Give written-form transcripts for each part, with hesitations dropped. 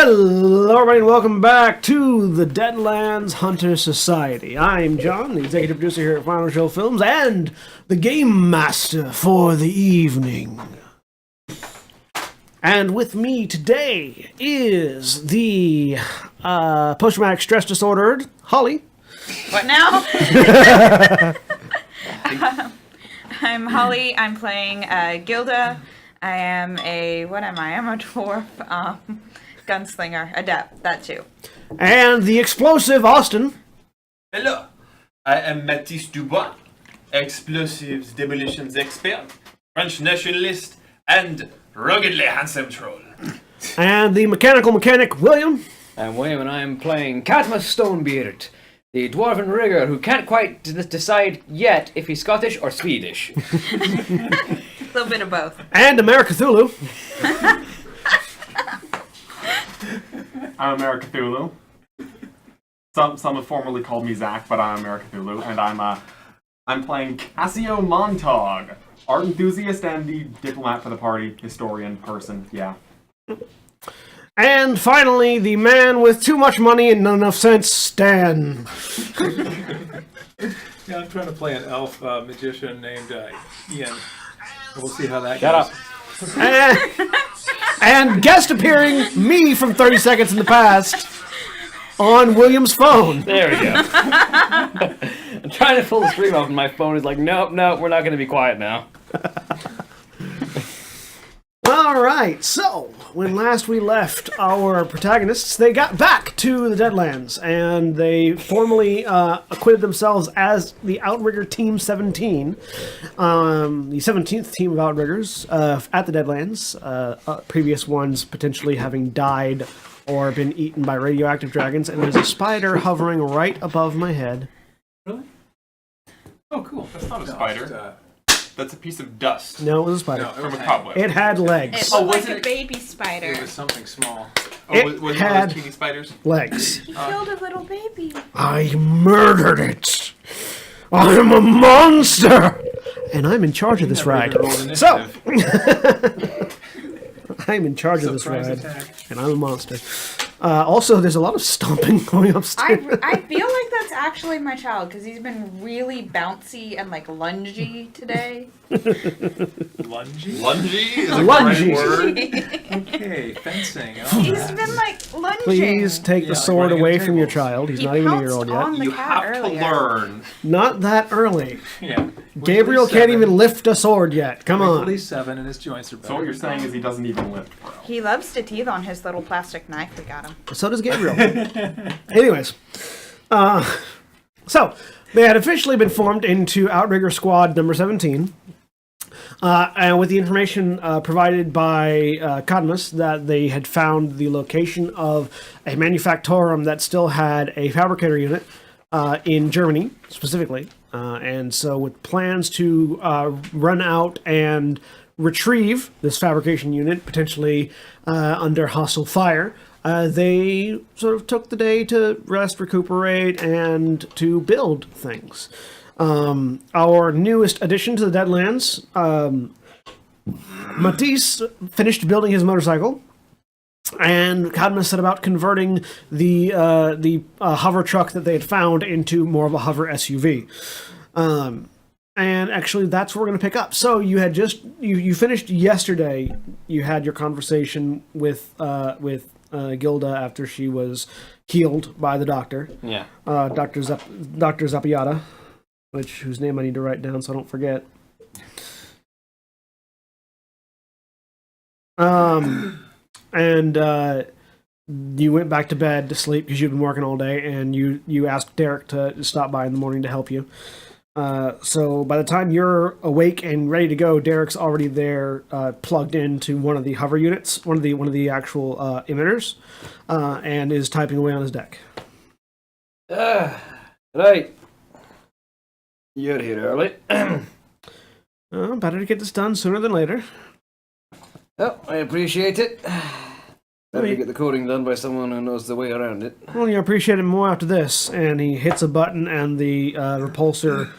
Hello, everybody, and welcome back to the Deadlands Hunter Society. I'm John, the executive producer here at Final Show Films, and the game master for the evening. And with me today is the post-traumatic stress disordered Holly. What now? I'm Holly. I'm playing Gilda. I am what am I? I'm a dwarf. Gunslinger, adept, that too. And the explosive Austin. Hello, I am Mathis Dubois, explosives demolitions expert, French nationalist, and ruggedly handsome troll. And the mechanical mechanic William. I'm William, and I'm playing Cadmus Stonebeard, the dwarven rigger who can't quite decide yet if he's Scottish or Swedish. A little bit of both. And America Cthulhu. I'm America Cthulhu. Some have formerly called me Zach, but I'm America Cthulhu, and I'm playing Cassio Montag, art enthusiast and the diplomat for the party, historian person. Yeah. And finally, the man with too much money and not enough sense, Stan. Yeah, I'm trying to play an elf magician named Ian. We'll see how that Shut goes. up. And guest appearing, me from 30 Seconds in the Past, on William's phone. There we go. I'm trying to pull the screen off, and my phone is like, nope, we're not going to be quiet now. Alright, so, when last we left our protagonists, they got back to the Deadlands, and they formally acquitted themselves as the Outrigger Team 17, the 17th team of Outriggers at the Deadlands, previous ones potentially having died or been eaten by radioactive dragons, and there's a spider hovering right above my head. Really? Oh, cool. That's not a spider. That's a piece of dust No, it was a spider. No, it from was a cobweb. It had It legs. looked was like a it- baby spider. It was something small. It was one had of those teeny spiders? legs. He killed a little baby. I murdered it. I'm a monster, and I'm in charge of this ride. So, I'm in charge of this Surprise ride, attack. and I'm a monster. Also, there's a lot of stomping going upstairs. I feel like that's actually my child because he's been really bouncy and like lungy today. Lungy? Lungy is a Lungy. great word. Okay, fencing. He's been like lunging. Please take the Yeah, like sword running away up from your tables. child. He's He not even a pounced year old on yet. the You cat have earlier. to learn. Not that early. Yeah. Gabriel can't even lift a sword yet. Come At on. least 7 and his joints are better. So what you're saying is he doesn't even lift, bro. He loves to teeth on his little plastic knife we got him. So does Gabriel. Anyways, so they had officially been formed into Outrigger Squad number 17. And with the information provided by Cadmus that they had found the location of a manufactorum that still had a fabricator unit in Germany, specifically. And so with plans to run out and retrieve this fabrication unit, potentially under hostile fire, they sort of took the day to rest, recuperate, and to build things. Our newest addition to the Deadlands, Matisse finished building his motorcycle, and Cadmus set about converting the hover truck that they had found into more of a hover SUV. And actually, that's where we're going to pick up. So you had you finished yesterday. You had your conversation with Gilda after she was healed by the doctor. Yeah. Dr. Zappiata, whose name I need to write down so I don't forget. And you went back to bed to sleep because you'd been working all day, and you asked Derek to stop by in the morning to help you. So by the time you're awake and ready to go, Derek's already there, plugged into one of the hover units, one of the actual emitters, and is typing away on his deck. Right. You're here early. Better to get this done sooner than later. Oh, I appreciate it. Better to get the coding done by someone who knows the way around it. Well, you appreciate it more after this. And he hits a button, and the repulsor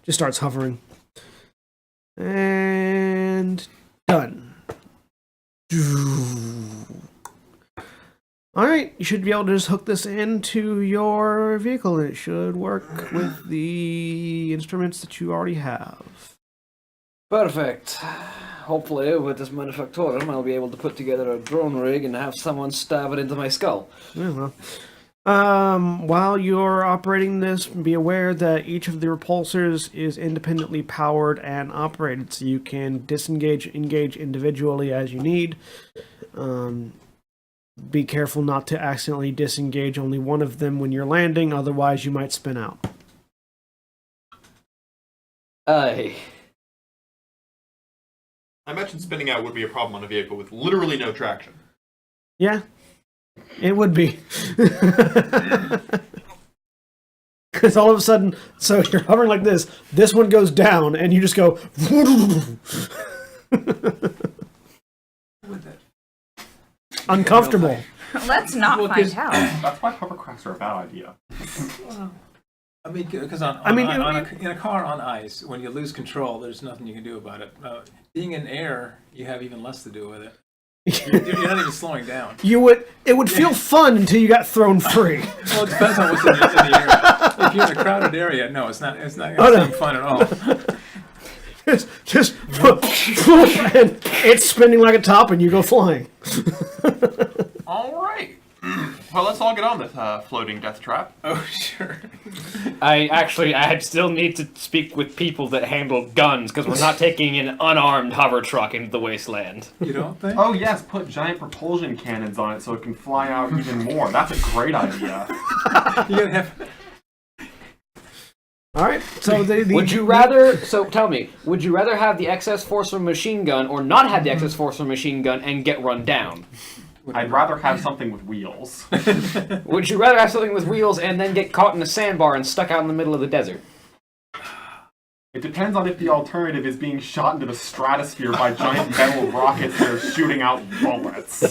just starts hovering. And done. All right, you should be able to just hook this into your vehicle, and it should work with the instruments that you already have. Perfect. Hopefully, with this manufactorum, I'll be able to put together a drone rig and have someone stab it into my skull. Yeah, while you're operating this, be aware that each of the repulsors is independently powered and operated, so you can disengage, engage individually as you need. Be careful not to accidentally disengage only one of them when you're landing, otherwise you might spin out. I imagine spinning out would be a problem on a vehicle with literally no traction. Yeah, it would be. Because all of a sudden, so you're hovering like this one goes down, and you just go. Uncomfortable. Let's not Well, find 'cause- out. That's why hovercrafts are a bad idea. I mean, because in a car on ice, when you lose control, there's nothing you can do about it. Being in air, you have even less to do with it. You're not even slowing down. It would feel fun until you got thrown free. Well, it depends on what's in the area. If you're in a crowded area, no, it's not gonna seem fun at all. just and it's spinning like a top, and you go flying. All right. Well, let's all get on this floating death trap. Oh, sure. I still need to speak with people that handle guns, because we're not taking an unarmed hover truck into the wasteland. You don't think? Oh yes, put giant propulsion cannons on it so it can fly out even more. That's a great idea. You gotta have. All right. So Would you rather? So tell me, would you rather have the excess force from a machine gun, or not have the excess force from a machine gun and get run down? I'd rather have something with wheels. Would you rather have something with wheels and then get caught in a sandbar and stuck out in the middle of the desert? It depends on if the alternative is being shot into the stratosphere by giant metal rockets that are shooting out bullets.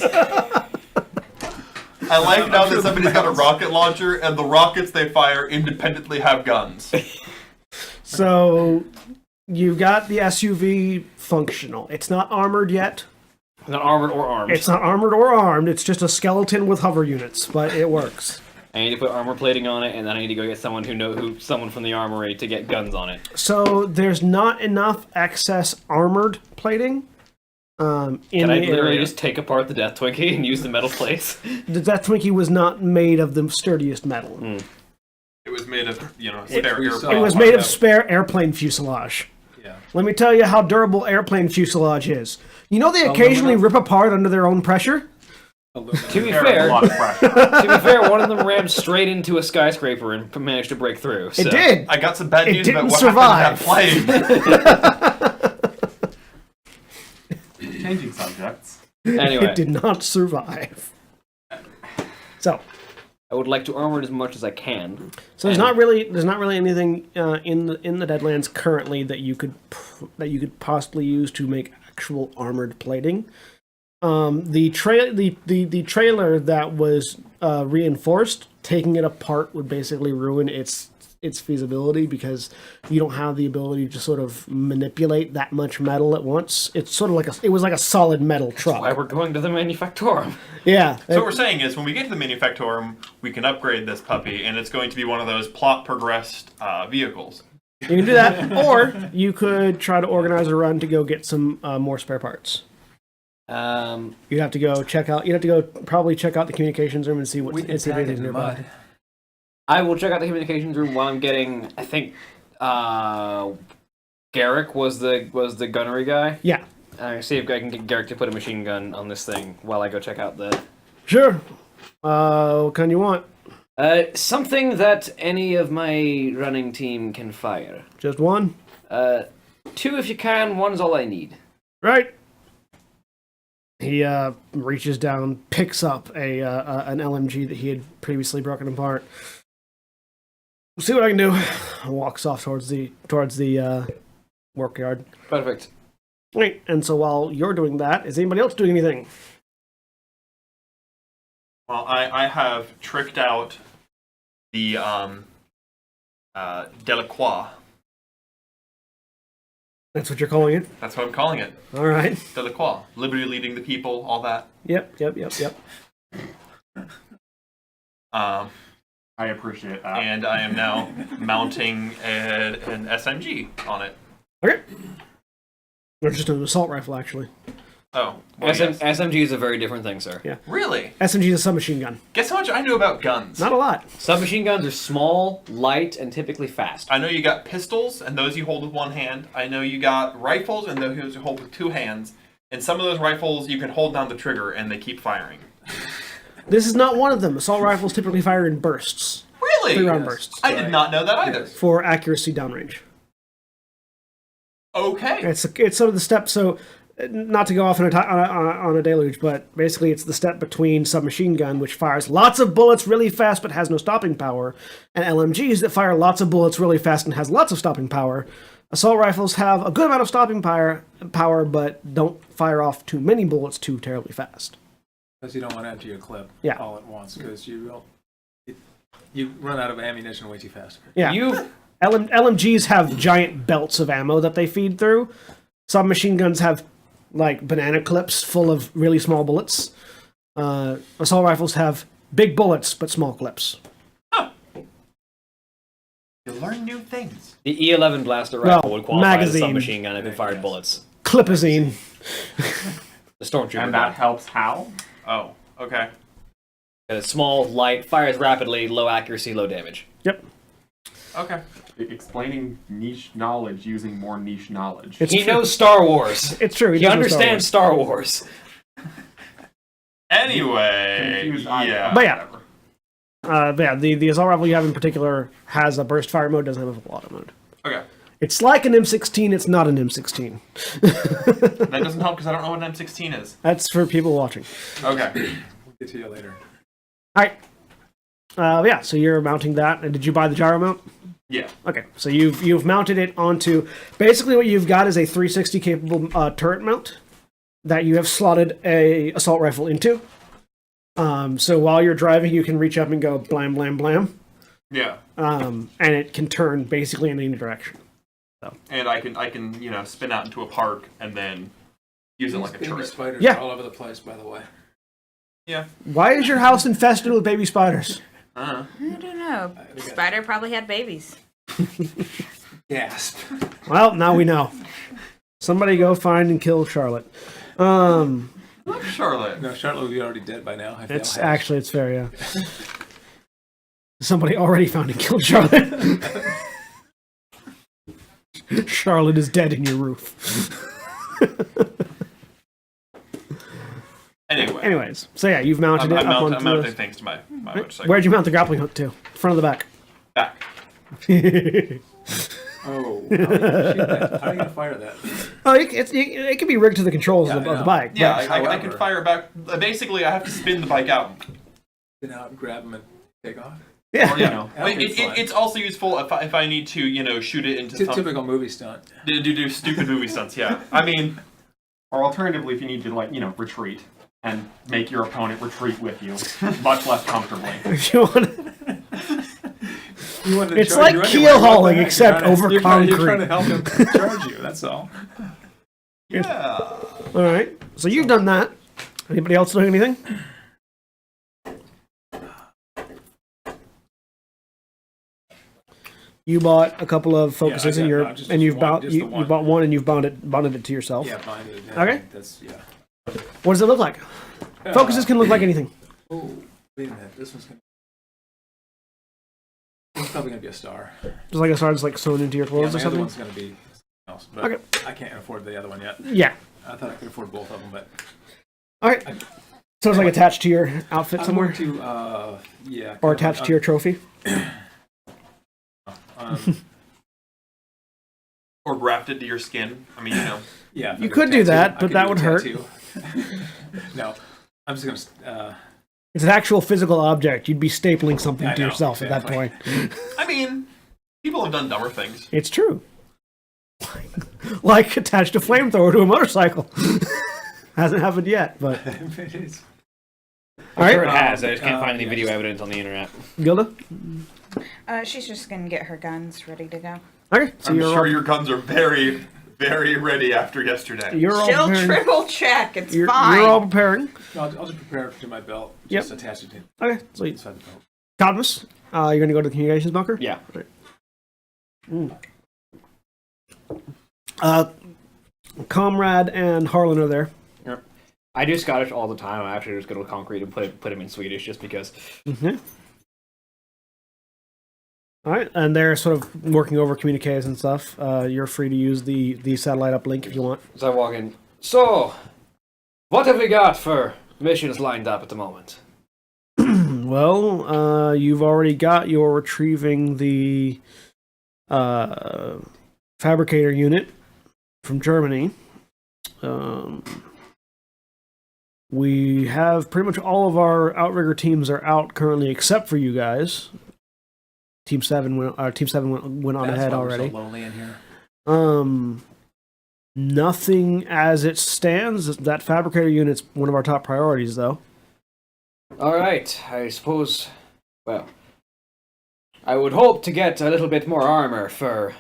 I like now that somebody's got a rocket launcher, and the rockets they fire independently have guns. So you've got the SUV functional. It's not armored yet. Not armored or armed. It's not armored or armed. It's just a skeleton with hover units, but it works. I need to put armor plating on it, and then I need to go get someone someone from the armory to get guns on it. So there's not enough excess armored plating in Can I the literally area. just take apart the Death Twinkie and use the metal plates? The Death Twinkie was not made of the sturdiest metal. It was made of, spare we airplane. saw- It was made of spare airplane fuselage. Yeah. Let me tell you how durable airplane fuselage is. You know they occasionally rip apart under their own pressure? To be There's a fair, lot of pressure. to be fair, one of them rammed straight into a skyscraper and managed to break through. So. It did. I got some bad It news about didn't what survive. happened to that plane. Changing subjects. Anyway, It did not survive. So I would like to armor it as much as I can. there's not really anything in the Deadlands currently that you could possibly use to make actual armored plating. The trailer that was reinforced, taking it apart would basically ruin its feasibility, because you don't have the ability to sort of manipulate that much metal at once. It's sort of it was like a solid metal truck. Why we're going to the manufactorum? Yeah. So what we're saying is, when we get to the manufactorum, we can upgrade this puppy, and it's going to be one of those plot progressed vehicles. You can do that, or you could try to organize a run to go get some more spare parts. You'd have to go probably check out the communications room and see We can if tag it anything's in nearby. mud. I will check out the communications room while I'm getting. I think Garrick was the gunnery guy. Yeah. See if I can get Garrick to put a machine gun on this thing while I go check out the. Sure. What kind you want? Something that any of my running team can fire. Just one? 2 if you can. 1's all I need. Right. He reaches down, picks up an LMG that he had previously broken apart. See what I can do. Walks off towards the work yard. Perfect. Right. And so while you're doing that, is anybody else doing anything? Well, I have tricked out the Delacroix. That's what you're calling it? That's what I'm calling it. All right. De la Croix. Liberty leading the people, all that. Yep. I appreciate that. And I am now mounting an SMG on it. Okay. Or just an assault rifle, actually. Oh. Well, yes. SMG is a very different thing, sir. Yeah. Really? SMG is a submachine gun. Guess how much I knew about guns? Not a lot. Submachine guns are small, light, and typically fast. I know you got pistols, and those you hold with one hand. I know you got rifles, and those you hold with two hands. And some of those rifles, you can hold down the trigger, and they keep firing. This is not one of them. Assault rifles typically fire in bursts. Really? 3-round bursts. I did not know that either. For accuracy downrange. Okay. It's sort of the step, so not to go off on a deluge, but basically it's the step between submachine gun, which fires lots of bullets really fast but has no stopping power, and LMGs that fire lots of bullets really fast and has lots of stopping power. Assault rifles have a good amount of stopping power, but don't fire off too many bullets too terribly fast. Because you don't want to empty your clip Yeah. all at once, because you run out of ammunition way too fast. Yeah. LMGs have giant belts of ammo that they feed through. Submachine guns have like banana clips full of really small bullets. Assault rifles have big bullets but small clips. You learn new things. The E11 blaster rifle Well, would qualify as a magazine. submachine gun if it fired bullets. Clipazine. The Stormtrooper And gun. that helps how? Oh, okay. It's small, light, fires rapidly, low accuracy, low damage. Yep. Okay. Explaining niche knowledge using more niche knowledge. It's He knows Star Wars. It's true. He does know understands Star Wars. Anyway, Confused yeah. But yeah. The assault rifle you have in particular has a burst fire mode, doesn't have a full auto mode. Okay. It's like an M16, it's not an M16. That doesn't help because I don't know what an M16 is. That's for people watching. Okay. We'll get to you later. Alright. Yeah, so you're mounting that. And did you buy the gyro mount? Yeah. Okay, so you've mounted it onto... Basically what you've got is a 360 capable turret mount that you have slotted a assault rifle into. So while you're driving, you can reach up and go blam, blam, blam. Yeah. And it can turn basically in any direction. And I can spin out into a park and then use it like a Baby turret. spiders Yeah. are all over the place, by the way. Yeah. Why is your house infested with baby spiders? I don't know. Spider probably had babies. Gasp. Well, now we know. Somebody go find and kill Charlotte. Look, Charlotte. No, Charlotte would be already dead by now. It's fair, yeah. Somebody already found and killed Charlotte. Charlotte is dead in your roof. Anyways, so yeah, you've mounted it up onto I'm mounting things to my motorcycle. Where'd you mount the grappling hook to? Front or the back? Back. Oh, how are you going to fire that? Oh, it can be rigged to the controls of the bike. Yeah, but- I can fire it back. Basically, I have to spin the bike out. Spin out, grab them, and take off? yeah. Or, it's also useful if I need to, shoot it into something. Typical movie stunt. Do stupid movie stunts, yeah. I mean... Or alternatively, if you need to, retreat and make your opponent retreat with you, much less comfortably. If you want To It's like keel hauling, except over concrete. You're trying to help him charge you, that's all. Yeah. All right, so you've done that. Anybody else doing anything? You bought a couple of focuses Yeah, I in got- your, no, just and you've one, bought just you, the you one. bought one and you've bonded it to yourself. Yeah, bind it. Okay. That's, yeah. What does it look like? Focuses can look like anything. Oh, wait a minute. This one's going to... It's probably going to be a star. Just like a star that's like sewn into your Yeah, clothes my or other something. one's going to be something else. But Okay. I can't afford the other one yet. Yeah. I thought I could afford both of them, but... All right. So it's like attached to your outfit I'm somewhere, going to, yeah. or attached to your trophy. Or grafted to your skin. I mean, Yeah. You could do that, but that would hurt. No. I'm just going to... It's an actual physical object. You'd be stapling something I to know, yourself at that exactly. point. I mean, people have done dumber things. It's true. Like attached a flamethrower to a motorcycle. Hasn't happened yet, but It is. all I'm sure it right. has. I just can't find any video evidence on the internet. Gilda. She's just gonna get her guns ready to go. Okay, so I'm you're sure your guns are very, very ready after yesterday. You're all She'll preparing. triple check. It's You're fine. all preparing. I'll just prepare it to my belt. Yep. Just attach it to Okay, sweet. inside the belt. Cadmus, you're going to go to the communications bunker? Yeah. Comrade and Harlan are there. I do Scottish all the time. I actually just go to concrete and put him in Swedish just because. Mm-hmm. All right, and they're sort of working over communiques and stuff. You're free to use the satellite uplink if you want. So I walk in. So, what have we got for missions lined up at the moment? Well, you've already got your retrieving the fabricator unit from Germany. We have pretty much all of our outrigger teams are out currently, except for you guys. Team 7 went on That's ahead why already. We're so lonely in here. Nothing as it stands. That fabricator unit's one of our top priorities, though. All right, I suppose. Well, I would hope to get a little bit more armor for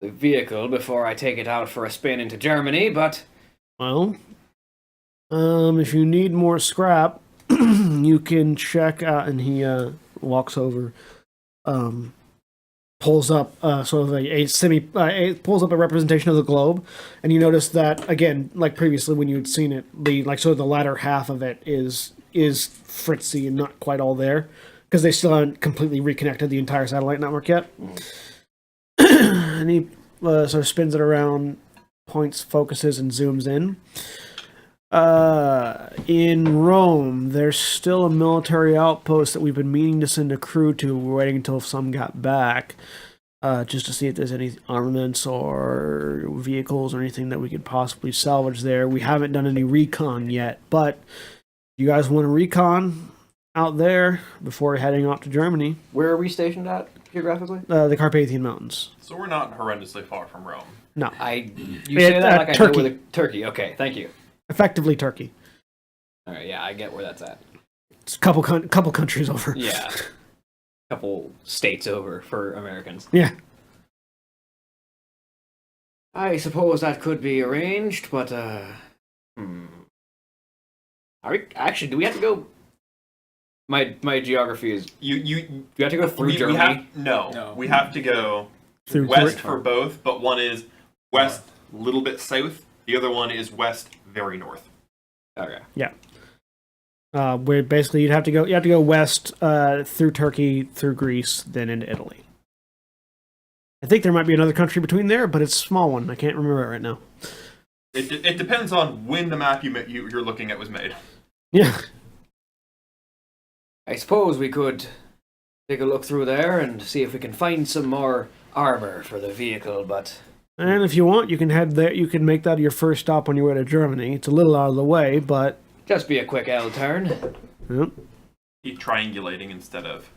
the vehicle before I take it out for a spin into Germany, but Well, if you need more scrap, you can check out. And he walks over, pulls up sort of pulls up a representation of the globe, and you notice that again, like previously when you had seen it, the sort of the latter half of it is fritzy and not quite all there because they still haven't completely reconnected the entire satellite network yet. And he sort of spins it around, points, focuses, and zooms in. In Rome, there's still a military outpost that we've been meaning to send a crew to. We're waiting until some got back, just to see if there's any armaments or vehicles or anything that we could possibly salvage there. We haven't done any recon yet, but you guys want to recon out there before heading off to Germany? where are we stationed at geographically? The Carpathian Mountains. So we're not horrendously far from Rome. No, You say that like I know Turkey. where the Turkey. Okay, thank you. effectively Turkey. All right, yeah, I get where that's at. It's a couple countries over. Yeah, couple states over for Americans. Yeah. I suppose that could be arranged, but Are we actually? Do we have to go? My geography is. You We have to go through Germany. No, we have to go Through west Great- for both, but one is west, a little bit south. The other one is west, very north. Okay. Where basically you have to go west through Turkey, through Greece, then into Italy. I think there might be another country between there, but it's a small one. I can't remember it right now. It depends on when the map you're looking at was made. Yeah. I suppose we could take a look through there and see if we can find some more armor for the vehicle, but. And if you want, you can head there. You can make that your first stop on your way to Germany. It's a little out of the way, but Just be a quick L turn. yep. Keep triangulating instead of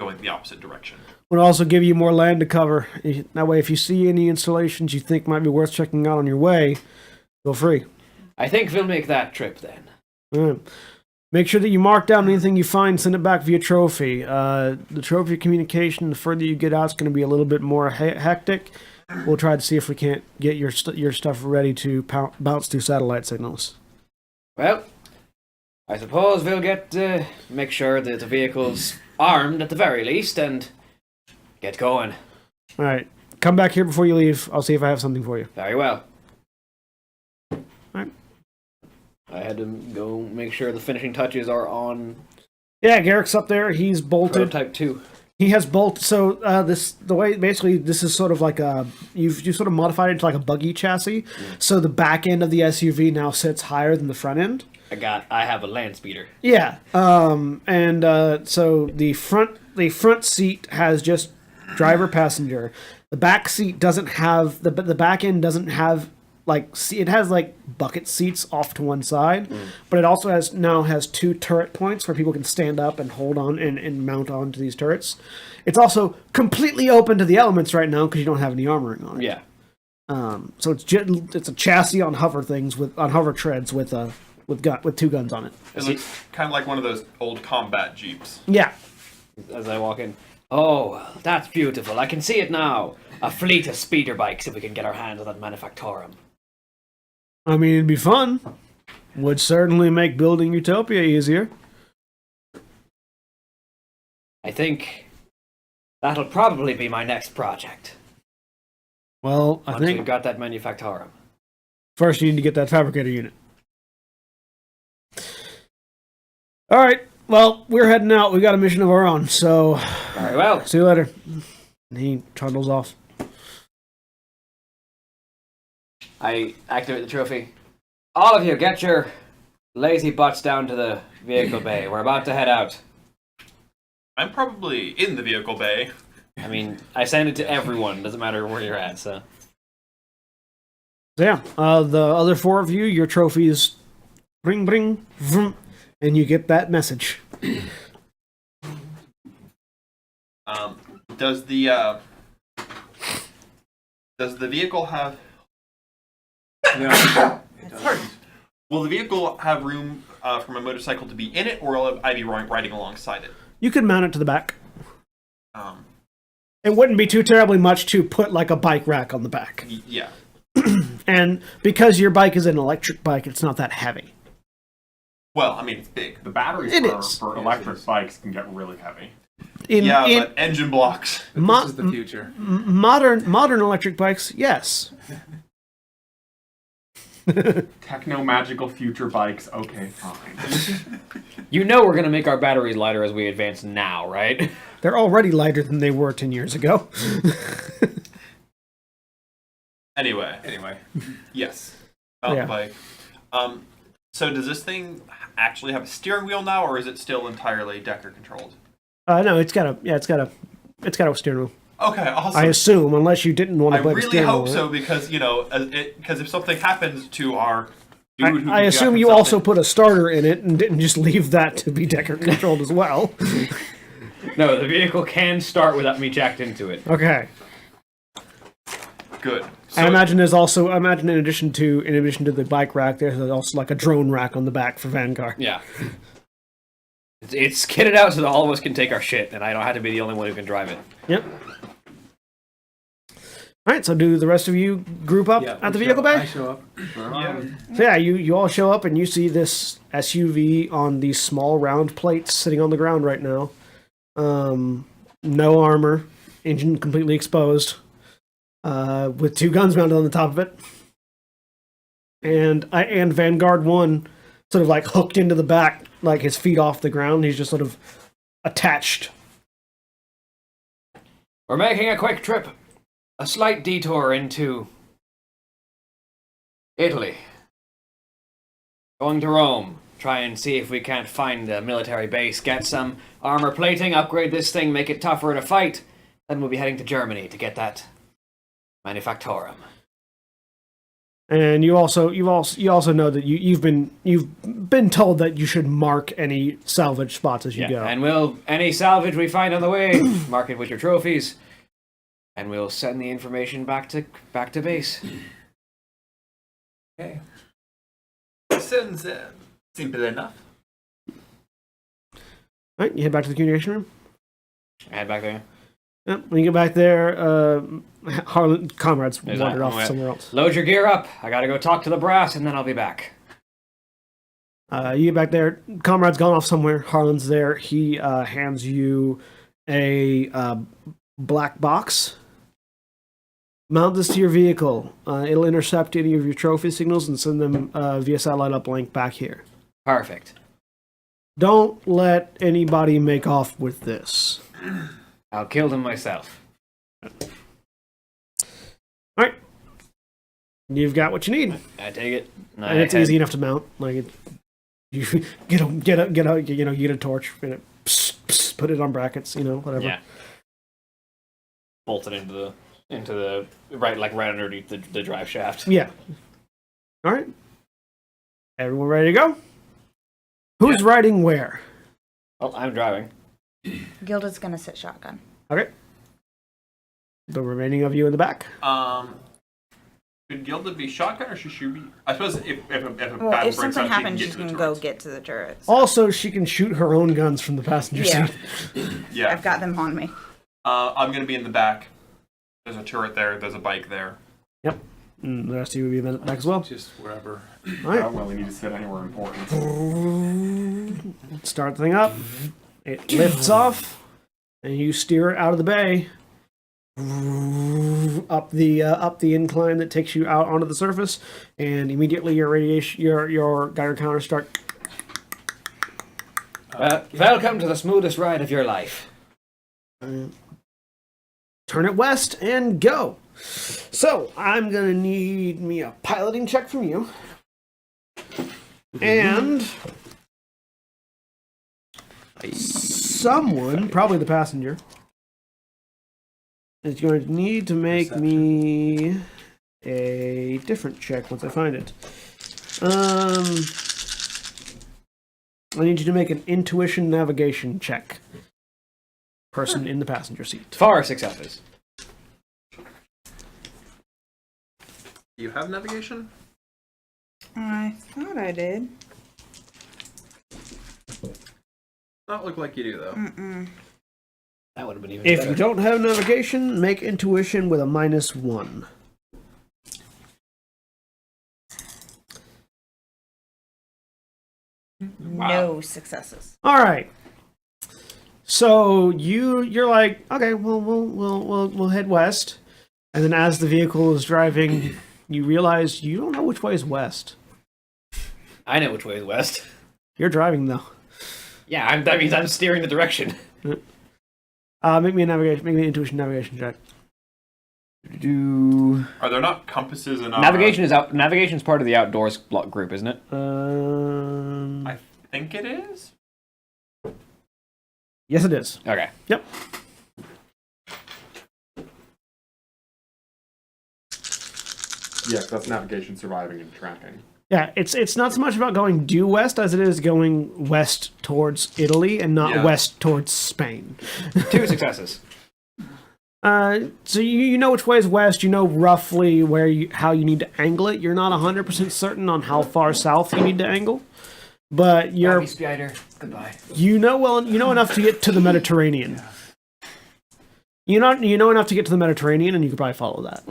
going the opposite direction. Would also give you more land to cover. That way, if you see any installations you think might be worth checking out on your way, feel free. I think we'll make that trip then. All right. Make sure that you mark down anything you find, send it back via trophy. The trophy communication, the further you get out, is going to be a little bit more hectic. We'll try to see if we can't get your stuff ready to bounce through satellite signals. Well, I suppose we'll make sure that the vehicle's armed at the very least and get going. All right. Come back here before you leave. I'll see if I have something for you. Very well. All right. I had to go make sure the finishing touches are on Yeah, Garrick's up there. He's bolted. prototype 2. He has bolt. So this is sort of like you sort of modified it to like a buggy chassis. So the back end of the SUV now sits higher than the front end. I have a land speeder. Yeah. So the front seat has just driver passenger. The back seat doesn't have the back end doesn't have it has like bucket seats off to one side, but it also has two turret points where people can stand up and hold on and mount onto these turrets. It's also completely open to the elements right now because you don't have any armoring on it. Yeah. So it's a chassis on hover treads with two guns on it. It looks kind of like one of those old combat jeeps. Yeah. As I walk in. Oh, that's beautiful. I can see it now. A fleet of speeder bikes if we can get our hands on that manufactorum. I mean, it'd be fun. Would certainly make building Utopia easier. I think that'll probably be my next project. Well, I Once think we've got that manufactorum. first you need to get that fabricator unit. All right. Well, we're heading out. We got a mission of our own, so Very well. see you later. And he trundles off. I activate the trophy. All of you, get your lazy butts down to the vehicle bay. We're about to head out. I'm probably in the vehicle bay. I mean, I send it to everyone. Doesn't matter where you're at, so. So yeah, the other four of you, your trophies, bring, bring, vroom, and you get that message. Does the vehicle have? No, it doesn't. Will the vehicle have room for my motorcycle to be in it, or will I be riding alongside it? You could mount it to the back. Um, It wouldn't be too terribly much to put like a bike rack on the back. yeah. And because your bike is an electric bike, it's not that heavy. Well, I mean, it's big. The batteries It for, is. for electric bikes can get really heavy. But engine blocks. But this is the future. modern electric bikes, yes. Techno magical future bikes. Okay, fine. You know we're gonna make our batteries lighter as we advance now, right? They're already lighter than they were 10 years ago. Anyway, yes. Mountain Yeah. bike. So does this thing actually have a steering wheel now, or is it still entirely Decker controlled? No, it's got a steering wheel. Okay, awesome. I assume, unless you didn't want I to put a really steering wheel. hope in so, it. because because if something happens to our dude who I got assume you himself also in- put a starter in it and didn't just leave that to be Decker controlled as well. No, the vehicle can start without me jacked into it. Okay. good. So I imagine in addition to the bike rack, there's also like a drone rack on the back for Vanguard. Yeah. It's kitted out so that all of us can take our shit, and I don't have to be the only one who can drive it. Yep. All right, so do the rest of you group up Yeah, at the we vehicle show- I bay? show up. yeah. So yeah, you all show up and you see this SUV on these small round plates sitting on the ground right now. No armor, engine completely exposed, with two guns mounted on the top of it, and Vanguard 1 sort of like hooked into the back, like his feet off the ground. He's just sort of attached. We're making a quick trip. A slight detour into Italy. Going to Rome. Try and see if we can't find a military base, get some armor plating, upgrade this thing, make it tougher to fight. Then we'll be heading to Germany to get that manufactorum. And you also know that you've been told that you should mark any salvage spots as you go. And we'll any salvage we find on the way, mark it with your trophies, and we'll send the information back to base. Okay. Sounds simple enough. All right, you head back to the communication room. Head back there. Yep. When you get back there, Harlan comrades There's wandered that. off Oh, yeah. somewhere else. Load your gear up. I gotta go talk to the brass, and then I'll be back. You get back there. Comrade's gone off somewhere. Harlan's there. He hands you a black box. Mount this to your vehicle. It'll intercept any of your trophy signals and send them via satellite uplink back here. Perfect. Don't let anybody make off with this. I'll kill them myself. All right. You've got what you need, I take it. and it's easy enough to mount. Like you get a torch and it, put it on brackets. Whatever. Yeah. Bolt it into the right underneath the drive shaft. Yeah. All right. Everyone ready to go? Who's riding where? Well, I'm driving. Gilda's gonna sit shotgun. Okay. The remaining of you in the back. Should Gilda be shotgun, or should she be? I suppose if a Well, battle if breaks something out, happens, she you can get can to the go turrets. get to the turrets. Also, she can shoot her own guns from the passenger Yeah. seat. Yeah. I've got them on me. I'm going to be in the back. There's a turret there. There's a bike there. Yep. And the rest of you will be in the back as well. Just wherever. All I right. don't really need to sit anywhere important. Start the thing up. It lifts off, and you steer it out of the bay, up the incline that takes you out onto the surface, and immediately your Geiger counters start. Welcome to the smoothest ride of your life. Turn it west and go. So I'm gonna need me a piloting check from you, and someone, probably the passenger, is going to need to make me a different check once I find it. I need you to make an intuition navigation check. Person in the passenger seat. 4 successes. Do you have navigation? I thought I did. Not look like you do, though. That would have been even If better. you don't have navigation, make intuition with a -1. No successes. All right. So you're like, okay, well we'll head west, and then as the vehicle is driving, you realize you don't know which way is west. I know which way is west. You're driving though. Yeah, that means I'm steering the direction. Make me an intuition navigation check. Are there not compasses in our... Navigation's part of the outdoors block group, isn't it? I think it is? Yes, it is. Okay. Yep. Yes, that's navigation, surviving, and tracking. Yeah, it's not so much about going due west as it is going west towards Italy and not Yeah. west towards Spain. 2 successes. So you know which way is west. You know roughly how you need to angle it. You're not 100% certain on how far south you need to angle, but you're Spider. Goodbye. you know enough to get to the Mediterranean. You know enough to get to the Mediterranean, and you could probably follow that.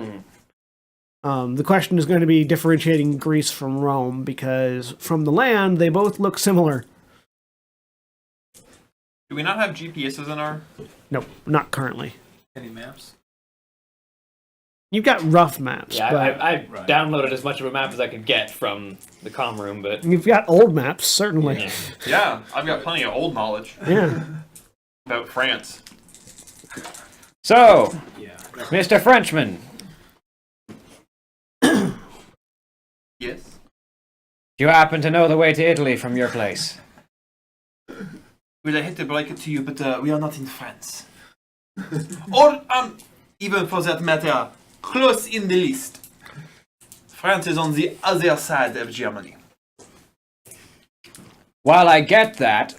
The question is going to be differentiating Greece from Rome, because from the land they both look similar. Do we not have GPSs in our... No, not currently. Any maps? You've got rough maps, Yeah, but I Right. downloaded as much of a map as I could get from the comm room, but you've got old maps, certainly. Yeah. Yeah, I've got plenty of old knowledge Yeah. about France. So, Yeah. Mr. Frenchman, Yes? do you happen to know the way to Italy from your place? Well, I hate to break it to you, but we are not in France. Or, even for that matter, close in the list. France is on the other side of Germany. While I get that,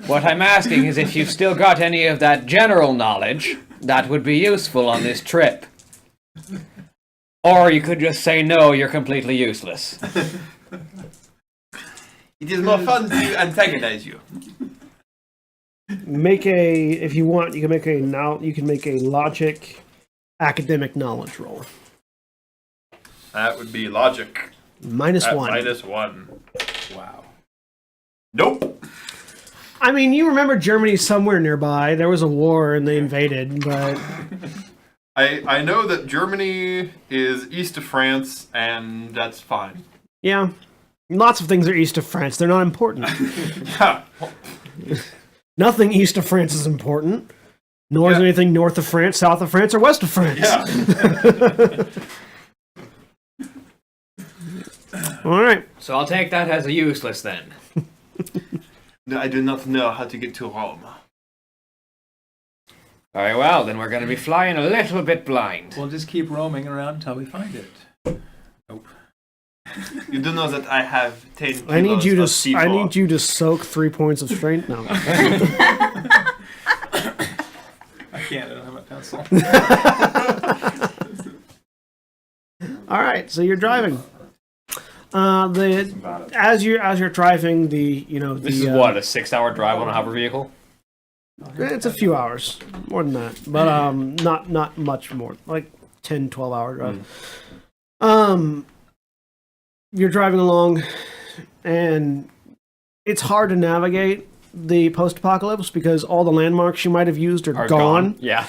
what I'm asking is if you've still got any of that general knowledge that would be useful on this trip. Or you could just say no, you're completely useless. It is more fun to antagonize you. If you want, you can make a logic academic knowledge roll. That would be logic. -1. -1. Wow. Nope. I mean, you remember Germany somewhere nearby. There was a war and they invaded, but I know that Germany is east of France, and that's fine. yeah, lots of things are east of France. They're not important. Ha! Nothing east of France is important. Nor is Yeah. anything north of France, south of France, or west of France. Yeah. All right. So I'll take that as a useless then. I do not know how to get to Rome. Very well, then we're going to be flying a little bit blind. We'll just keep roaming around until we find it. Nope. You do know that I have 10 kilos I need you of to C4. soak 3 points of strength now. I can't. I don't have a pencil. All right, so you're driving. As you're driving, This is what, a 6-hour drive on a hover vehicle? It's a few hours, more than that, but not much more, like 10, 12-hour drive. You're driving along, and it's hard to navigate the post-apocalypse because all the landmarks you might have used are gone. Yeah.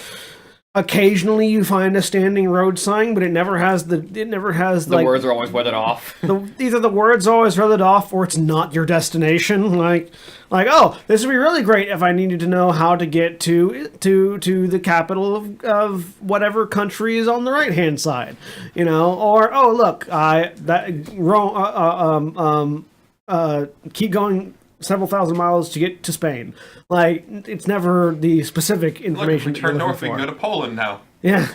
Occasionally, you find a standing road sign, but it never has the. The words are always weathered off. Either the words are always weathered off, or it's not your destination. Like, oh, this would be really great if I needed to know how to get to the capital of whatever country is on the right hand side, Or oh, look, keep going several thousand miles to get to Spain. Like, it's never the specific information. Look, if we turn north, we can go to Poland now. Yeah.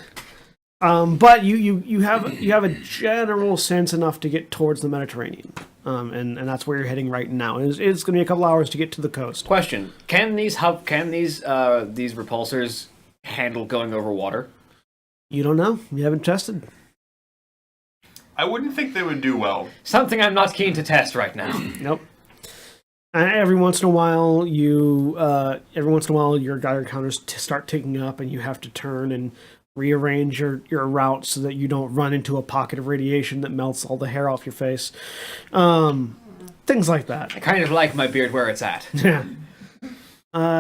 But you have a general sense enough to get towards the Mediterranean, and that's where you're heading right now. It's going to be a couple hours to get to the coast. Question: Can these repulsors handle going over water? You don't know. You haven't tested. I wouldn't think they would do well. Something I'm not keen to test right now. Nope. Every once in a while, your Geiger counters start ticking up, and you have to turn and rearrange your route so that you don't run into a pocket of radiation that melts all the hair off your face. Things like that. I kind of like my beard where it's at. Yeah.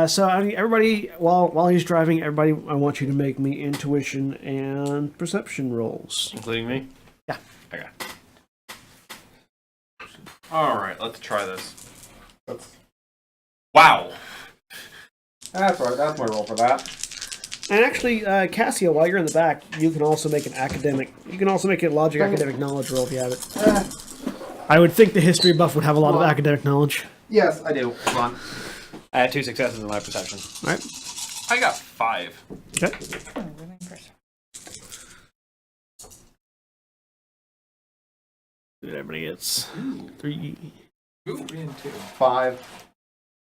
So everybody, while he's driving, everybody, I want you to make me intuition and perception rolls, Including me? Yeah. Okay. All right, let's try this. Wow. That's right. That's my roll for that. And actually, Cassia, while you're in the back, you can also make an academic. You can also make a logic academic knowledge roll if you have it. I would think the history buff would have a lot of academic knowledge. Yes, I do. Come on. I had 2 successes in my perception. All right. I got 5. Okay. Everybody gets 3. Ooh, 3 and 2. 5.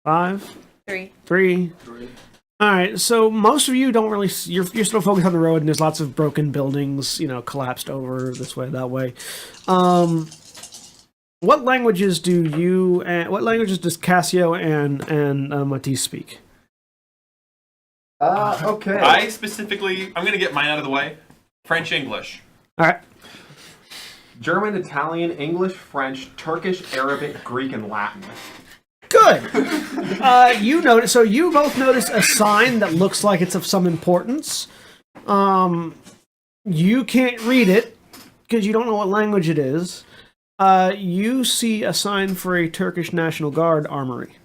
5. 3. 3. All right, so most of you don't really. You're still focused on the road, and there's lots of broken buildings, collapsed over this way, that way. What languages do you? What languages does Cassio and Matisse speak? Okay. I specifically, I'm going to get mine out of the way. French, English. All right. German, Italian, English, French, Turkish, Arabic, Greek, and Latin. Good. You notice. So you both notice a sign that looks like it's of some importance. You can't read it because you don't know what language it is. You see a sign for a Turkish National Guard armory.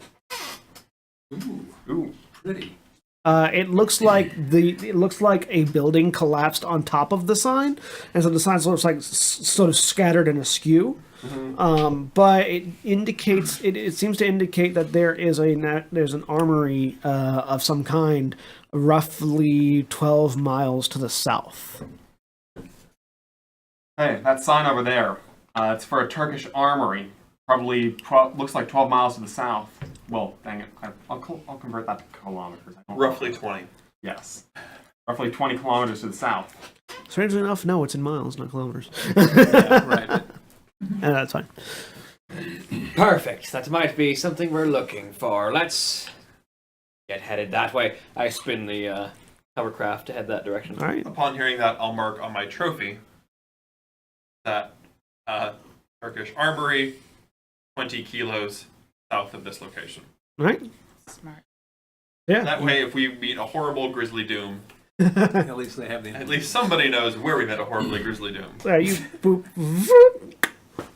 Ooh, pretty. It looks like a building collapsed on top of the sign, and so the sign looks like sort of scattered and askew. Mm-hmm. But it indicates it seems to indicate that there's an armory of some kind, roughly 12 miles to the south. Hey, that sign over there. It's for a Turkish armory. Probably looks like 12 miles to the south. Well, dang it. I'll convert that to kilometers. Roughly 20. Yes. Roughly 20 kilometers to the south. Strangely enough, no, it's in miles, not kilometers. Yeah, right. That's fine. Perfect. That might be something we're looking for. Let's get headed that way. I spin the hovercraft to head that direction. All right. Upon hearing that, I'll mark on my trophy that Turkish armory, 20 kilos south of this location. All right. Smart. Yeah. That way, if we meet a horrible grizzly doom, At least they have the. at least somebody knows where we met a horribly grizzly doom. You boop,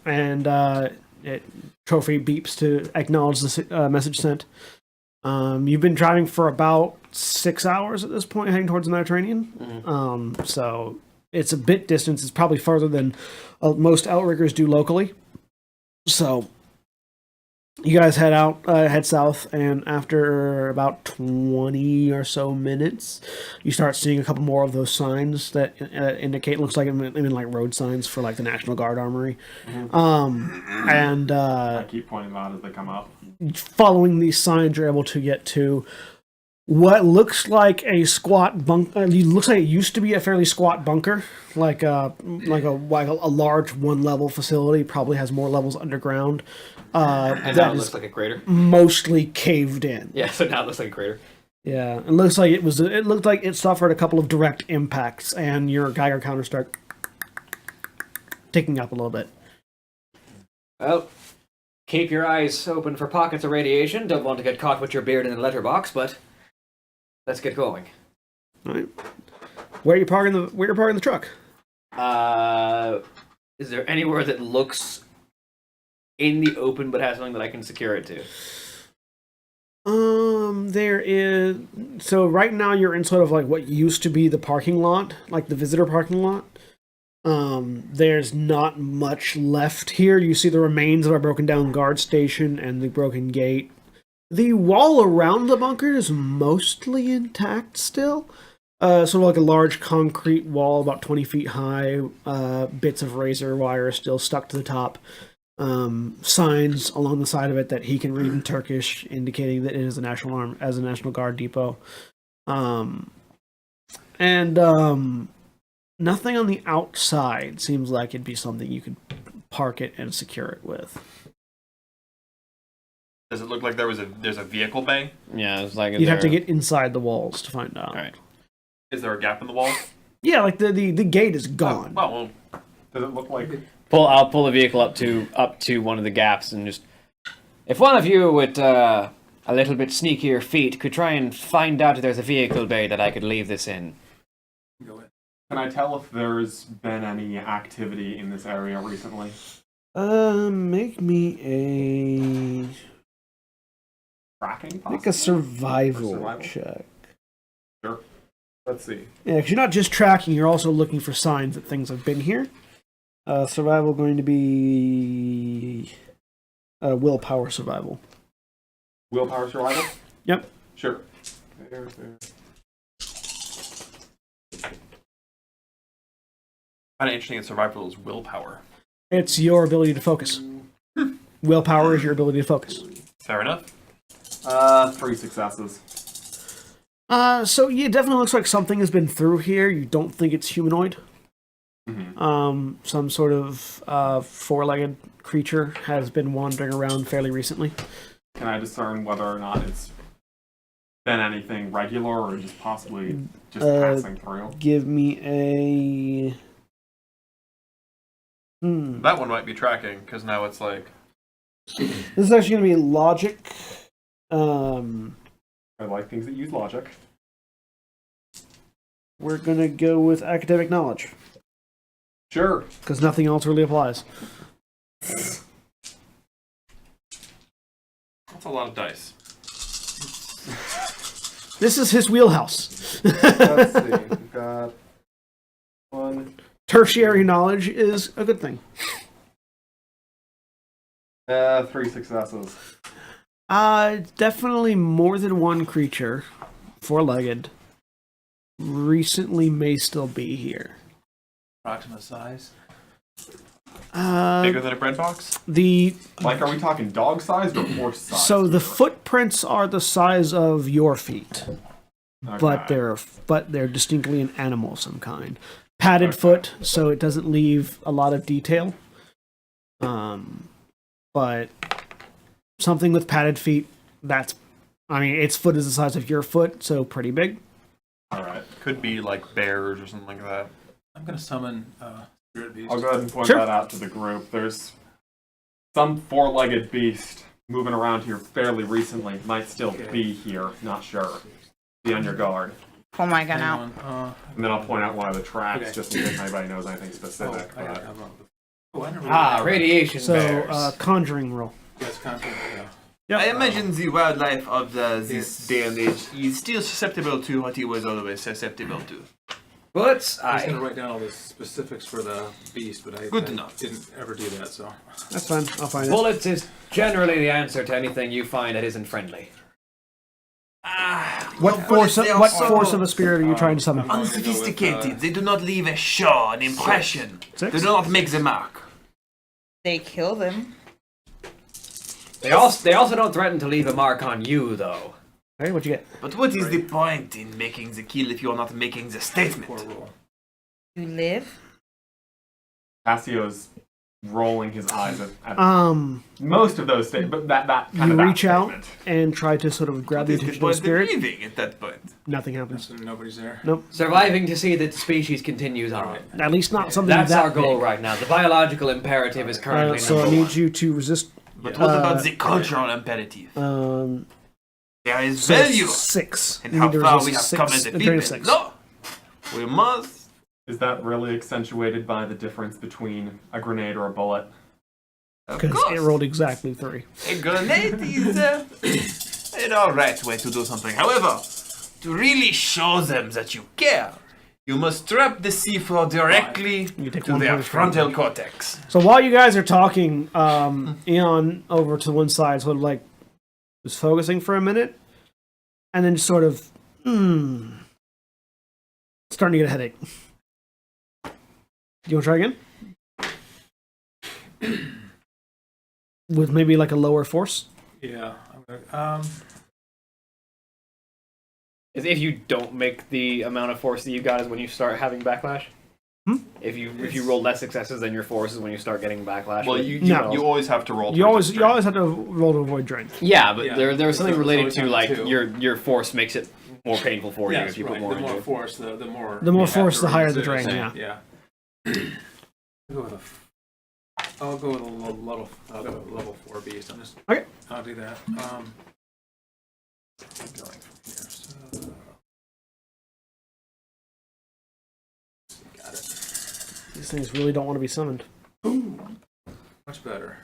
and trophy beeps to acknowledge the message sent. You've been driving for about 6 hours at this point, heading towards the Mediterranean. Mm-hmm. So it's a bit distance. It's probably further than most outriggers do locally. So you guys head south, and after about 20 or so minutes, you start seeing a couple more of those signs that indicate. Looks like like road signs for like the National Guard armory. Mm-hmm. And I keep pointing them out as they come up. Following these signs, you're able to get to what looks like a squat bunker. It looks like it used to be a fairly squat bunker, like a large one-level facility. Probably has more levels underground. And now it looks like a crater. Mostly caved in. Yeah, so now it looks like a crater. Yeah, it looks like it was. It looked like it suffered a couple of direct impacts, and your Geiger counter start ticking up a little bit. Well, keep your eyes open for pockets of radiation. Don't want to get caught with your beard in a letterbox, but let's get going. All right. Where are you parking the truck? Is there anywhere that looks in the open but has something that I can secure it to? There is. So right now you're in sort of like what used to be the parking lot, like the visitor parking lot. There's not much left here. You see the remains of a broken down guard station and the broken gate. The wall around the bunker is mostly intact still. Sort of like a large concrete wall about 20 feet high, bits of razor wire still stuck to the top. Signs along the side of it that he can read in Turkish, indicating that it is a National Guard depot. Nothing on the outside seems like it'd be something you could park it and secure it with. Does it look like there's a vehicle bay? Yeah, it's like You'd have to get inside the walls to find out. All right. Is there a gap in the wall? Yeah, like the gate is gone. Well, Does it look like I'll pull the vehicle up to one of the gaps and just. If one of you with a little bit sneakier feet could try and find out if there's a vehicle bay that I could leave this in. Go ahead. Can I tell if there's been any activity in this area recently? Make me Tracking, a survival Survival? check. Sure. Let's see. Yeah, because you're not just tracking, you're also looking for signs that things have been here. Survival going to be willpower survival. Willpower survival? Yep. Sure. kind of interesting that survival is willpower. It's your ability to focus. Willpower is your ability to focus. Fair enough. 3 successes. So yeah, it definitely looks like something has been through here. You don't think it's humanoid. Mm-hmm. Some sort of four-legged creature has been wandering around fairly recently. Can I discern whether or not it's been anything regular or just possibly just passing through? Give me a... That one might be tracking, because now it's like... This is actually going to be logic. I like things that use logic. We're going to go with academic knowledge, Sure. because nothing else really applies. That's a lot of dice. This is his wheelhouse. Let's see. We've got 1. Tertiary knowledge is a good thing. 3 successes. Definitely more than one creature, four-legged, recently may still be here. Approximate size. Bigger than a bread box? Like, are we talking dog size or horse size? So the footprints are the size of your feet, Okay. but they're distinctly an animal of some kind. Padded Okay. foot, so it doesn't leave a lot of detail. But something with padded feet, its foot is the size of your foot, so pretty big. Alright. Could be like bears or something like that. I'm gonna summon Spirit Beast. I'll go ahead and point Sure. that out to the group. There's some four-legged beast moving around here fairly recently. Might still be here, not sure. Be on your guard. Pull my gun Hang out. on. And then I'll point out one of the tracks Okay. just in case anybody knows anything Oh, specific. I got it. but- I never Ah, radiation So bears. conjuring roll. Yes, content. Yeah. Yep. I imagine the wildlife of this day and age is still susceptible to what he was always susceptible to. But I was gonna I... write down all the specifics for the beast, but I, Good to I know. didn't ever do that. So That's fine. I'll find it. Bullets is generally the answer to anything you find that isn't friendly. What force of a spirit are you trying to summon? Unsophisticated. They do not leave a show, an impression. Six? They do not make the mark. They kill them. They also don't threaten to leave a mark on you, though. Hey, what'd you get? But what is the point in making the kill if you are not making the poor statement? roll. You live. Cassio's rolling his eyes at You most of those statements, but that kind of reach out statement. and try to sort of grab the What is the attention of the point of spirit. leaving at that point? Nothing happens. So nobody's there. Nope. Surviving to see that the species continues on. At least not something That's that our goal big. right now. The biological imperative is currently So I number need one. you to resist. But what about the cultural imperative? There is So value 6. in You how need to far resist we have 6, come as a a drain people. of 6. No, we must. Is that really accentuated by the difference between a grenade or a bullet? Of Because course. it rolled exactly 3. A grenade is an alright way to do something. However, to really show them that you care, you must strap the C4 directly You take to 1 their point of frontal damage. cortex. So while you guys are talking, Eon over to one side sort of like was focusing for a minute, and then just sort of starting to get a headache. You want to try again? With maybe like a lower force? Yeah. I'm gonna, If you don't make the amount of force that you got is when you start having backlash. If you roll less successes than your force is when you start getting backlash. Well, with you No. you always have to roll. You to always resist you always have to roll to avoid drain. yeah, but Yeah. there was something So- related so to like two. your force makes it more painful for you yes, if you right. put more the into more it. force, the more. The more you have force, to the higher the resist. drain, Yeah. I'll go with I'll go with a level 4 beast. Okay. I'll do that. Going from here. So, got it. These things really don't want to be summoned. Much better.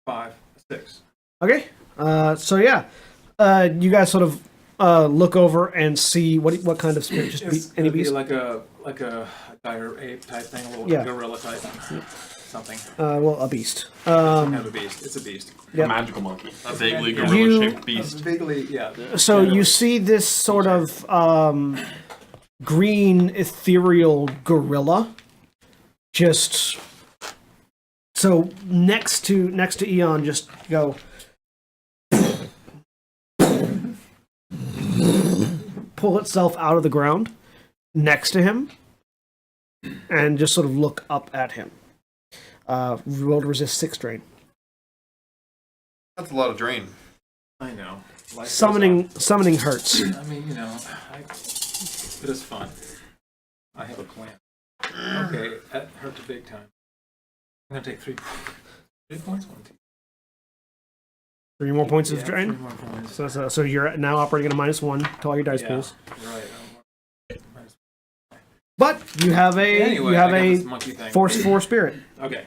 5, 6. Okay. So yeah, you guys sort of look over and see what kind of spirit. Just It's any gonna be beast. like a dire ape type thing, a little Yeah. gorilla type something. Well, a beast. Kind of a beast. It's a beast. Yep. A magical monkey. A vaguely Yeah. gorilla-shaped beast. Vaguely, yeah. So Generally. you see this sort of green ethereal gorilla, just so next to Eon, just go pull itself out of the ground next to him, and just sort of look up at him. Roll to resist 6 drain. That's a lot of drain. I know. Life Summoning hurts. goes on. I mean, but it's fun. I have a plan. Okay, that hurt a big time. I'm gonna take 3 points. 1, 2. 3 more points of Yeah, drain. 3 more points. So you're now operating at a -1 to all your dice Yeah, pools. right. But you have Anyway, I got this monkey thing. force 4 spirit. Okay.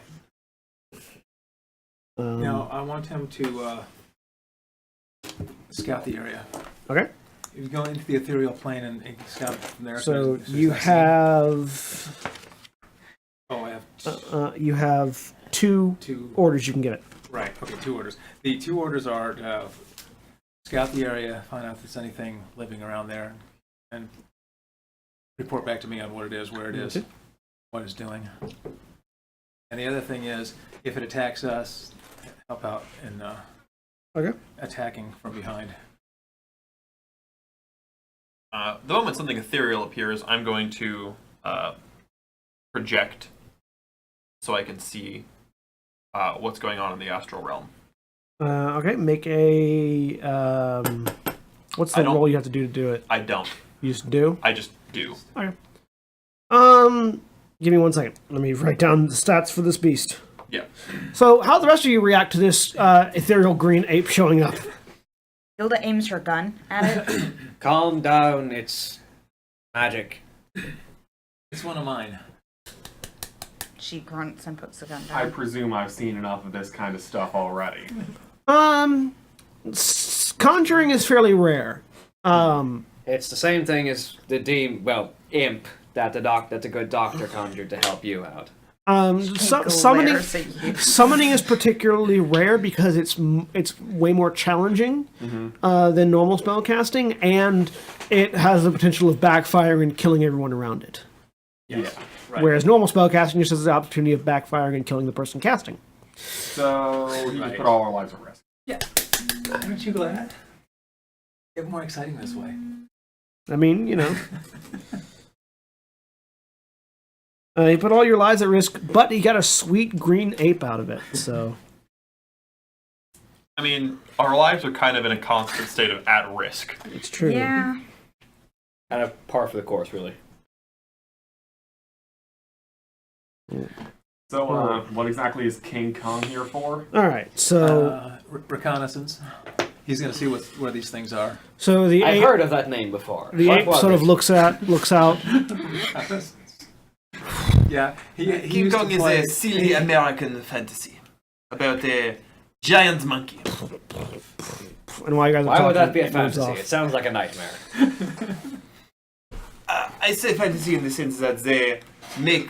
Um, Now I want him to scout the area. Okay. If you go into the ethereal plane and scout from there. So as soon you as I see him. have Oh, I have you have 2 2. orders you can get it. Right. Okay. 2 orders. The 2 orders are scout the area, find out if there's anything living around there, and report back to me on what it is, where it is, Okay. what it's doing. And the other thing is, if it attacks us, help out in Okay. attacking from behind. The moment something ethereal appears, I'm going to project so I can see what's going on in the astral realm. Okay. Make a what's the I don't- roll you have to do it? I don't. You just do. I just do. Okay. Give me 1 second. Let me write down the stats for this beast. Yeah. So, how the rest of you react to this ethereal green ape showing up? Hilda aims her gun at it. Calm down, it's magic. It's one of mine. She grunts and puts the gun I down. presume I've seen enough of this kind of stuff already. Conjuring is fairly rare. It's the same thing as the imp that the good doctor conjured to help you out. Summoning is particularly rare because it's way more challenging than normal spell casting, and it has the potential of backfiring and killing everyone around it. Yes. Right. Whereas normal spell casting just has the opportunity of backfiring and killing the person casting. So he just Right. put all our lives at risk. Aren't you glad? Get more exciting this way. I mean, You put all your lives at risk, but you got a sweet green ape out of it. So, I mean, our lives are kind of in a constant state of at risk. it's true. Yeah. Kind of par for the course, really. So, what exactly is King Kong here for? All right. So, Reconnaissance. He's going to see where these things are. so the I've ape, heard of that name before. the What ape was sort of it? looks out. Yeah, he King used Kong to is play. a silly American fantasy about a giant monkey. And while you guys are Why talking, would that be a it moves fantasy? off. It sounds like a nightmare. I say fantasy in the sense that they make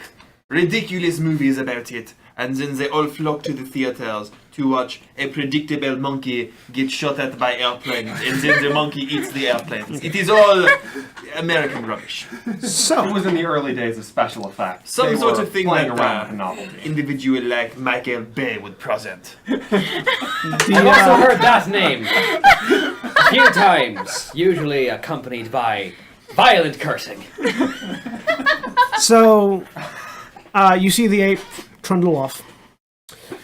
ridiculous movies about it, and then they all flock to the theaters to watch a predictable monkey get shot at by airplanes, and then the monkey eats the airplanes. It is all American rubbish. It So, was in the early days of special effects. Some They sort were of thing playing that around with a novelty. individual like Michael Bay would present. I've also heard that name a few times, usually accompanied by violent cursing. so you see the ape trundle off,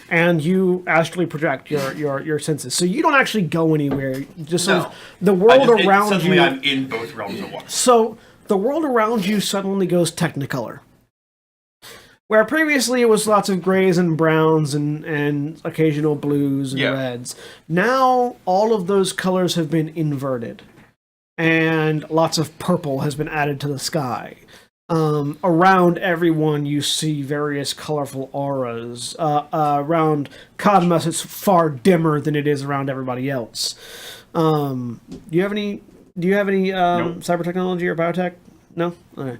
and you astrally project your senses. So you don't actually go anywhere. Just sort No. of the world around suddenly you. I'm in both realms at once. So the world around you suddenly goes Technicolor. Where previously it was lots of grays and browns and occasional blues and Yeah. reds. Now all of those colors have been inverted. And lots of purple has been added to the sky. Around everyone you see various colorful auras. Around Cadmus it's far dimmer than it is around everybody else. Do you have any Nope. cyber technology or biotech? No? Okay.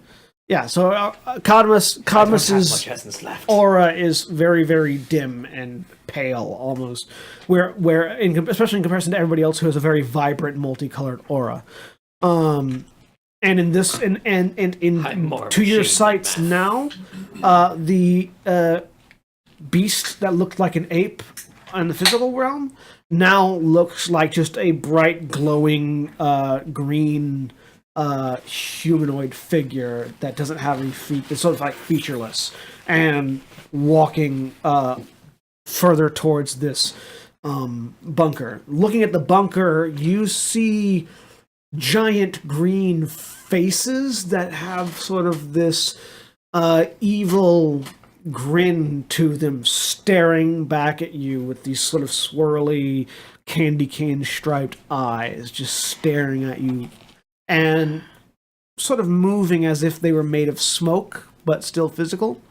Yeah, so Cadmus's Cadmus's essence left. aura is very, very dim and pale, almost. Especially in comparison to everybody else who has a very vibrant, multicolored aura. And in this, and I'm more of to a your machine sights than now, the beast that looked like an ape in the physical realm now looks like just a bright, glowing green humanoid figure that doesn't have any feet. It's sort of like featureless and walking further towards this bunker. Looking at the bunker, you see giant green faces that have sort of this evil grin to them, staring back at you with these sort of swirly candy cane striped eyes, just staring at you and sort of moving as if they were made of smoke but still physical.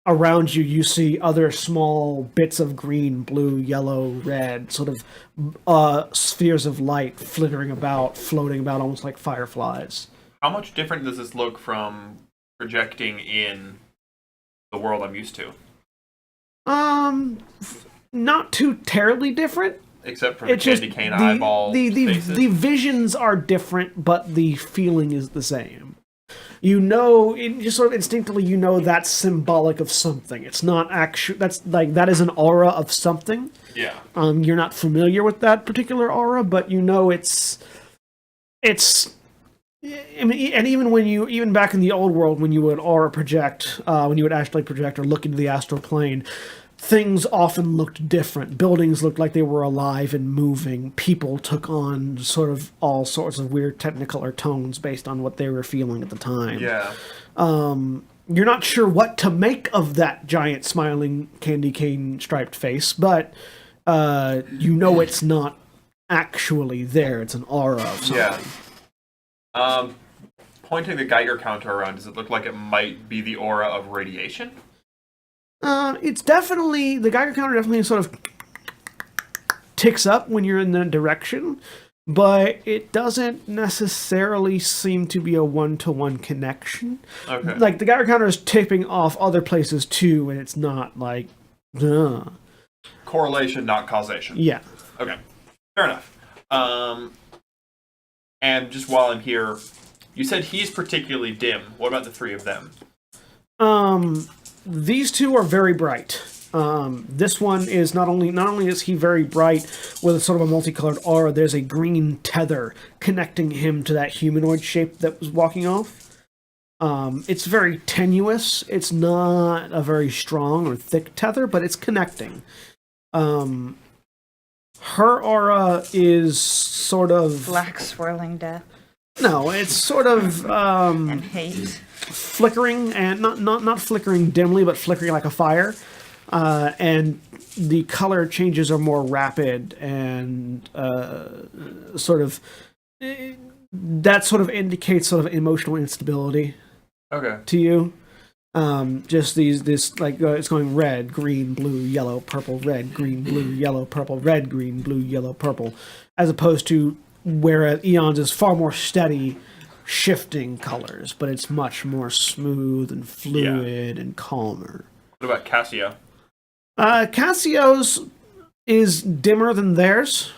Around you, you see other small bits of green, blue, yellow, red, sort of spheres of light flittering about, floating about almost like fireflies. How much different does this look from projecting in the world I'm used to? Not too terribly different. Except for the It's just candy cane eyeball faces. the visions are different, but the feeling is the same. You know, just sort of instinctively, you know that's symbolic of something. It's not actual. That's like that is an aura of something. Yeah. You're not familiar with that particular aura, but you know it's. I mean, and even back in the old world, when you would aura project, when you would astrally project or look into the astral plane, things often looked different. Buildings looked like they were alive and moving. People took on sort of all sorts of weird technicolor tones based on what they were feeling at the time. Yeah. You're not sure what to make of that giant smiling candy cane striped face, but you know it's not actually there. It's an aura of something. Yeah. Pointing the Geiger counter around, does it look like it might be the aura of radiation? It's definitely, the Geiger counter definitely sort of ticks up when you're in that direction, but it doesn't necessarily seem to be a one-to-one connection. Okay. Like, the Geiger counter is tipping off other places too, and it's not like, Correlation, not causation. yeah. Okay. Fair enough. And just while I'm here, you said he's particularly dim. What about the three of them? These two are very bright. This one is not only is he very bright with a sort of a multicolored aura, there's a green tether connecting him to that humanoid shape that was walking off. It's very tenuous. It's not a very strong or thick tether, but it's connecting. Her aura is sort of Black swirling death no. It's sort of and hate. flickering and not flickering dimly, but flickering like a fire. And the color changes are more rapid and sort of that sort of indicates sort of emotional instability Okay. to you. Just this like it's going red, green, blue, yellow, purple, red, green, blue, yellow, purple, red, green, blue, yellow, purple, as opposed to whereas Eons is far more steady, shifting colors, but it's much more smooth and fluid and calmer. What about Cassio? Cassio's is dimmer than theirs.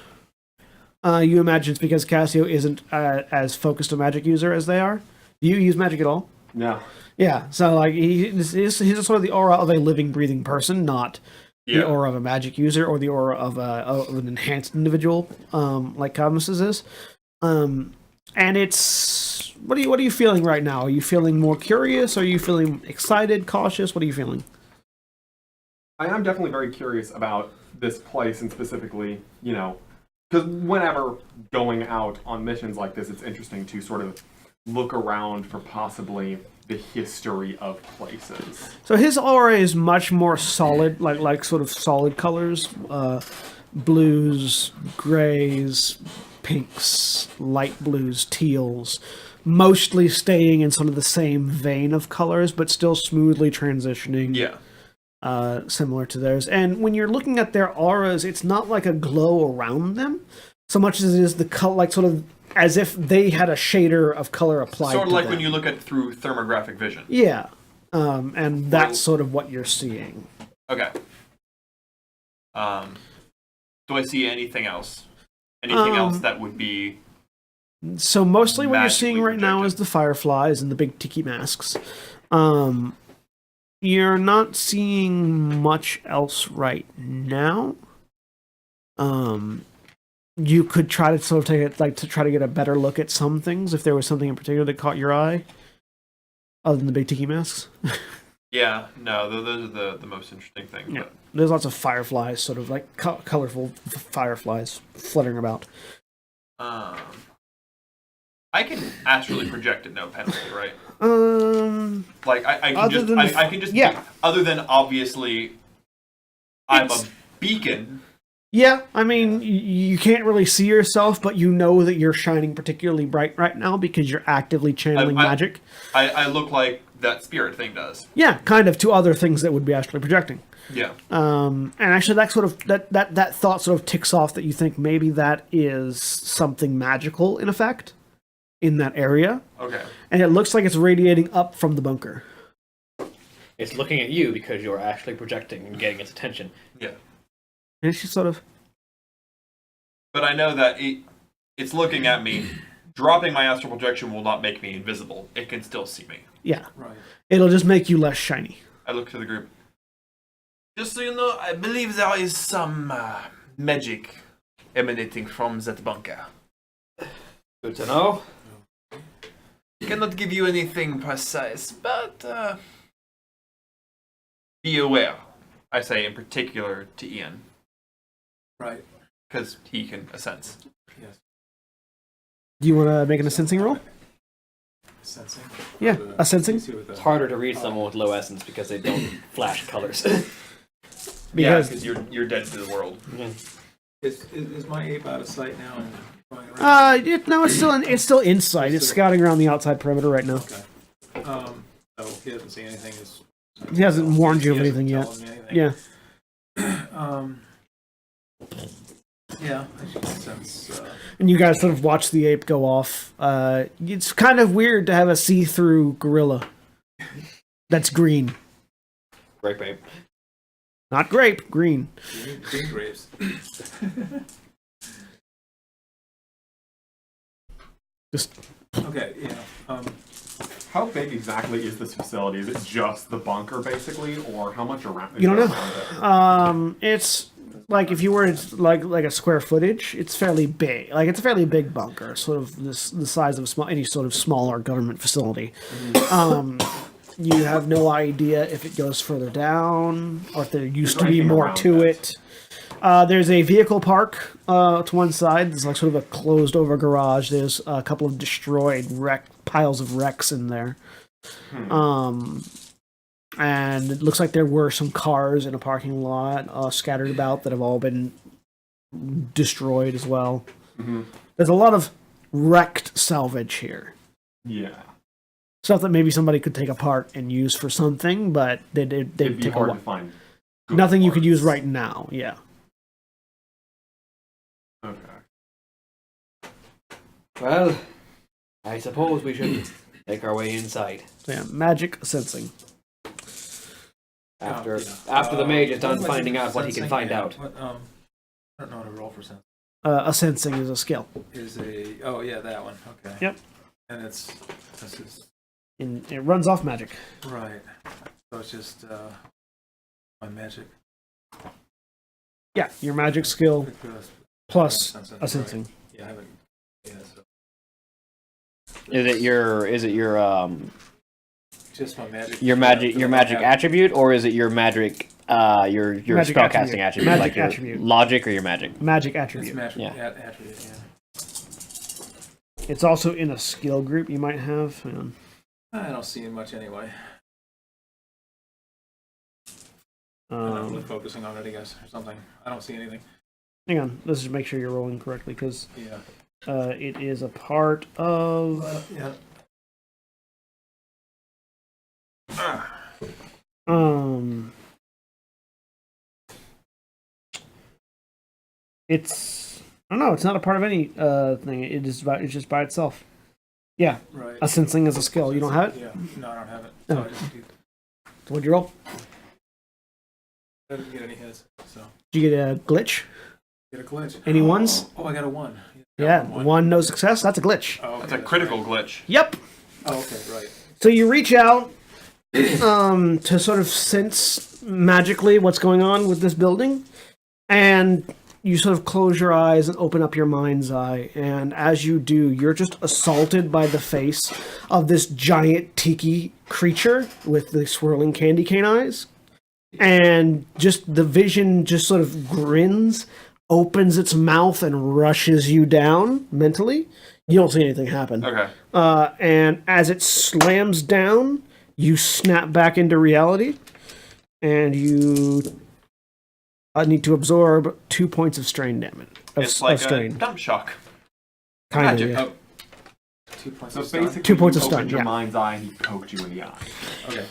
You imagine it's because Cassio isn't as focused a magic user as they are. Do you use magic at all? No. Yeah, so like he's sort of the aura of a living, breathing person, not the aura of a magic user or the aura of an enhanced individual, like Cadmus's is. And it's what are you feeling right now? Are you feeling more curious? Are you feeling excited, cautious? What are you feeling? I am definitely very curious about this place and specifically, because whenever going out on missions like this, it's interesting to sort of look around for possibly the history of places. So his aura is much more solid, like sort of solid colors, blues, grays, pinks, light blues, teals, mostly staying in sort of the same vein of colors, but still smoothly transitioning. Yeah. Similar to theirs. And when you're looking at their auras, it's not like a glow around them, so much as it is the color, like sort of as if they had a shader of color applied. Sort of to like them. when you look at through thermographic vision. Yeah, and that's sort of what you're seeing. Okay. Do I see anything else? Anything else that would be? So mostly what you're magically seeing right now is projected? the fireflies and the big tiki masks. You're not seeing much else right now. You could try to sort of take it, like to try to get a better look at some things if there was something in particular that caught your eye, other than the big tiki masks. Yeah, no, those are the most interesting things. Yeah, there's lots of fireflies, sort of like colorful fireflies fluttering about. But, I can astrally project at no penalty, right? Like I can just I can just yeah. Other than obviously, I'm a It's- beacon. Yeah, I mean, you can't really see yourself, but you know that you're shining particularly bright right now because you're actively channeling magic. I look like that spirit thing does. Yeah, kind of to other things that would be astrally projecting. Yeah. And actually, that sort of that thought sort of ticks off that you think maybe that is something magical in effect in that area, Okay. and it looks like it's radiating up from the bunker. It's looking at you because you're actually projecting and getting its attention. Yeah. And it's just sort of But I know that it's looking at me. Dropping my astral projection will not make me invisible. It can still see me. yeah, Right. it'll just make you less shiny. I look to the group. Just so you know, I believe there is some magic emanating from that bunker. Good to know. Cannot give you anything precise, but be aware. I say in particular to Ian, Right. because he can sense. Yes. Do you want to make an sensing roll? Sensing. Yeah, a sensing. It's harder to read someone with low essence because they don't flash colors. Because because you're dead to the world. Is my ape out of sight now and going around? no, it's still inside. It's scouting around the outside perimeter right now. Okay. So he doesn't see anything. He hasn't warned you of He hasn't anything yet. told me anything. Yeah. Yeah, I should sense. And you guys sort of watch the ape go off. It's kind of weird to have a see-through gorilla that's green. Great, babe. Not grape, green. Green grapes. Just Okay. Yeah. How big exactly is this facility? Is it just the bunker, basically, or how much around? You don't know. around it? It's like if you were like a square footage, it's fairly big. Like it's a fairly big bunker, sort of the size of any sort of smaller government facility. You have no idea if it goes further down or if there used to be anything more around to it? it. There's a vehicle park to one side. There's like sort of a closed over garage. There's a couple of destroyed piles of wrecks in there. And it looks like there were some cars in a parking lot scattered about that have all been destroyed as well. There's a lot of wrecked salvage here. Yeah. Stuff that maybe somebody could take apart and use for something, but they'd It'd be take a hard while. to find. good Nothing you could parts. use right now, yeah. Okay. Well, I suppose we should make our way inside. So yeah, magic sensing. After yeah. after the mage is done what finding it? out what he can Sensing? find Yeah, out. what, I don't know how to roll for sense. A sensing is a skill. Is a that one. Okay. Yep. And this is And it runs off magic. right. So it's just my magic. Yeah, your magic skill plus Sensing, a sensing. Right. Yeah, I haven't. Yeah, so Is it your just my magic. your magic attribute, or is it your magic your Magic spellcasting attribute. attribute, Magic like your attribute. logic or your magic? Magic It's attribute. magic Yeah. attribute. Yeah. It's also in a skill group you might have. Hang on. I don't see it much anyway. I'm not really Um, focusing on it, I guess, or something. I don't see anything. hang on. Let's just make sure you're rolling correctly because Yeah. it is a part of. Yeah. It's. I don't know. It's not a part of any thing. It's just by itself. Yeah, Right. a sensing is a skill. You don't have it. Yeah. No, I don't have it. Oh. So I just do, What'd you roll? I didn't get any hits. So Did you get a glitch? get a glitch. Any ones? Oh, I got a 1. Yeah, one no success. That's a glitch. Oh, okay, That's a critical glitch. Yep. Right. Oh, okay, right. So you reach out to sort of sense magically what's going on with this building, and you sort of close your eyes and open up your mind's eye, and as you do, you're just assaulted by the face of this giant tiki creature with the swirling candy cane eyes, and just the vision just sort of grins, opens its mouth, and rushes you down mentally. You don't see anything happen. Okay. And as it slams down, you snap back into reality, and you need to absorb 2 points of strain damage. It's like a strain. dump shock. Kind of. magic. Yeah. Oh, 2 points So of stun. basically, 2 points you of stun, opened your yeah. mind's eye and he poked you in the eye. Okay.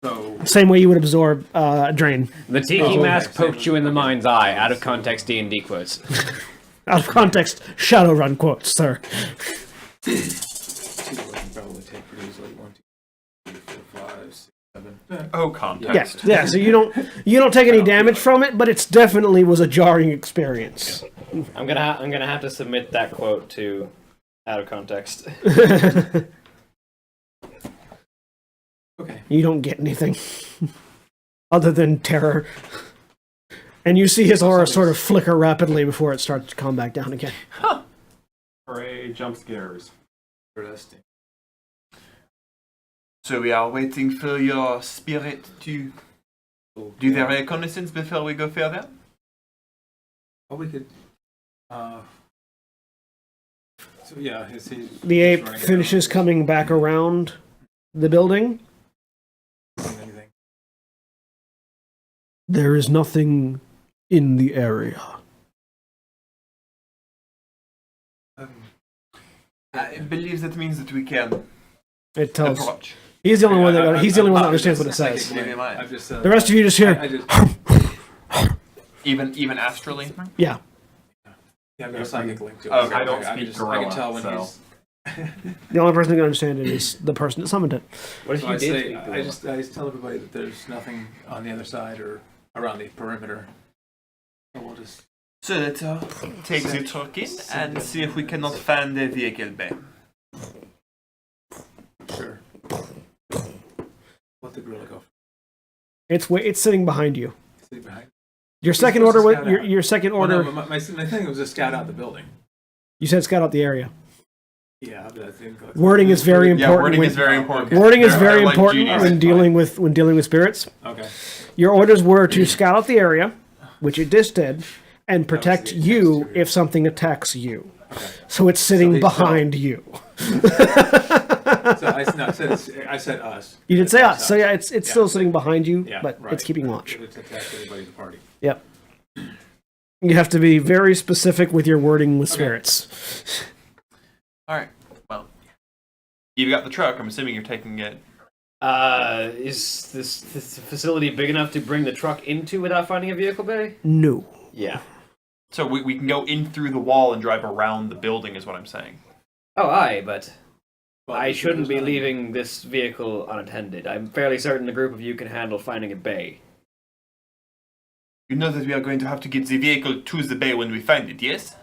So Same way you would absorb drain. The tiki Oh, okay. mask poked you in the mind's eye. Out of context, D&D quotes. Out of context, Shadowrun quotes, sir. 2 I can probably take pretty easily. 1, 2, 3, 4, 5, 6, 7. Oh, Yeah, context. yeah. So you don't take any damage from it, but it's definitely was a jarring experience. I'm gonna have to submit that quote to out of context. Okay. You don't get anything other than terror. And you see his aura sort of flicker rapidly before it starts to calm back down again. Hooray, jump scares. Interesting. So we are waiting for your spirit to do their reconnaissance before we go further? Oh, we could. So yeah, he's The ape finishes coming back around the building. Anything. There is nothing in the area. I believe that means that we can It tells. approach. He's the only one that understands what it says. I've just, The rest of you just hear. I just, Even astrally? Yeah. yeah, I've got a psychic link to it. Okay. so I don't can speak just, I can tell when gorilla, he's. The only person who can understand it is the person that summoned it. What if So you I did say, speak I gorilla? just tell everybody that there's nothing on the other side or around the perimeter. So we'll just. So let's take the truck in and see if we cannot find the vehicle bay. Sure. Let the gorilla go. It's sitting behind you. Stay behind. Your second supposed order to was scout out. your second Well, order. no, my thing was to scout out the building. You said scout out the area. Yeah, but I think wording is very Yeah, important. wording when, is very important. Wording is They're very like important genius. when dealing with spirits. Okay. Your orders were to scout out the area, which it just did, and protect the you exterior. if something attacks you. Okay. So it's sitting So behind you. So I said us. You did say us, so yeah, it's Yeah. still sitting behind you, Yeah, but right. it's keeping watch. It's attacked everybody in the party. Yep. You have to be very specific with your wording with spirits. All right. Well, you've got the truck. I'm assuming you're taking it. Is this facility big enough to bring the truck into without finding a vehicle bay? No. Yeah. So we can go in through the wall and drive around the building, is what I'm saying. Oh, aye, but Well, I shouldn't be there's leaving this vehicle unattended. I'm fairly certain the group of you can handle finding a bay. You know that we are going to have to get the vehicle to the bay when we find it, yes?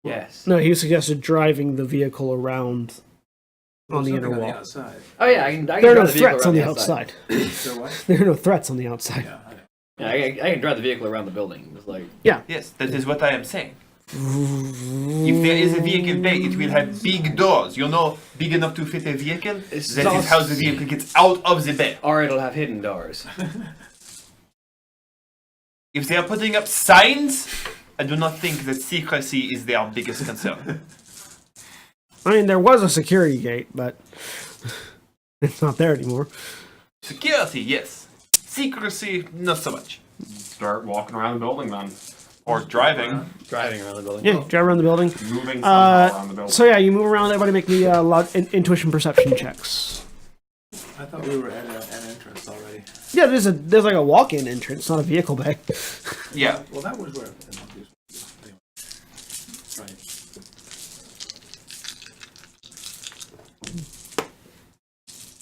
Yes. No, he suggested driving the vehicle around on the something inner on wall. the outside. Oh yeah, I can There are drive no the vehicle threats around on the outside. outside. So what? There are no threats on the outside. Yeah, I know. Yeah, I can drive the vehicle around the building. It's like Yes, that is what I am saying. If there is a vehicle bay, it will have big doors. You know, big enough to fit a vehicle. That It's is not- how the vehicle gets out of the bay. or it'll have hidden doors. If they are putting up signs, I do not think that secrecy is their biggest concern. I mean, there was a security gate, but it's not there anymore. Security, yes. Secrecy, not so much. Start walking around the building then. Or driving. Driving around the building. Yeah, drive around the building. Moving somehow around the building. So yeah, you move around. Everybody make me intuition perception checks. I thought we were at an entrance already. Yeah, there's like a walk-in entrance, not a vehicle bay. Yeah. Well, that was where. Anyway. Right.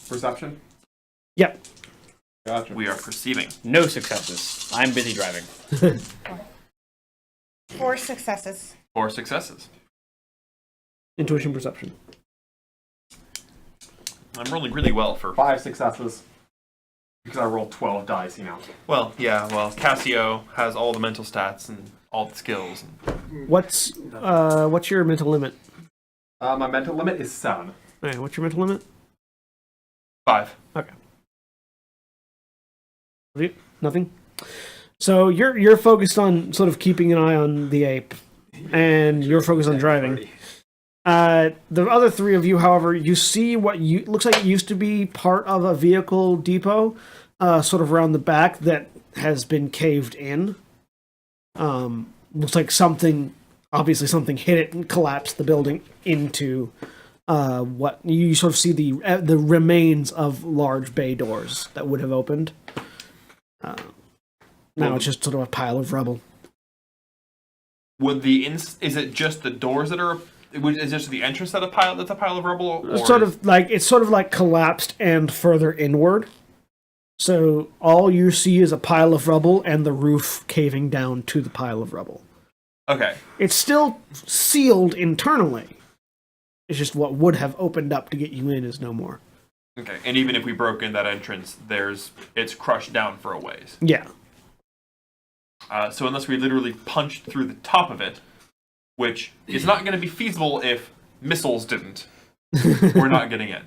Perception? Yep. Gotcha. We are perceiving. No successes. I'm busy driving. 4 successes. 4 successes. Intuition perception. I'm rolling really well for. 5 successes. Because I rolled 12 dice, you know. Well, yeah, well, Cassio has all the mental stats and all the skills. What's your mental limit? My mental limit is 7. Okay, what's your mental limit? 5. Okay. Nothing. So you're focused on sort of keeping an eye on the ape, and you're focused on driving. The other 3 of you, however, you see what looks like it used to be part of a vehicle depot, sort of around the back that has been caved in. Looks like obviously something hit it and collapsed the building into what you sort of see the remains of large bay doors that would have opened. Now it's just sort of a pile of rubble. Would is it just the doors that are? Is just the entrance that's a pile of rubble? Or It's sort of like collapsed and further inward. So all you see is a pile of rubble and the roof caving down to the pile of rubble. Okay. It's still sealed internally. It's just what would have opened up to get you in is no more. Okay. And even if we broke in that entrance, it's crushed down for a ways. Yeah. So unless we literally punched through the top of it, which is not going to be feasible if missiles didn't, we're not getting in.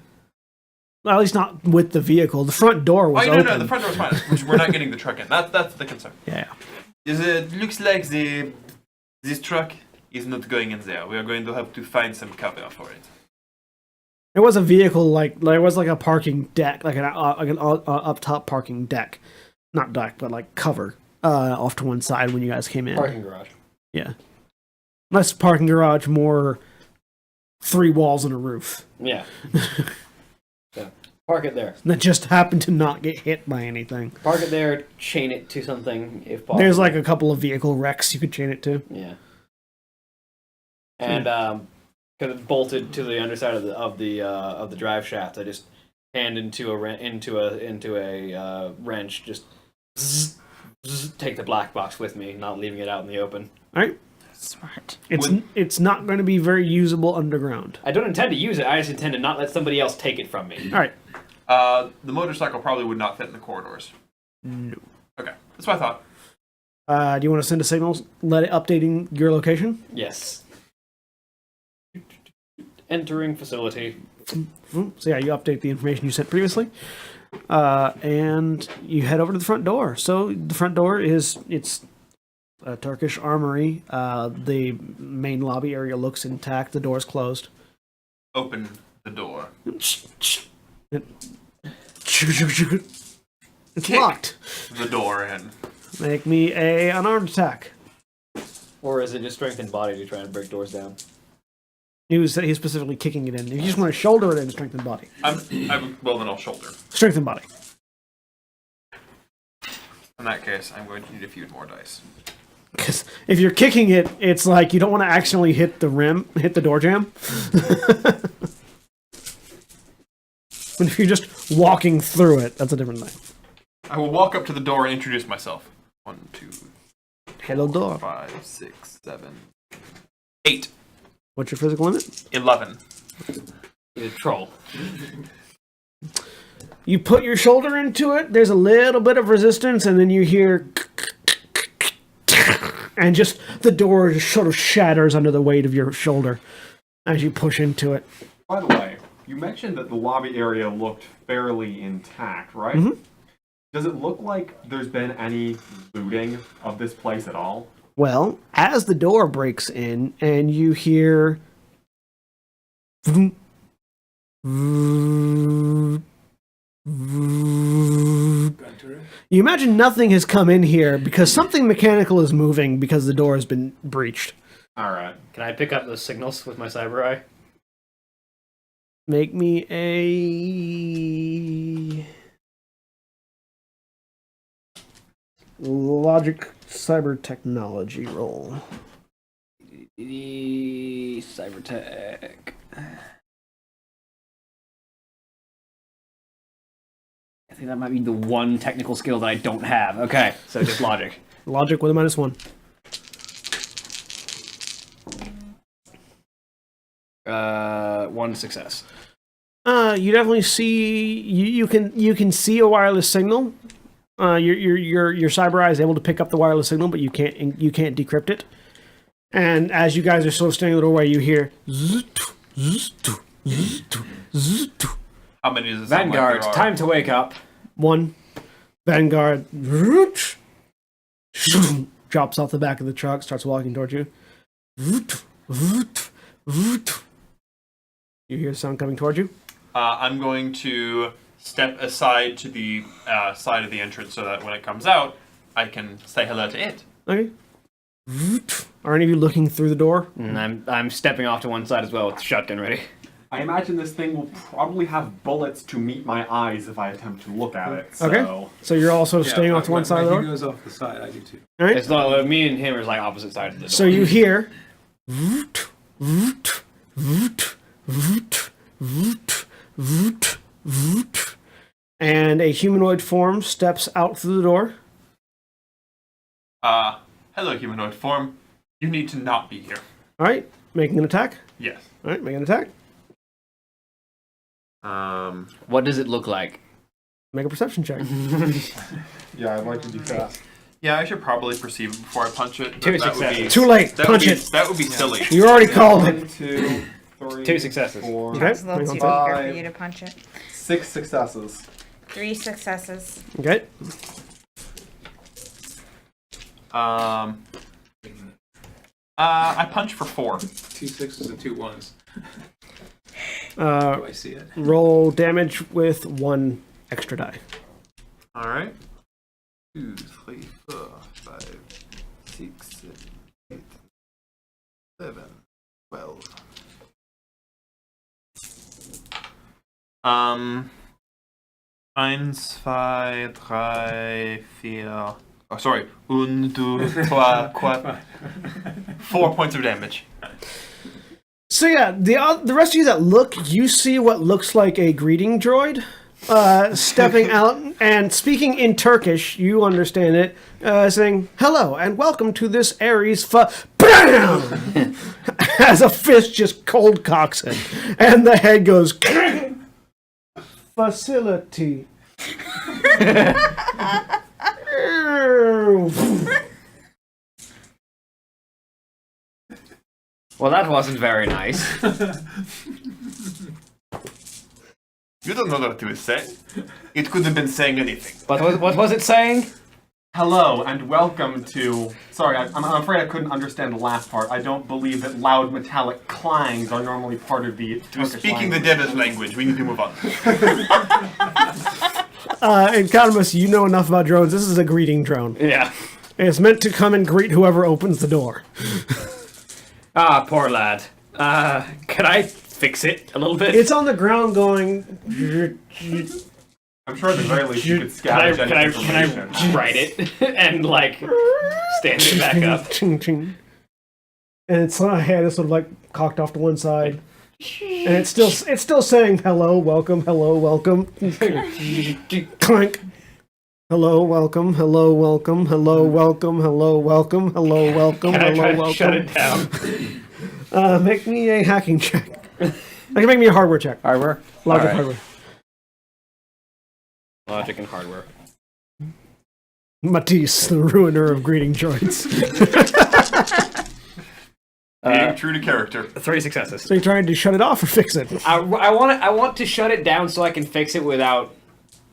Well, at least not with the vehicle. The front door was open. No, the front door's fine. We're not getting the truck in. That's the concern. Yeah. It looks like this truck is not going in there. We are going to have to find some cover for it. There was a vehicle there was like a parking deck, like an up top parking deck, not deck, but like cover off to one side when you guys came in. Parking garage. Yeah. Less parking garage, more 3 walls and a roof. Yeah. Yeah. Park it there. That just happened to not get hit by anything. Park it there. Chain it to something if possible. There's like a couple of vehicle wrecks you could chain it to. Yeah. And kind of bolted to the underside of the drive shaft. I just hand into a wrench. Just take the black box with me, not leaving it out in the open. All right. Smart. It's not going to be very usable underground. I don't intend to use it. I just intend to not let somebody else take it from me. All right. The motorcycle probably would not fit in the corridors. No. Okay, that's what I thought. Do you want to send a signal, let it updating your location? Yes. Entering facility. So yeah, you update the information you sent previously, and you head over to the front door. So the front door it's a Turkish armory. The main lobby area looks intact. The door is closed. Open the door. It's Kick locked. the door in. Make me a unarmed attack. Or is it just strengthened body to try and break doors down? He's specifically kicking it in. If you just want to shoulder it in, strengthen body. Well, then I'll shoulder. Strengthen body. In that case, I'm going to need a few more dice. Because if you're kicking it, it's like you don't want to accidentally hit the door jamb. But if you're just walking through it, that's a different thing. I will walk up to the door and introduce myself. 1, 2, Hello, door. 5, 6, 7, 8, What's your physical limit? 11. He's a troll. You put your shoulder into it, there's a little bit of resistance, and then you hear... And just the door just sort of shatters under the weight of your shoulder as you push into it. By the way, you mentioned that the lobby area looked fairly intact, right? Mhm. Does it look like there's been any looting of this place at all? Well, as the door breaks in and you hear... Gun turret. You imagine nothing has come in here because something mechanical is moving because the door has been breached. Alright. Can I pick up those signals with my cyber eye? Make me a... Logic cyber technology roll. Cyber tech. I think that might be the one technical skill that I don't have. Okay, so just logic. Logic with a -1. One success. You definitely see you can see a wireless signal. Your cyber eye is able to pick up the wireless signal, but you can't decrypt it. And as you guys are sort of standing in the doorway, you hear How many does it sound like Vanguard, there are? time to wake up. one. Vanguard drops off the back of the truck, starts walking towards you. You hear sound coming towards you. I'm going to step aside to the side of the entrance so that when it comes out, I can say hello to it. Okay. Are any of you looking through the door? And I'm stepping off to one side as well with the shotgun ready. I imagine this thing will probably have bullets to meet my eyes if I attempt to look at it. So. Okay. So you're also staying off to one side of the He door? goes off the side, I do too. All right. It's not me and him are like opposite sides of the door. So you hear and a humanoid form steps out through the door. Hello, humanoid form. You need to not be here. All right, making an attack. Yes. All right, making an attack. What does it look like? Make a perception check. Yeah, I'd like to do fast. Yeah, I should probably perceive it before I punch it. Two That would be- successes. Too late. that Punch would be- it. That would be silly. You already called it. 1, 2, 3, Two successes. 4, Okay. It's a little too eager for you to punch it. 6 successes. 3 successes. Okay. I punch for 4. 2 6s and 2 1s. Uh, Do I see it? roll damage with 1 extra die. All right. 2, 3, 4, 5, 6, 7, 8, 11, 12. 1, 2, 3, 4. Oh, sorry. 1, 2, 3, 4. 4 points of damage. So yeah, the rest of you that look, you see what looks like a greeting droid stepping out and speaking in Turkish. You understand it, saying hello and welcome to this Ares BAM! As a fist just cold cocks it, and the head goes facility. Well, that wasn't very nice. You don't know what it was saying. It could have been saying anything. But what was it saying? Hello and welcome to. Sorry, I'm afraid I couldn't understand the last part. I don't believe that loud metallic clangs are normally part of the. We're speaking the devil's language. We need to move on. And Cadamus, you know enough about drones. This is a greeting drone. Yeah. It's meant to come and greet whoever opens the door. Ah, poor lad. Can I fix it a little bit? It's on the ground going. I'm sure at the very least you could scavenge any information. Can I write it and like stand it back up? Ching, ching. And its head is sort of like cocked off to one side, and it's still saying hello, welcome, clank. Hello, welcome, hello, welcome, hello, welcome, hello, welcome, hello, welcome, Can I try hello, to shut welcome. it down? Make me a hacking check. Make me a hardware check. Hardware? Logic Alright. hardware. Logic and hardware. Matisse, the ruiner of greeting droids. Being true to character. 3 successes. So you're trying to shut it off or fix it? I want to shut it down so I can fix it without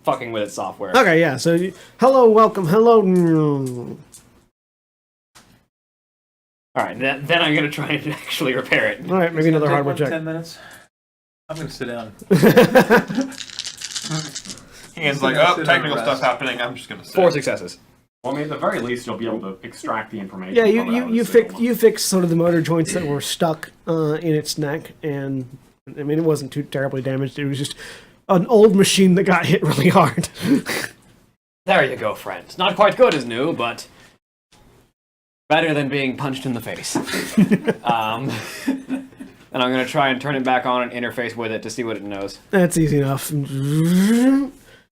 fucking with its software. Okay, yeah. So, hello, welcome, hello. All right, then I'm gonna try and actually repair it. All right, maybe another hardware check. 10 minutes. I'm gonna sit down. Hands like, Sit oh, down technical and stuff rest. happening. I'm just gonna say. 4 successes. Well, I mean, at the very least, you'll be able to extract the information. Yeah, from it out of you the signal. fix you fix sort of the motor joints that were stuck in its neck, and I mean it wasn't too terribly damaged. It was just an old machine that got hit really hard. There you go, friends. Not quite good as new, but better than being punched in the face. And I'm gonna try and turn it back on and interface with it to see what it knows. That's easy enough.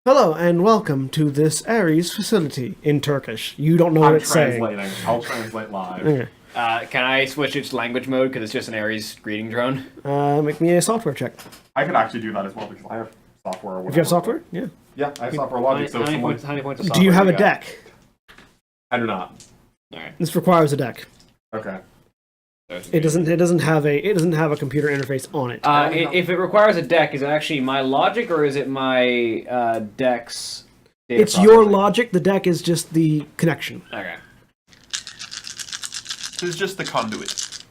Hello and welcome to this Ares facility in Turkish. You don't know what I'm it's saying. translating. I'll translate live. Okay. Can I switch its language mode because it's just an Ares greeting drone? Make me a software check. I could actually do that as well because I have software. Or whatever. If you have software, yeah. Yeah, I have software logic. So how many someone, points, how many points of Do you software have a got? deck? I do not. All right. This requires a deck. Okay. It doesn't have a computer interface on it. If it requires a deck, is it actually my logic or is it my deck's data It's your processing? logic. The deck is just the connection. Okay. It's just the conduit.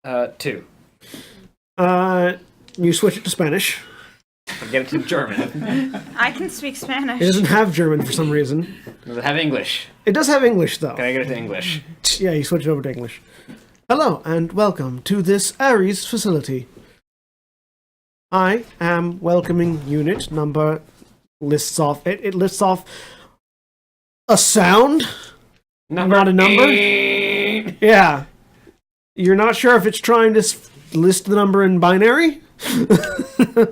2. You switch it to Spanish. Get it to German. I can speak It Spanish. doesn't have German for some reason. Does it have English? It does have English though. Can I get it to English? Yeah, you switch it over to English. Hello and welcome to this Ares facility. I am welcoming unit number lists off it lists off a sound, not a number. 8. Yeah. You're not sure if it's trying to list the number in binary,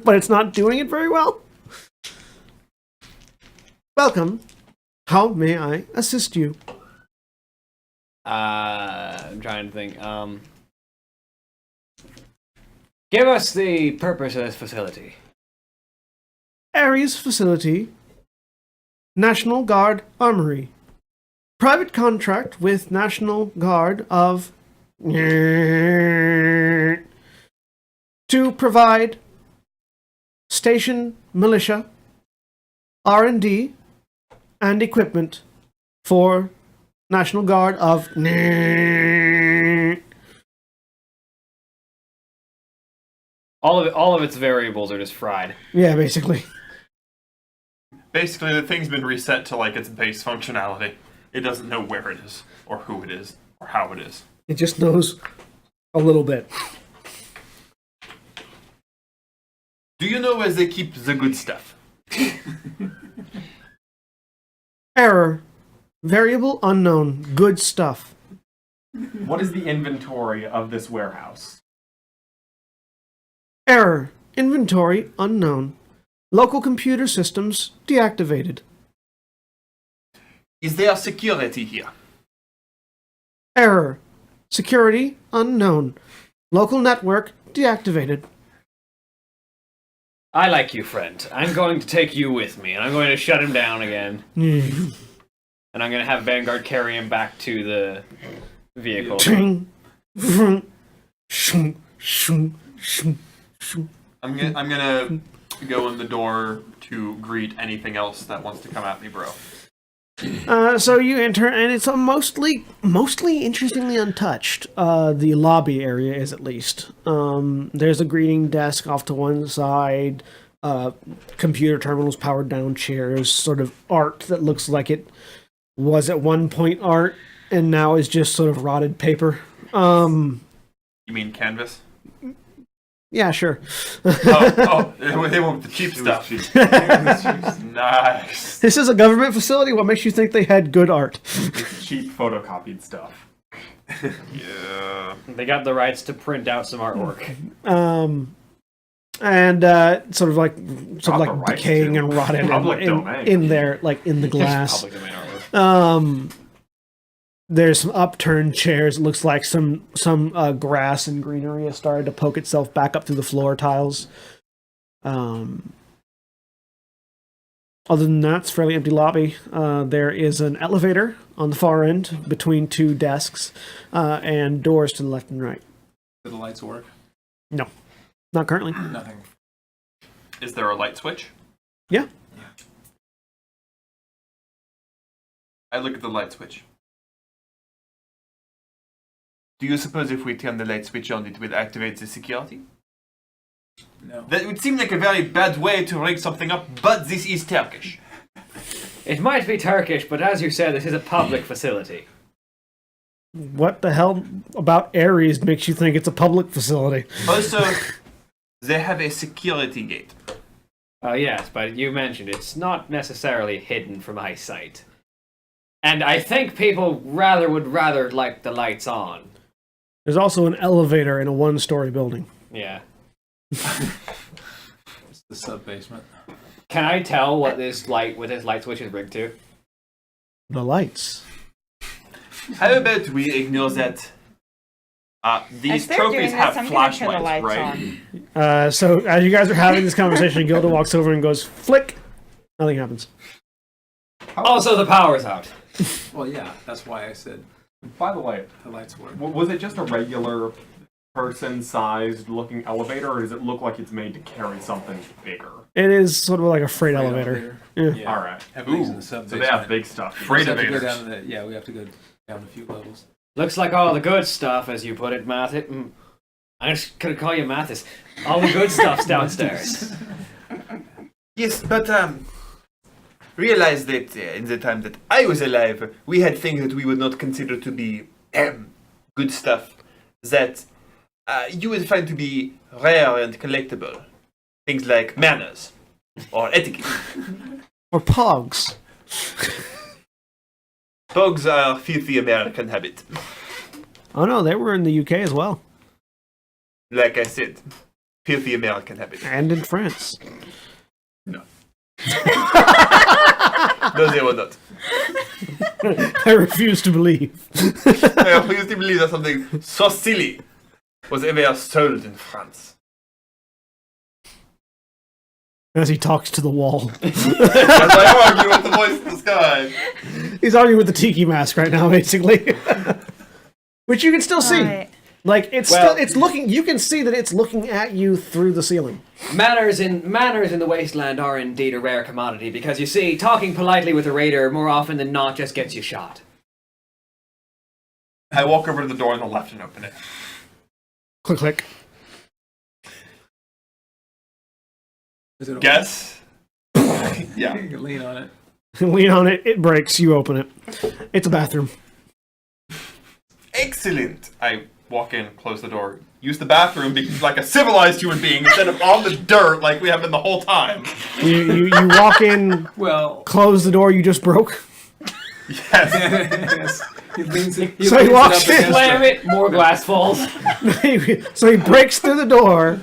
but it's not doing it very well. Welcome. How may I assist you? I'm trying to think. Give us the purpose of this facility. Ares facility. National Guard Armory. Private contract with National Guard of to provide station militia, R&D, and equipment for National Guard of All of its variables are just fried. Yeah, basically. Basically, the thing's been reset to like its base functionality. It doesn't know where it is, or who it is, or how it is. It just knows a little bit. Do you know where they keep the good stuff? Error. Variable unknown. Good stuff. What is the inventory of this warehouse? Error. Inventory unknown. Local computer systems deactivated. Is there security here? Error. Security unknown. Local network deactivated. I like you, friend. I'm going to take you with me, and I'm going to shut him down again. And I'm going to have Vanguard carry him back to the vehicle. Ting. Shoo, shoo, shoo, shoo. I'm gonna go in the door to greet anything else that wants to come at me, bro. So you enter, and it's mostly interestingly untouched. The lobby area is, at least. There's a greeting desk off to one side, computer terminals, powered down chairs, sort of art that looks like it was at one point art and now is just sort of rotted paper. You mean canvas? Yeah, sure. They want the cheap stuff. Nice. This is a government facility. What makes you think they had good art? It's cheap photocopied stuff. Yeah. They got the rights to print out some artwork. And sort of like rights decaying to. and rotted Public domain. in there, like in the glass. Public domain artwork. There's some upturned chairs. It looks like some grass and greenery has started to poke itself back up through the floor tiles. Other than that, it's a fairly empty lobby. There is an elevator on the far end between two desks, and doors to the left and right. Do the lights work? No, not currently. Nothing. Is there a light switch? Yeah. I look at the light switch. Do you suppose if we turn the light switch on, it will activate the security? No. That would seem like a very bad way to rig something up, but this is Turkish. It might be Turkish, but as you said, this is a public facility. What the hell about Ares makes you think it's a public facility? Also, they have a security gate. Yes, but you mentioned it's not necessarily hidden from my sight. And I think people would rather like the lights on. There's also an elevator in a one-story building. Yeah. It's the sub-basement. Can I tell what this light switch is rigged to? The lights. How about we ignore that? These As they're trophies doing this, have I'm gonna turn the flashlights, lights right? on. So as you guys are having this conversation, Gilda walks over and goes, flick. Nothing happens. Also, the power's out. Well, yeah, that's why I said By the way, the lights work. was it just a regular person-sized looking elevator, or does it look like it's made to carry something bigger? It is sort of like a freight elevator. Yeah. All right. Everything's in the So sub-basement. they have big stuff. Freight We have to go elevators. down to the, we have to go down a few levels. Looks like all the good stuff, as you put it, Mathis. I'm just gonna call you Mathis. All the good stuff's downstairs. Yes, but realize that in the time that I was alive, we had things that we would not consider to be good stuff that you would find to be rare and collectible. Things like manners or etiquette. Or pogs. Dogs are a filthy American habit. Oh no, they were in the UK as well. Like I said, filthy American habit. And in France. No, they were not. I refuse to believe. I refuse to believe that something so silly was ever sold in France. As he talks to the wall. As I argue with the voice in the sky. He's arguing with the tiki mask right now, basically. Which you can still see. Right. Like it's looking. You can see that it's looking at you through the ceiling. Manners in the wasteland are indeed a rare commodity, because you see, talking politely with a raider more often than not just gets you shot. I walk over to the door on the left and open it. Click, click. Is it Guess? Yeah. You can lean on it. Lean on it. It breaks. You open it. It's a bathroom. Excellent. I walk in, close the door, use the bathroom like a civilized human being instead of on the dirt like we have been the whole time. You walk in. Well, Close the door you just broke. Yes. yes. He leans it. So he leans walks it up in. against Slam it, more glass falls. So he breaks through the door.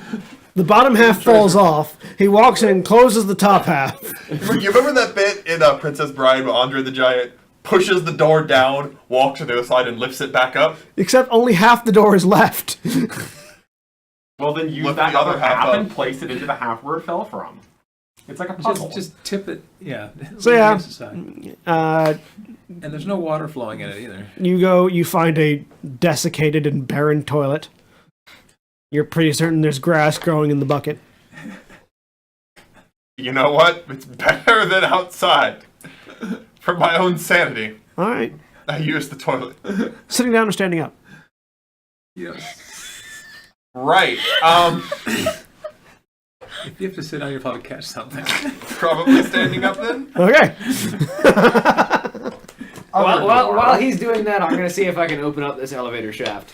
The bottom half falls off. He walks in, closes the top half. You remember that bit in Princess Bride where Andre the Giant pushes the door down, walks to the other side, and lifts it back up? Except only half the door is left. Well, then use Lift that the other other half half up. and place it into the half where it fell from. It's like a puzzle. Just tip it. Yeah. So yeah. Lean it to the side. And there's no water flowing in it either. You find a desiccated and barren toilet. You're pretty certain there's grass growing in the bucket. You know what? It's better than outside. For my own sanity, All right. I use the toilet. Sitting down or standing up? Yes. Right. If you have to sit down, you'll probably catch something. Probably standing up then? Okay. While he's doing that, I'm gonna see if I can open up this elevator shaft.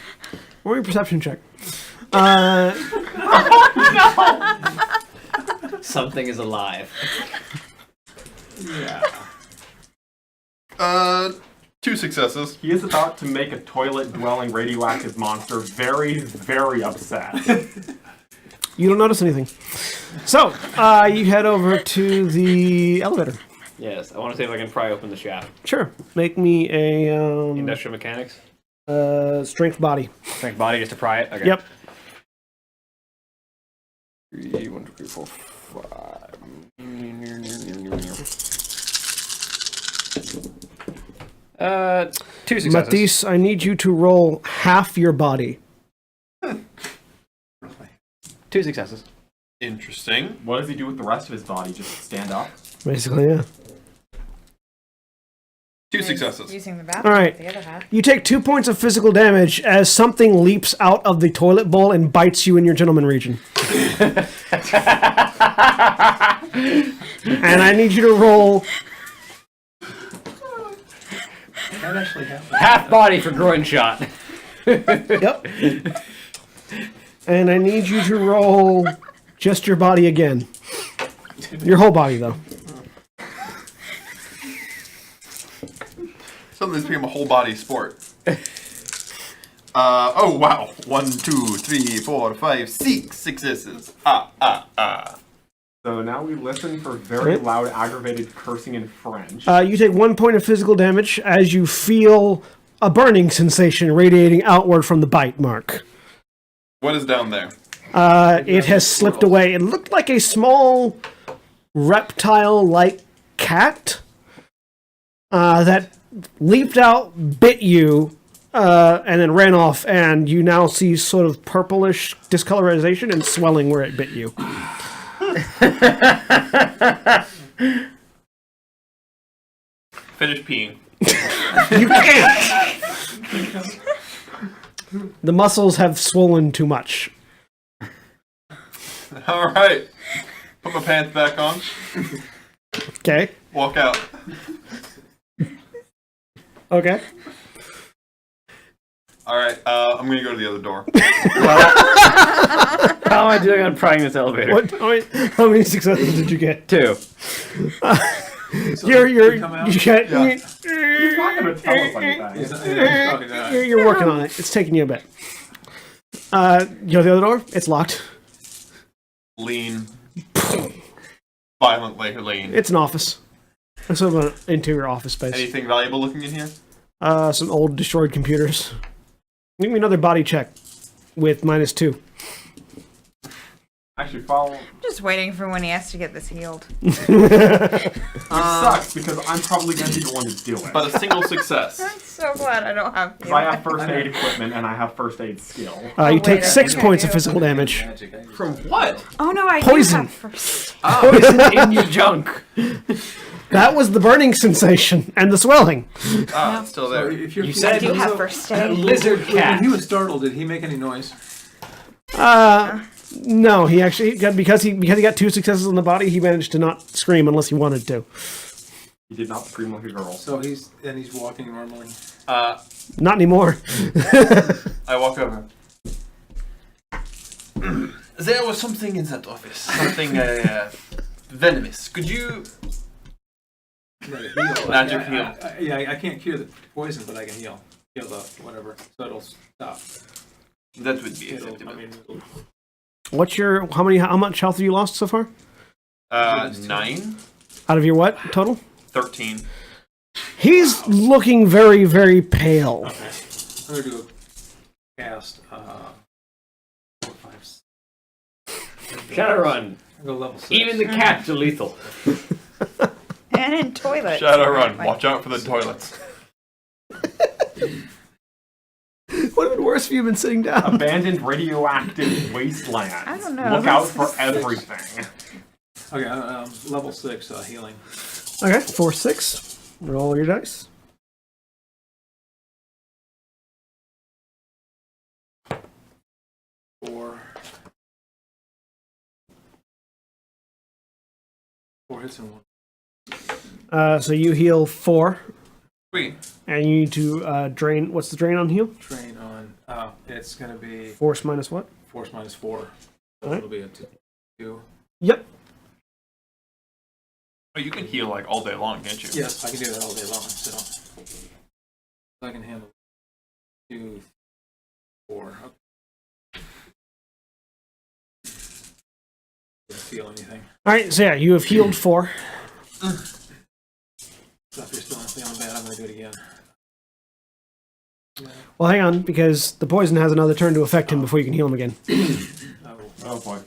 Roll your perception check. Something is alive. Yeah. 2 successes. He is about to make a toilet-dwelling radioactive monster very, very upset. You don't notice anything. So, you head over to the elevator. Yes, I want to see if I can pry open the shaft. Sure. Make me a Industrial mechanics. strength body. Strength body just to pry it. Okay. Yep. 3, 1, 2, 3, 4, 5. 2 successes. Matisse, I need you to roll half your body. 2 successes. Interesting. What does he do with the rest of his body? Just stand up? Basically, yeah. 2 successes. Using the bathroom All right. with the other half. You take 2 points of physical damage as something leaps out of the toilet bowl and bites you in your gentleman region. And I need you to roll That actually happened. Half body for groin shot. Yep. And I need you to roll just your body again. Your whole body, though. Something's become a whole body sport. Oh wow. 1, 2, 3, 4, 5, 6 successes. So now we listen for very loud, aggravated cursing in French. You take 1 point of physical damage as you feel a burning sensation radiating outward from the bite mark. What is down there? It has slipped away. It looked like a small reptile-like cat that leaped out, bit you, and then ran off, and you now see sort of purplish discolorization and swelling where it bit you. Finish peeing. You can't! The muscles have swollen too much. Alright. Put my pants back on. Okay. Walk out. Okay. Alright, I'm gonna go to the other door. How am I doing on prying this elevator? How many successes did you get? 2. You're come out? you get, Yeah. He's not going to tell us anything. Probably not. you're working on it. It's taking you a bit. You go to the other door? It's locked. Lean. Violently lean. It's an office. It's sort of an interior office space. Anything valuable looking in here? Some old destroyed computers. Give me another body check with -2. Actually, follow. I'm just waiting for when he has to get this healed. Which sucks because I'm probably going to be the one to do it. But a single success. I'm so glad I don't have Because I healing. have first aid equipment and I have first aid skill. You take wait, 6 okay. points of physical damage. From what? Oh no, I Poison. do have first. Poison in your junk. That was the burning sensation and the swelling. It's still So there. if you're You said I do have first aid. lizard When cat. he was startled, did he make any noise? No, he actually because he got 2 successes on the body, he managed to not scream unless he wanted to. He did not scream like a girl. So he's walking normally. Not anymore. I walk over. There was something in that office. Something venomous. Could you... Heal. Magic heal. I can't cure the poison, but I can heal. Heal the whatever. So it'll stop. That would be It'll, acceptable. What's your how much health have you lost so far? 9? Out of your what total? 13. He's looking very, very pale. Okay. I'm gonna do a cast. 4, 5, 6. Shadowrun. I'll go level 6. Even the cats are lethal. And in toilets. Shadowrun. Watch out for the toilets. Would have been worse if you'd been sitting down. Abandoned radioactive wasteland. I don't know. Look out for everything. Okay, level 6 healing. Okay, 4, 6. Roll your dice. Four hits and 1. So you heal 4, Sweet. and you need to drain. What's the drain on heal? Train on. It's gonna be Force minus what? force minus 4. So Alright. it'll be a 2. Yep. Oh, you can heal like all day long, can't you? Yes, I can do that all day long. So I can handle 2, 4. Okay. Didn't feel anything. All right. So yeah, you have healed 4. So if you're still not feeling bad, I'm gonna do it again. Well, hang on, because the poison has another turn to affect him before you can heal him again. Oh boy.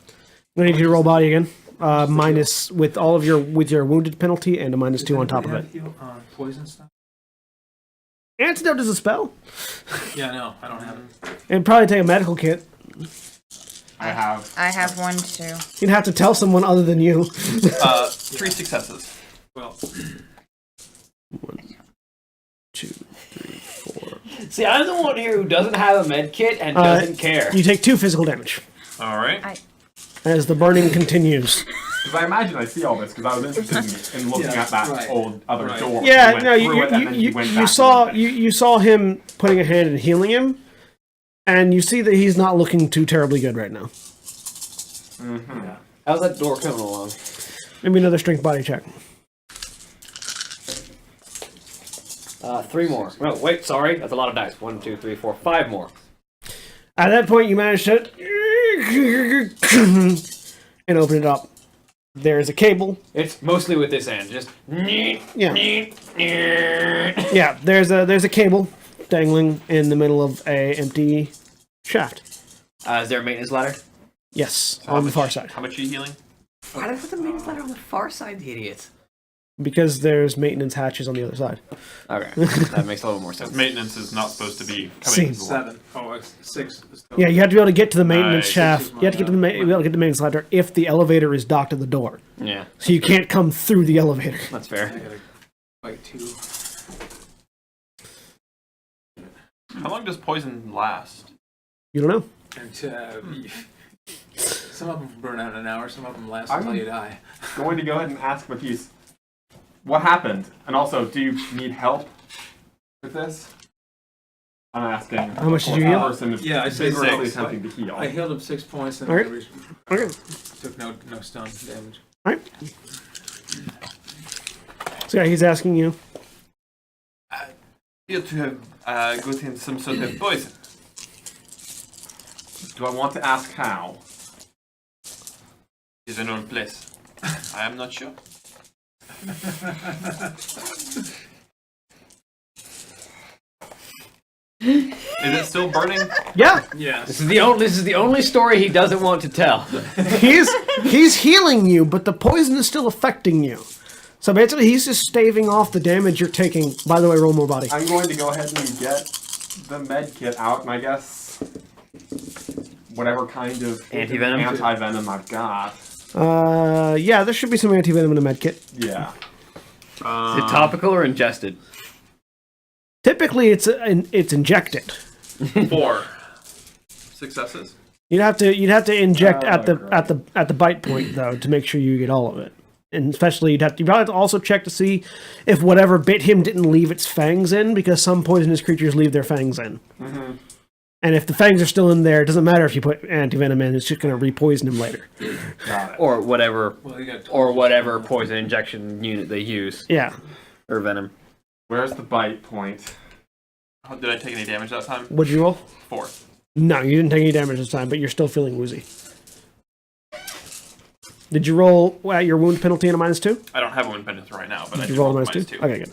I need you to roll body again. Minus with all of your wounded penalty and a -2 on top of it. Poison stuff? Antidote is a spell. Yeah, no, I don't have it. And probably take a medical kit. I have. I have one too. You'd have to tell someone other than you. 3 successes. Well, 1, 2, 3, 4. See, I'm the one here who doesn't have a med kit and doesn't care. You take 2 physical damage All right. as the burning continues. Because I imagine I see all this because I was interested in looking Yeah, at that right. old other Right. door. Yeah, He went no, through it, and then he went back into it. you saw him putting a hand and healing him, and you see that he's not looking too terribly good right now. How's that door coming along? Maybe another strength body check. 3 more. No, wait, sorry. That's a lot of dice. 1, 2, 3, 4, 5 more. At that point, you manage to and open it up. There's a cable. It's mostly with this end. Just. Yeah. Yeah, there's a cable dangling in the middle of a empty shaft. Is there a maintenance ladder? Yes, So on how the much- far side. How much are you healing? Why did I put the maintenance ladder on the far side, the idiots? Because there's maintenance hatches on the other side. Okay, that makes a little more sense. Maintenance is not supposed to be coming Scene. into the world. 7. Oh, it's 6. Still. Yeah, you have to be able to get to the maintenance Nice. shaft. You have to get to the be able to get to the maintenance ladder if the elevator is docked at the door. Yeah, So you can't come through the elevator. that's I fair. gotta fight 2. How long does poison last? You don't know. And some of them burn out in an hour. Some of them last I'm- until you die. Going to go ahead and ask Matisse, what happened? And also, do you need help with this? I'm asking. How much did of you course, heal? the person is Yeah, I said vigorously 6. attempting to heal. I healed him 6 points and Alright. I Okay. took no stun damage. Alright. So yeah, he's asking you. Appear to have gotten some sort of poison. Do I want to ask how? Is an old place. I am not sure. Is it still burning? Yeah, Yes. This is the only story he doesn't want to tell. he's healing you, but the poison is still affecting you. So basically, he's just staving off the damage you're taking. By the way, roll more body. I'm going to go ahead and get the med kit out, and I guess whatever kind of Anti-venom? anti-venom I've got. Yeah, there should be some antivenom in a med kit. Yeah. Is it topical or ingested? Typically, it's injected. 4 successes. You'd have to inject Oh, at the great. at the bite point though to make sure you get all of it. And especially you probably have to also check to see if whatever bit him didn't leave its fangs in, because some poisonous creatures leave their fangs in. Mm-hmm. And if the fangs are still in there, it doesn't matter if you put antivenom in; it's just going to re-poison him later. Got it. Or whatever, Well, you got or whatever poison injection unit they use, Yeah. or venom. Where's the bite point? Oh, did I take any damage that time? What'd you roll? 4. No, you didn't take any damage this time, but you're still feeling woozy. Did you roll your wound penalty in a -2? I don't have a wound penalty right now, but I Did you did roll a roll -2? -2. Okay, good.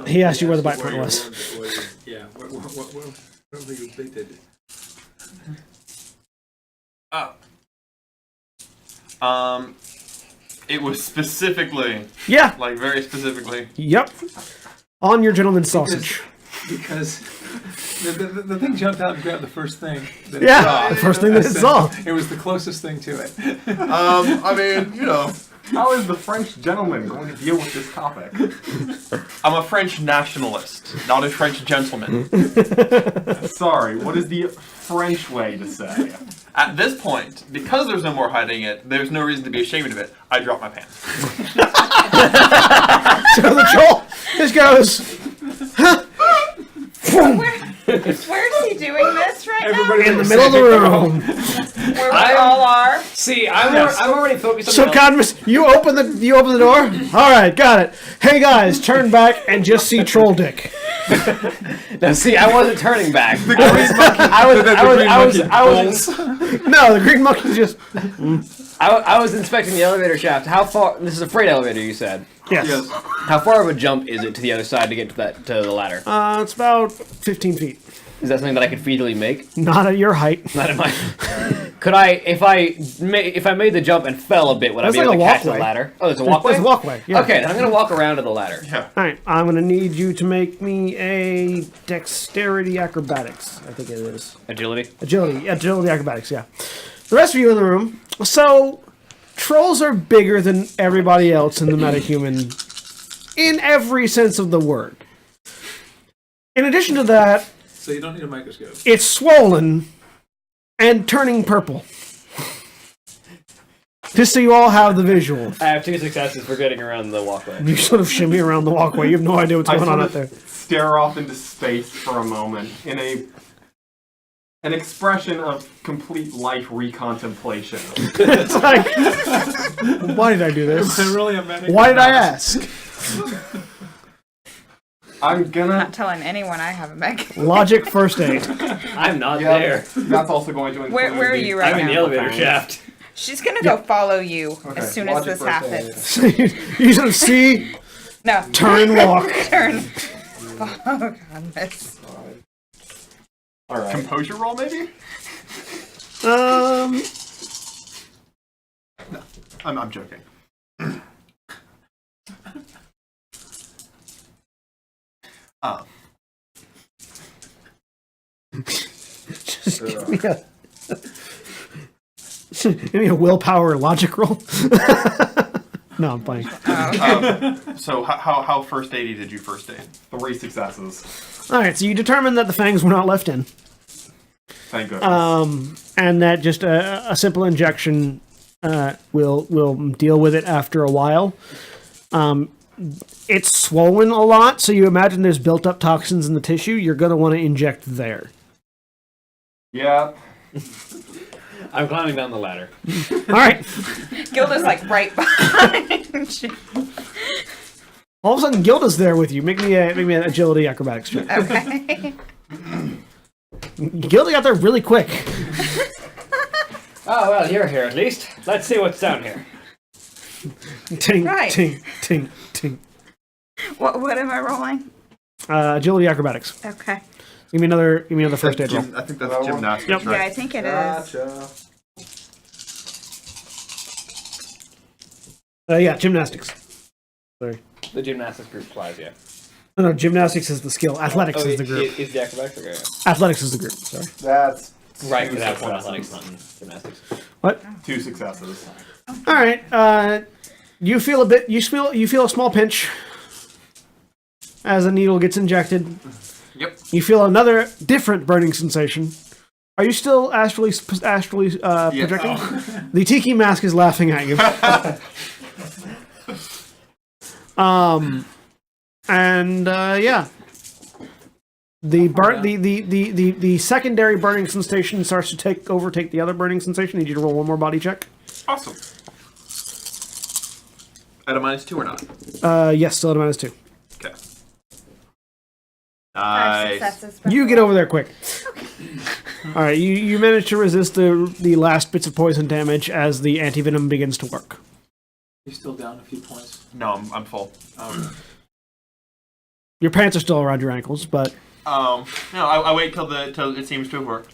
He asked you where the bite point was. Yeah. Where were you baited? Ah. It was specifically, Yeah. like very specifically. Yep. On your gentleman's sausage. Because the thing jumped out and grabbed the first thing that it Yeah, saw. the first thing that it saw. It was the closest thing to it. I mean, you know, How is the French gentleman going to deal with this topic? I'm a French nationalist, not a French gentleman. Sorry, what is the French way to say? At this point, because there's no more hiding it, there's no reason to be ashamed of it. I drop my pants. So the troll just goes Where's he doing this right Everybody in the middle of the room. now? Where we all are? See, I'm already focused on So Cadmus, you open the door. All right, got it. Hey guys, turn back and just see troll dick. Now, see, I wasn't turning back. No, the green monkey just I was inspecting the elevator shaft. How far? This is a freight elevator, you said. yes. How far of a jump is it to the other side to get to the ladder? It's about 15 feet. Is that something that I could feasibly make? Not at your height. Not in my. Could I, if I made the jump and fell a bit, would That's I be like able a to catch the walkway. ladder? Oh, there's a walkway. There's a walkway. Yeah. Okay, then I'm gonna walk around to the ladder. Yeah. All right, I'm gonna need you to make me a dexterity acrobatics. I think it is Agility. agility acrobatics. Yeah. The rest of you in the room. So, trolls are bigger than everybody else in the metahuman, in every sense of the word. In addition to that, So you don't need a microscope. it's swollen and turning purple. Just so you all have the visual. I have 2 successes for getting around the walkway. You sort of shimmy around the walkway. You have no idea what's I going on sort out of there. stare off into space for a moment in an expression of complete life recontemplation. It's like, why did I do this? Is it really a medic? Why did I ask? I'm gonna. Not telling anyone I have a mech. Logic first aid. I'm not Yeah, there. That's also going to include. Where are you right I'm in the now? elevator shaft. She's gonna go follow you Okay, as soon as logic this first happens. So you sort of see, No. turn, walk. Turn. Oh god, miss. All right. Composure roll, maybe? I'm joking. Just give me a, give me a willpower logic roll. No, I'm playing. So how first aid did you first aid? 3 successes. All right, so you determined that the fangs were not left in, Thank goodness. and that just a simple injection will deal with it after a while. It's swollen a lot, so you imagine there's built up toxins in the tissue. You're going to want to inject there. Yeah. I'm climbing down the ladder. All right. Gilda's like right behind you. All of a sudden, Gilda's there with you. Make me an agility acrobatics check. Okay. Gilda got there really quick. Oh, well, you're here at least. Let's see what's down here. Ting, Right. ting, ting, ting. What am I rolling? Agility acrobatics. Okay. Give me another first aid roll. I think that's gymnastics, Yep. Yeah, I think it is. Yeah, gymnastics. Sorry. The gymnastics group applies, yeah. No, gymnastics is the skill. Athletics is the group. Is the acrobatics? Okay. Athletics is the group. Sorry. That's Right, two because that's successes. athletics, not in gymnastics. What? 2 successes. All right. You feel a bit. You feel a small pinch as a needle gets injected. Yep. You feel another different burning sensation. Are you still astrally projecting? Oh. The tiki mask is laughing at you. Yeah. The secondary burning sensation starts to overtake the other burning sensation. Need you to roll one more body check. Awesome. At a -2 or not? Yes, still at a -2. Okay. 5 Nice. successes. You get over there quick. All right, you manage to resist the last bits of poison damage as the antivenom begins to work. You're still down a few points. No, I'm full. Your pants are still around your ankles, but No, I wait till it seems to have worked.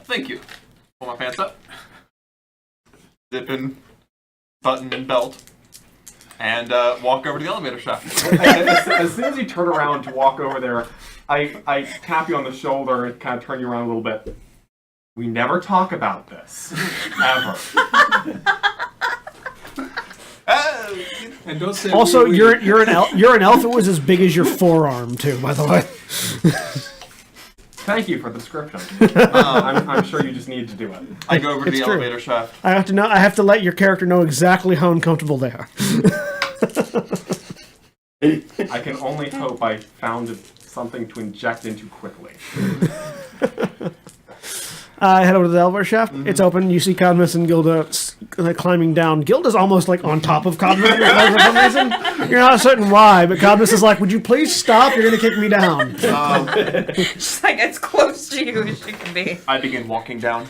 Thank you. Pull my pants up. Zip in button and belt, and walk over to the elevator shaft. As soon as you turn around to walk over there, I tap you on the shoulder and kind of turn you around a little bit. We never talk about this. Ever. And don't say Also, we- you're an elf that was as big as your forearm too. By the way. Thank you for the description. I'm sure you just need to do it. I go over to the true. elevator shaft. I have to know. I have to let your character know exactly how uncomfortable they are. I can only hope I found something to inject into quickly. I head over to the elevator shaft. It's open. You see Cadmus and Gilda climbing down. Gilda's almost like on top of Cadmus for some reason. You're not certain why, but Cadmus is like, "Would you please stop? You're going to kick me down." She's like as close to you as she can be. I begin walking down.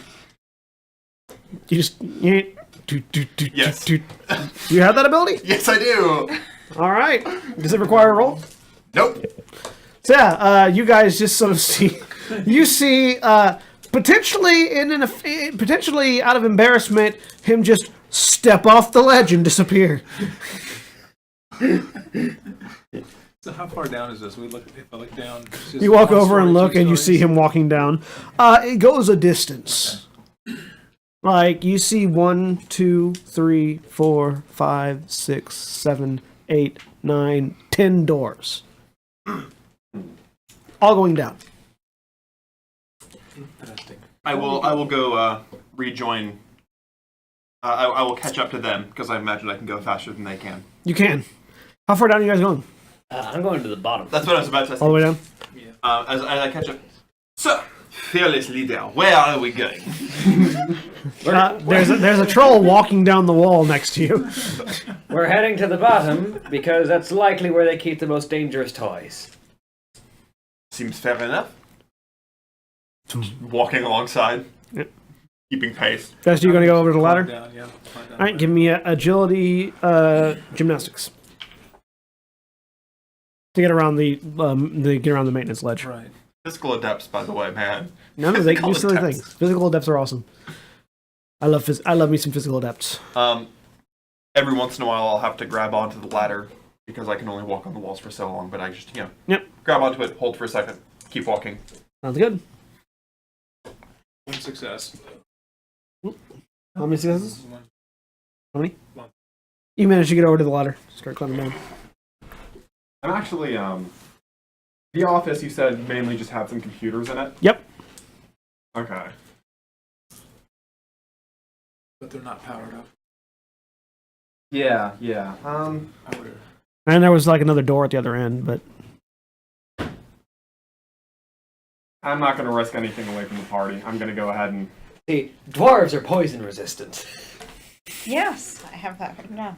You just Yes. You have that ability? Yes, I do. All right. Does it require a roll? Nope. So yeah, you guys just sort of see. You see. Potentially potentially out of embarrassment, him just step off the ledge and disappear. So how far down is this? If I look down. It's just You walk one over story, and look, two and you see stories? him walking down. It goes a distance. Like you see 1, 2, 3, 4, 5, 6, 7, 8, 9, 10 doors, all going down. Interesting. I will go rejoin. I will catch up to them because I imagine I can go faster than they can. You can. How far down are you guys going? I'm going to the bottom. That's what I was about to say. All the way down. As I catch up. So, fearless leader, where are we going? There's a troll walking down the wall next to you. We're heading to the bottom because that's likely where they keep the most dangerous toys. Seems fair enough. Just walking alongside, Yep. keeping pace. Guys, are you going to go over to the ladder? Down, yeah. Climb down. All right, give me agility gymnastics to get around the maintenance ledge. Right. Physical adepts, by the way, man. No, they can do Physical silly adepts. things. Physical adepts are awesome. I love me some physical adepts. Every once in a while, I'll have to grab onto the ladder because I can only walk on the walls for so long. But I just, Yep. grab onto it, hold for a second, keep walking. Sounds good. One success. How many successes? One. How many? One. You managed to get over to the ladder. Start climbing down. I'm actually, the office you said mainly just had some computers in it? Yep. Okay. But they're not powered up. Yeah. I would And there was like another door at the other end, but I'm not going to risk anything away from the party. I'm going to go ahead and... See, dwarves are poison resistant. Yes, I have that written down.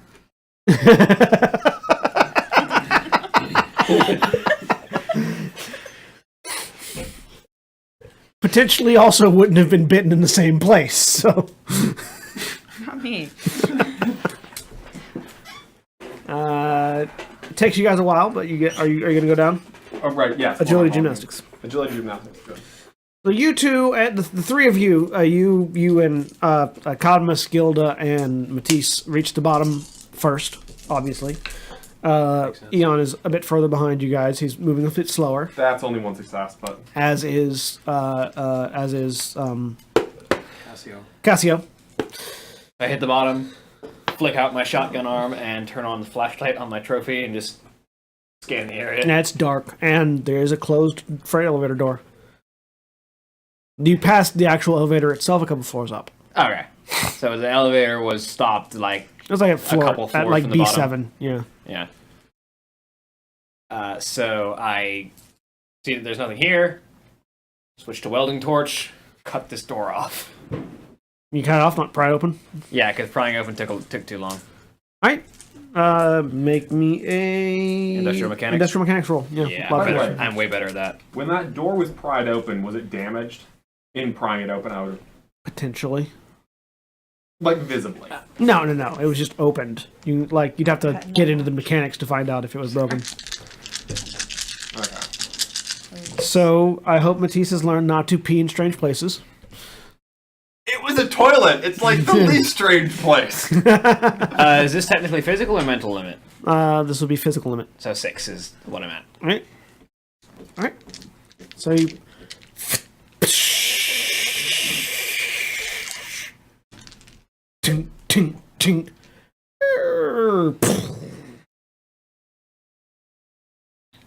potentially also wouldn't have been bitten in the same place. So, Not me. it takes you guys a while, but you get. Are you going to go down? Oh, right, yes. Agility Hold on. gymnastics. Agility gymnastics, good. So you two, the three of you, you and Cadmus, Gilda, and Matisse reach the bottom first, obviously. Eon is a bit further behind you guys. He's moving a bit slower, That's only one success, but... as is Cassio. I hit the bottom, flick out my shotgun arm, and turn on the flashlight on my trophy and just scan the area. And it's dark, and there's a closed freight elevator door. You passed the actual elevator itself a couple floors up. Okay. So the elevator was stopped, like, It was like a floor couple at floors like from the B7. Yeah. yeah. So I see that there's nothing here. Switch to welding torch. Cut this door off. You cut it off, not pry it open. Yeah, because prying open took too long. All right. Make me a Industrial mechanics? Industrial mechanics roll. Yeah. Yeah, lot By the better. way- I'm way better at that. When that door was pried open, was it damaged? In prying it open, I would have... Potentially. Like, visibly. No. It was just opened. You'd have to get into the mechanics to find out if it was broken. Okay. So I hope Matisse has learned not to pee in strange places. It was the toilet. It's like the least strange place. Is this technically physical or mental limit? This will be physical limit. So 6 is what I'm at. All right. All right. So you. Tink, tink, tink.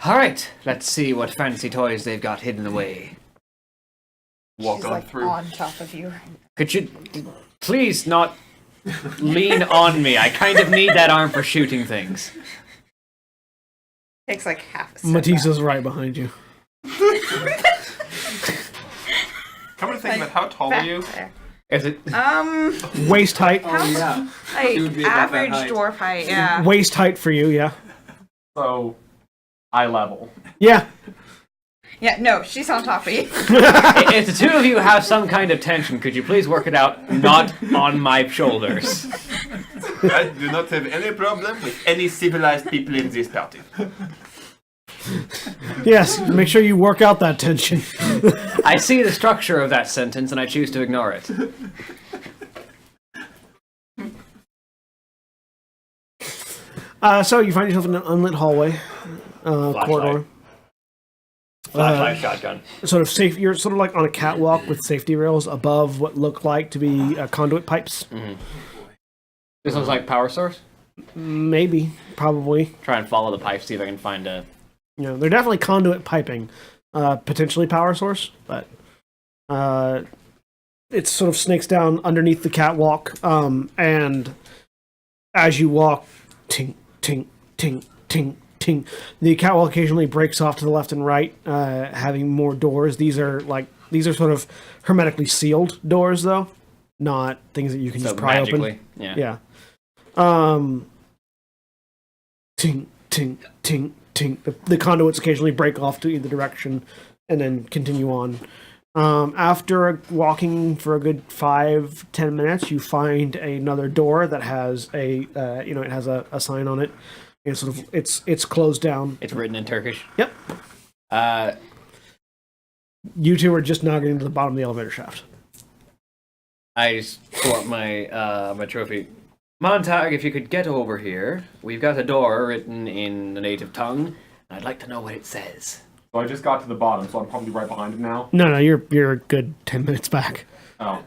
Alright, let's see what fancy toys they've got hidden away. Walk She's on like through. on top of you. Could you please not lean on me? I kind of need that arm for shooting things. Takes like half a step Matisse back. is right behind you. Come to think of it, how tall are you? There. Is it? Waist height. Oh, yeah. Like It would be about that average height. dwarf height, yeah. Waist height for you, yeah. So, eye level. Yeah. Yeah, no, she's on top of you. If the two of you have some kind of tension, could you please work it out not on my shoulders? I do not have any problem with any civilized people in this party. Yes. Make sure you work out that tension. I see the structure of that sentence and I choose to ignore it. So you find yourself in an unlit hallway, corridor. Flashlight shotgun. Sort of safe. You're sort of like on a catwalk with safety rails above what look like to be conduit pipes. This looks like power source. Maybe, probably. Try and follow the pipe, see if I can find a... You know, they're definitely conduit piping, potentially power source, but it sort of snakes down underneath the catwalk, and as you walk, tink, tink, tink, tink, tink, the catwalk occasionally breaks off to the left and right, having more doors. These are sort of hermetically sealed doors, though, not things that you can So just pry magically, open. yeah. Tink, tink, tink, tink. The conduits occasionally break off to either direction and then continue on. After walking for a good 5-10 minutes, you find another door that has it has a sign on it. And sort of it's closed down. It's written in Turkish. Yep. You two are just now getting to the bottom of the elevator shaft. I just pull up my my trophy. Montag, if you could get over here. We've got a door written in the native tongue, and I'd like to know what it says. So I just got to the bottom, so I'm probably right behind him now. No, you're a good 10 minutes back. Oh,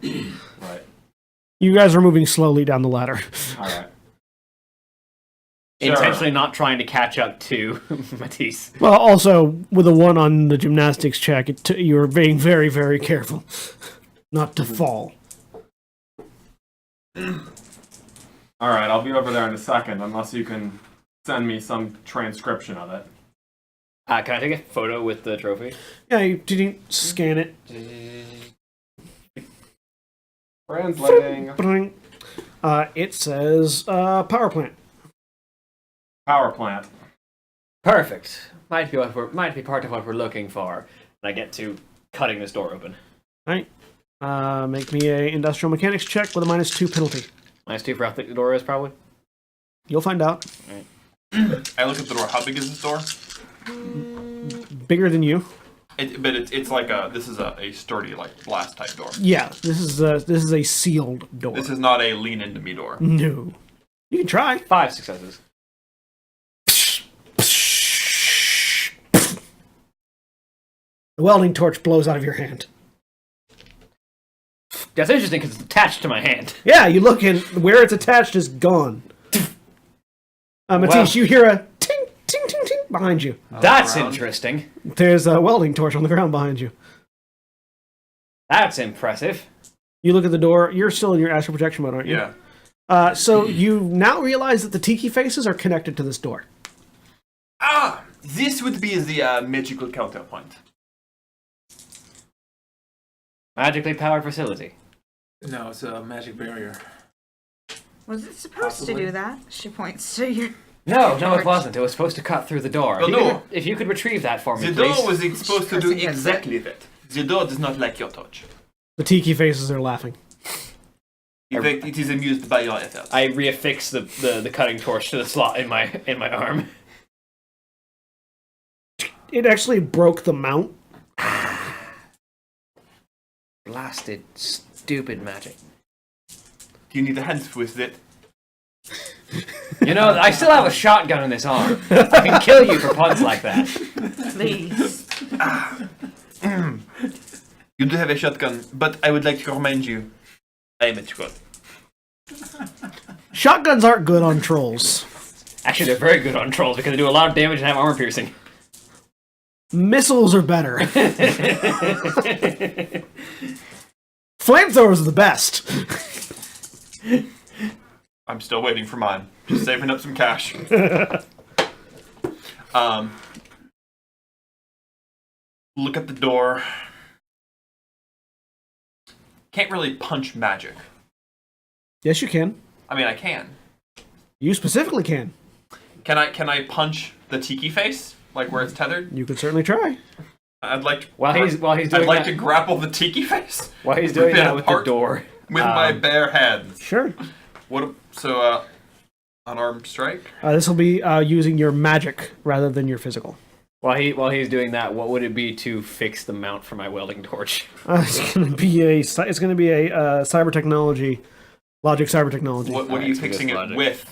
right. You guys are moving slowly down the ladder. All right. Intentionally not trying to catch up to Matisse. Well, also with a 1 on the gymnastics check, you're being very, very careful not to fall. All right, I'll be over there in a second, unless you can send me some transcription of it. Can I take a photo with the trophy? Yeah, you didn't scan it. Translating. Bring. It says power plant. Power plant. Perfect. Might be part of what we're looking for. And I get to cutting this door open. All right. Make me a industrial mechanics check with a -2 penalty. -2 for how thick the door is, probably. You'll find out. I look at the door. How big is this door? Bigger than you. It's like this is a sturdy like blast type door. Yeah, this is a sealed door. This is not a lean into me door. No. You can try. 5 successes. The welding torch blows out of your hand. That's interesting because it's attached to my hand. Yeah, you look and where it's attached is gone. Matisse, Wow. you hear a ting, ting, ting, ting behind you. That's around. interesting. There's a welding torch on the ground behind you. That's impressive. You look at the door. You're still in your astral projection mode, aren't you? Yeah. So you now realize that the tiki faces are connected to this door. Ah, this would be the magical counterpoint. Magically powered facility. No, it's a magic barrier. Was it supposed to Possibly. do that? She points to your... No, it Torch. wasn't. It was supposed to cut through the door. Oh, no. If you could retrieve that for me, The please. door was supposed to do Pressing it. exactly that. The door does not like your touch. The tiki faces are laughing. In fact, it is amused by your efforts. I reaffix the cutting torch to the slot in my arm. It actually broke the mount. Blasted, stupid magic. You need a hand with it. You know, I still have a shotgun in this arm. I can kill you for puns like that. Please. You do have a shotgun, but I would like to remind you, I am a troll. Shotguns aren't good on trolls. Actually, they're very good on trolls because they do a lot of damage and have armor piercing. Missiles are better. Flamethrowers are the best. I'm still waiting for mine. Just saving up some cash. Look at the door. Can't really punch magic. Yes, you can. I mean, I can. You specifically can. Can I punch the tiki face, like where it's tethered? You could certainly try. I'd like to. While he's doing I'd like that, to grapple the tiki face while he's doing rip it that with the apart door. with my bare hands. Sure. Unarmed strike. This will be using your magic rather than your physical. While he's doing that, what would it be to fix the mount for my welding torch? It's going to be a cyber technology, logic cyber technology. What are you fixing it logic. with?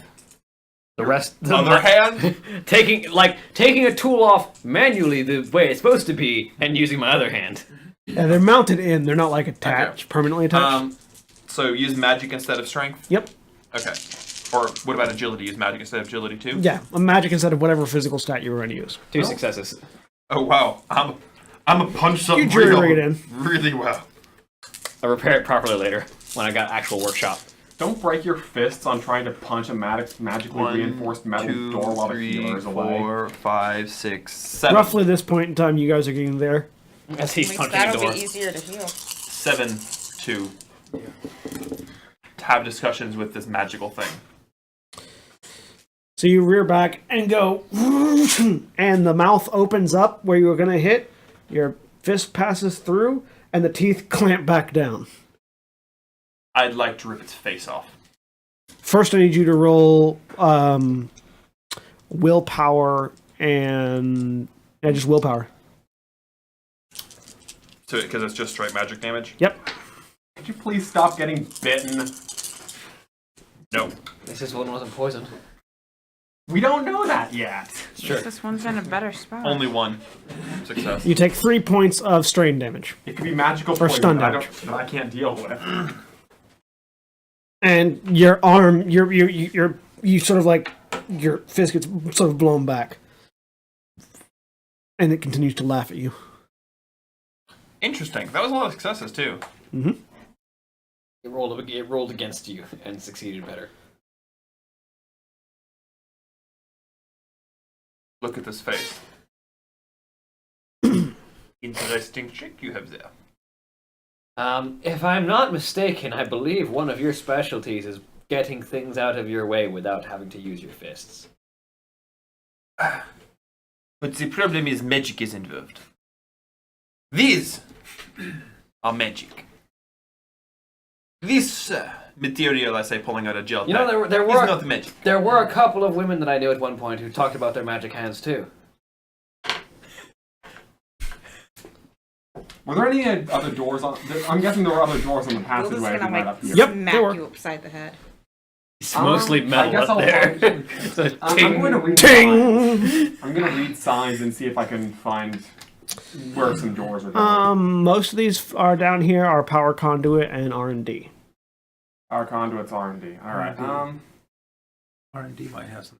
The rest, The other hand? taking a tool off manually the way it's supposed to be, and using my other hand. Yeah, they're mounted in. They're not like attached, permanently attached. So use magic instead of strength? Yep. Okay. Or what about agility? Use magic instead of agility too? Yeah, a magic instead of whatever physical stat you were going to use. 2 successes. Oh wow. I'm a punch something You jury rig it in. really well. I'll repair it properly later when I got actual workshop. Don't break your fists on trying to punch a magically reinforced metal door while the healer is away. 4, 5, 6, 7. Roughly this point in time, you guys are getting there. As he's At least punching the that'll door. be easier to heal. 7, 2. To have discussions with this magical thing. So you rear back and go, and the mouth opens up where you were going to hit. Your fist passes through, and the teeth clamp back down. I'd like to rip its face off. First, I need you to roll willpower and just willpower. So, because it's just straight magic damage? Yep. Could you please stop getting bitten? No. This one wasn't poisoned. We don't know that yet. Sure. This one's in a better spot. Only 1 success. You take 3 points of strain damage. It could be magical Or poison stun that damage. that I can't deal with. And your arm, you sort of like, your fist gets sort of blown back. And it continues to laugh at you. Interesting. That was a lot of successes too. Mm-hmm. It rolled against you and succeeded better. Look at this face. Interesting trick you have there. If I'm not mistaken, I believe one of your specialties is getting things out of your way without having to use your fists. But the problem is magic is involved. These are magic. This material, I say, pulling out a gel You know, pack, there is were not magic. there were a couple of women that I knew at one point who talked about their magic hands too. Were there any other doors on? I'm guessing there were other doors on the Gilda's passageway gonna right like up here. Yep. smack there were. you upside the head. It's mostly I metal guess up I'll there. roll. It's a I'm ting. going to read Ting! signs. I'm going to read signs and see if I can find where some doors are going. Most of these are down here are power conduit and R&D. Our conduits R&D. All right. R&D might have some.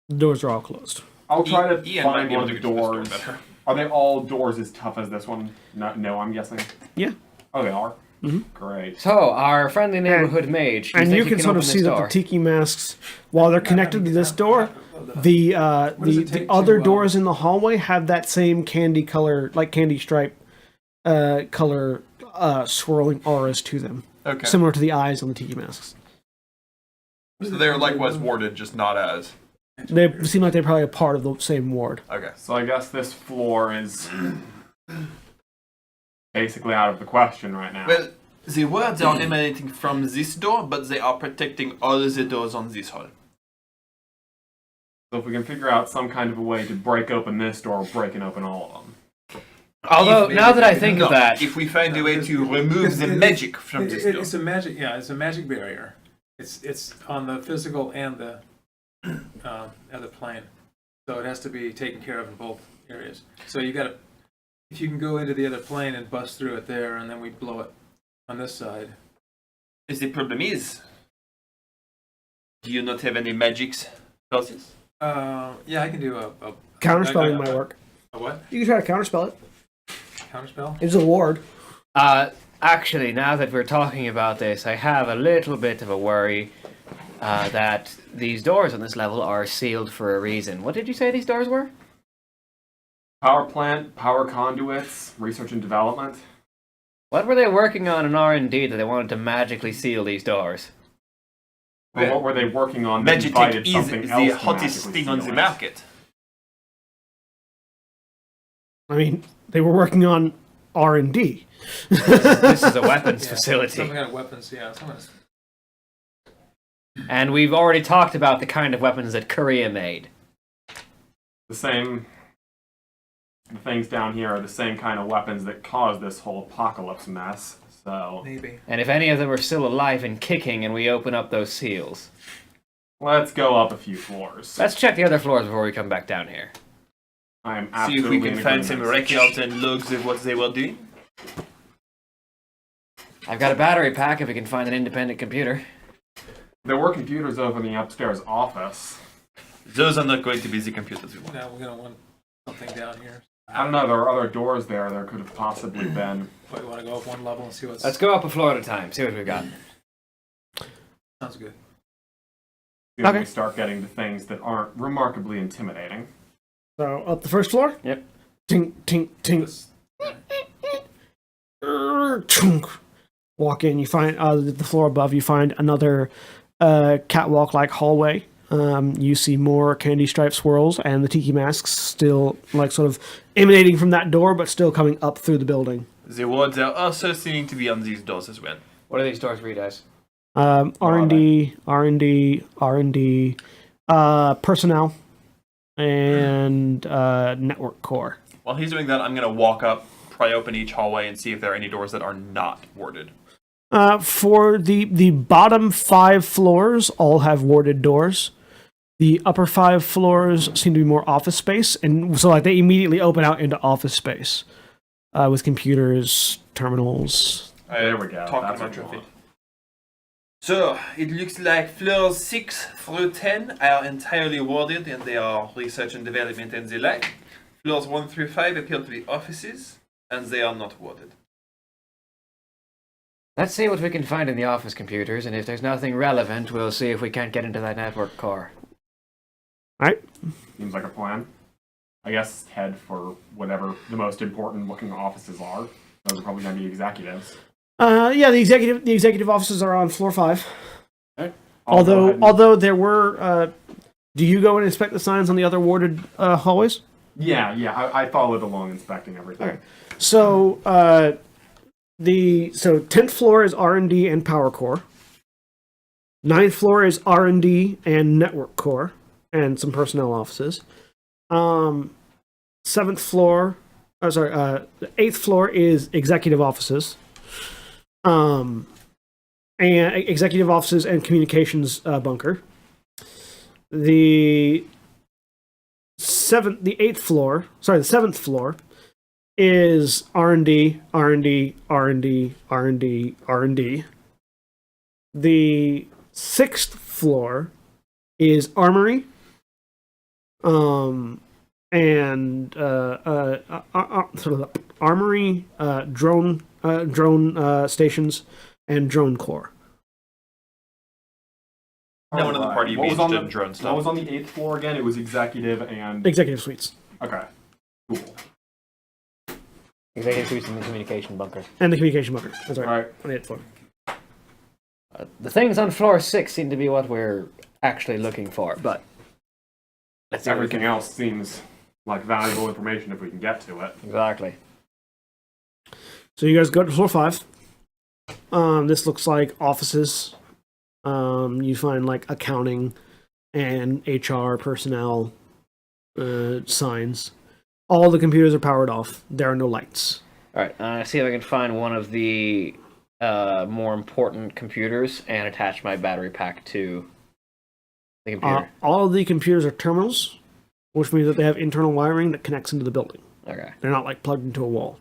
The doors are all closed. I'll try to Ian might find be able one to of get the to this door doors. better. Are they all doors as tough as this one? No, I'm guessing. Yeah. Oh, they are? Mhm. Great. So, our friendly neighborhood mage. And think you he can sort of open see this that the door? tiki masks, while they're connected to this door, the does it the take other to, doors in the hallway have that same candy color, like candy stripe color swirling auras to them, Okay. similar to the eyes on the tiki masks. So they're likewise warded, just not as. They seem like they're probably a part of the same ward. Okay. So I guess this floor is basically out of the question right now. Well, the words are emanating from this door, but they are protecting all the doors on this hall. So if we can figure out some kind of a way to break open this door, we're breaking open all of them. Although, If- now that I think no, of that, if we find a way to remove the magic from this door. It's a magic. Yeah, it's a magic barrier. It's on the physical and the other plane, so it has to be taken care of in both areas. So you got to, if you can go into the other plane and bust through it there, and then we blow it on this side. The problem is, do you not have any magics for this? Yeah, I can do a Counterspelling might work. A what? You can try to counterspell it. Counterspell? It's a ward. actually, now that we're talking about this, I have a little bit of a worry that these doors on this level are sealed for a reason. What did you say these doors were? Power plant, power conduits, research and development. What were they working on in R&D that they wanted to magically seal these doors? Well, what were they working on that Magitech invited is something the else to hottest magically thing on seal the it? market. I mean, they were working on R&D. This is a weapons Yeah, facility. some kind of weapons, yeah. And we've already talked about the kind of weapons that Korea made. The things down here are the same kind of weapons that caused this whole apocalypse mess. So Maybe. And if any of them are still alive and kicking and we open up those seals. let's go up a few floors. Let's check the other floors before we come back down here. I am See if absolutely we can in find some agreement. records and logs of what they were doing. I've got a battery pack if we can find an independent computer. There were computers over in the upstairs office. Those are not going to be the computers we want. Now we're gonna want something down here. I don't know, there are other doors there. There could have possibly been. What, you want to go up one level and see what's... Let's go up a floor at a time, see what we've got. Sounds good. Okay. We start getting to things that aren't remarkably intimidating. So, up the first floor? Yep. Tink, tink, tink. This- Chunk. Walk in, you find the floor above, you find another catwalk-like hallway. You see more candy stripe swirls and the tiki masks still like sort of emanating from that door, but still coming up through the building. The wards are also seeming to be on these doors as well. What do these doors read as? R&D, personnel, and network core. While he's doing that, I'm going to walk up, pry open each hallway, and see if there are any doors that are not warded. For the bottom 5 floors, all have warded doors. The upper 5 floors seem to be more office space, and so like they immediately open out into office space with computers, terminals. There we go. Talk That's much what of we it. want. So, it looks like floors 6 through 10 are entirely warded, and they are research and development and the like. Floors 1 through 5 appear to be offices, and they are not warded. Let's see what we can find in the office computers, and if there's nothing relevant, we'll see if we can't get into that network core. Alright. Seems like a plan. I guess head for whatever the most important looking offices are. Those are probably going to be executives. Yeah, the executive offices are on floor 5. Okay. I'll go ahead and- Although there were, do you go and inspect the signs on the other warded hallways? Yeah, I followed along inspecting everything. Okay. So, so 10th floor is R&D and power core. 9th floor is R&D and network core and some personnel offices. 7th floor, the 8th floor is executive offices. And executive offices and communications bunker. The 7th floor is R&D. The 6th floor is armory. And sort of armory, drone stations, and drone core. No one in the Alright. party What was engaged on in the- drone What stuff. was on the 8th floor again? It was executive and... Executive suites. Okay. Cool. Executive suites in the communication bunker. And the communication bunker. That's right. Alright. On the 8th floor. The things on floor 6 seem to be what we're actually looking for, but let's see what we Everything else seems like valuable information if we can get to it. Exactly. So you guys go to floor 5. This looks like offices. You find like accounting and HR personnel signs. All the computers are powered off. There are no lights. All right. See if I can find one of the more important computers and attach my battery pack to the computer. All of the computers are terminals, which means that they have internal wiring that connects into the building. Okay. They're not like plugged into a wall.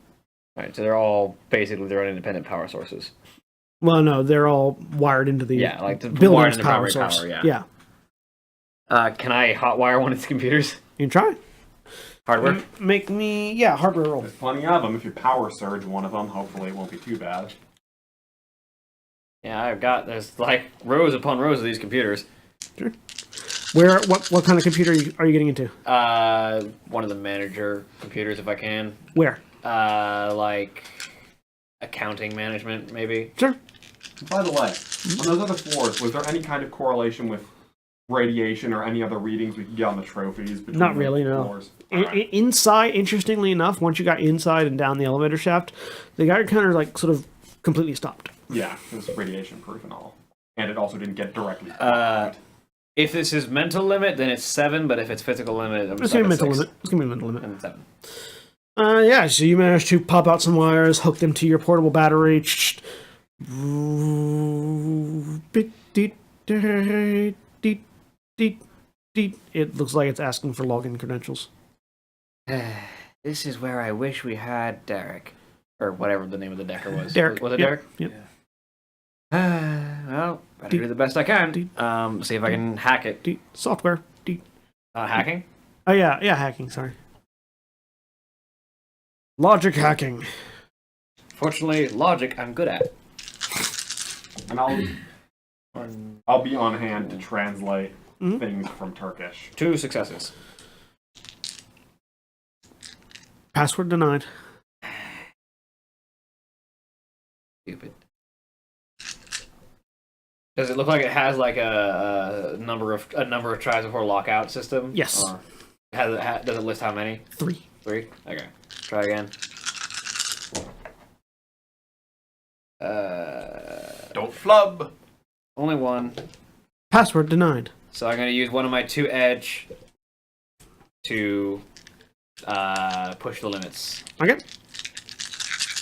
All right. So they're all basically their own independent power sources. Well, no, they're all wired into the like the building's wired into power primary source. power, yeah. Can I hotwire one of the computers? You can try. Hardware? Make me, hardware roll. There's plenty of them. If you power surge one of them, hopefully it won't be too bad. Yeah, there's like rows upon rows of these computers. Sure. What kind of computer are you getting into? One of the manager computers, if I can. Where? Like accounting management, maybe. Sure. By the way, on those other floors, was there any kind of correlation with radiation or any other readings we could get on the trophies? Between Not the really, no. floors? Inside, interestingly enough, once you got inside and down the elevator shaft, the Geiger counter like sort of completely stopped. Yeah, it was radiation proof and all. And it also didn't get directly. If this is mental limit, then it's 7. But if it's physical limit, I'm It's just gonna be like mental a 6. limit. It's gonna be mental limit. And 7. So you managed to pop out some wires, hook them to your portable battery. It looks like it's asking for login credentials. This is where I wish we had Derek, or whatever the name of the Decker was. Derek. Was it Yep. Derek? Yep. Well, better do the best I can. See if I can hack it. Software. Hacking? Oh yeah, hacking. Sorry. Logic hacking. Fortunately, logic I'm good at. And I'll be on hand to translate things from Turkish. 2 successes. Password denied. Stupid. Does it look like it has like a number of tries before lockout system? Yes. Or does it list how many? 3. 3? Okay. Try again. Don't flub. Only 1. Password denied. So I'm going to use one of my 2 edge to push the limits. Okay.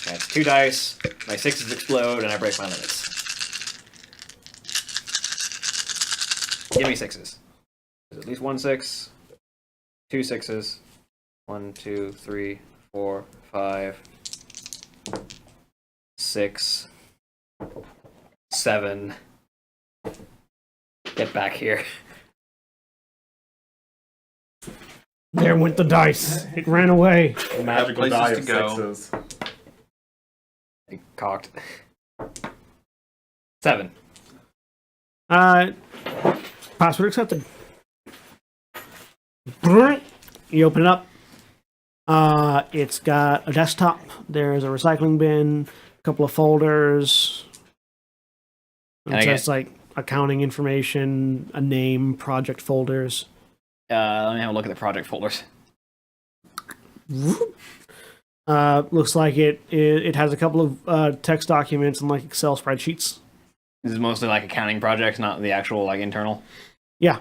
That's 2 dice. My 6s explode and I break my limits. Give me 6s. There's at least 1 6, 2 6s. 1, 2, 3, 4, 5, 6, 7. Get back here. There went the dice. It ran away. Magical places die to of go. 6s. I cocked. 7. Password accepted. You open it up. It's got a desktop. There's a recycling bin, a couple of folders. And It says like accounting information, a name, project folders. Let me have a look at the project folders. Looks like it has a couple of text documents and like Excel spreadsheets. This is mostly like accounting projects, not the actual like internal. Yeah.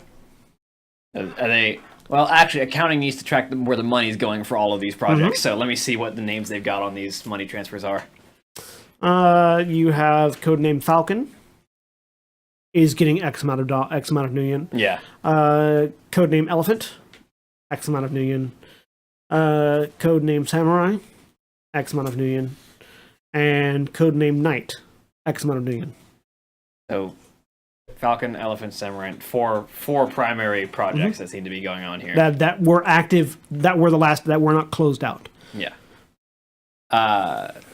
Are they? Well, actually, accounting needs to track where the money's going for all of these projects. So let me see what the names they've got on these money transfers are. You have codename Falcon. Is getting X amount of new yen. Yeah. Codename Elephant. X amount of new yen. Codename Samurai. X amount of new yen. And codename Knight. X amount of new yen. So, Falcon, Elephant, Samurai, four primary projects that seem to be going on here. That were active. That were not closed out. Yeah.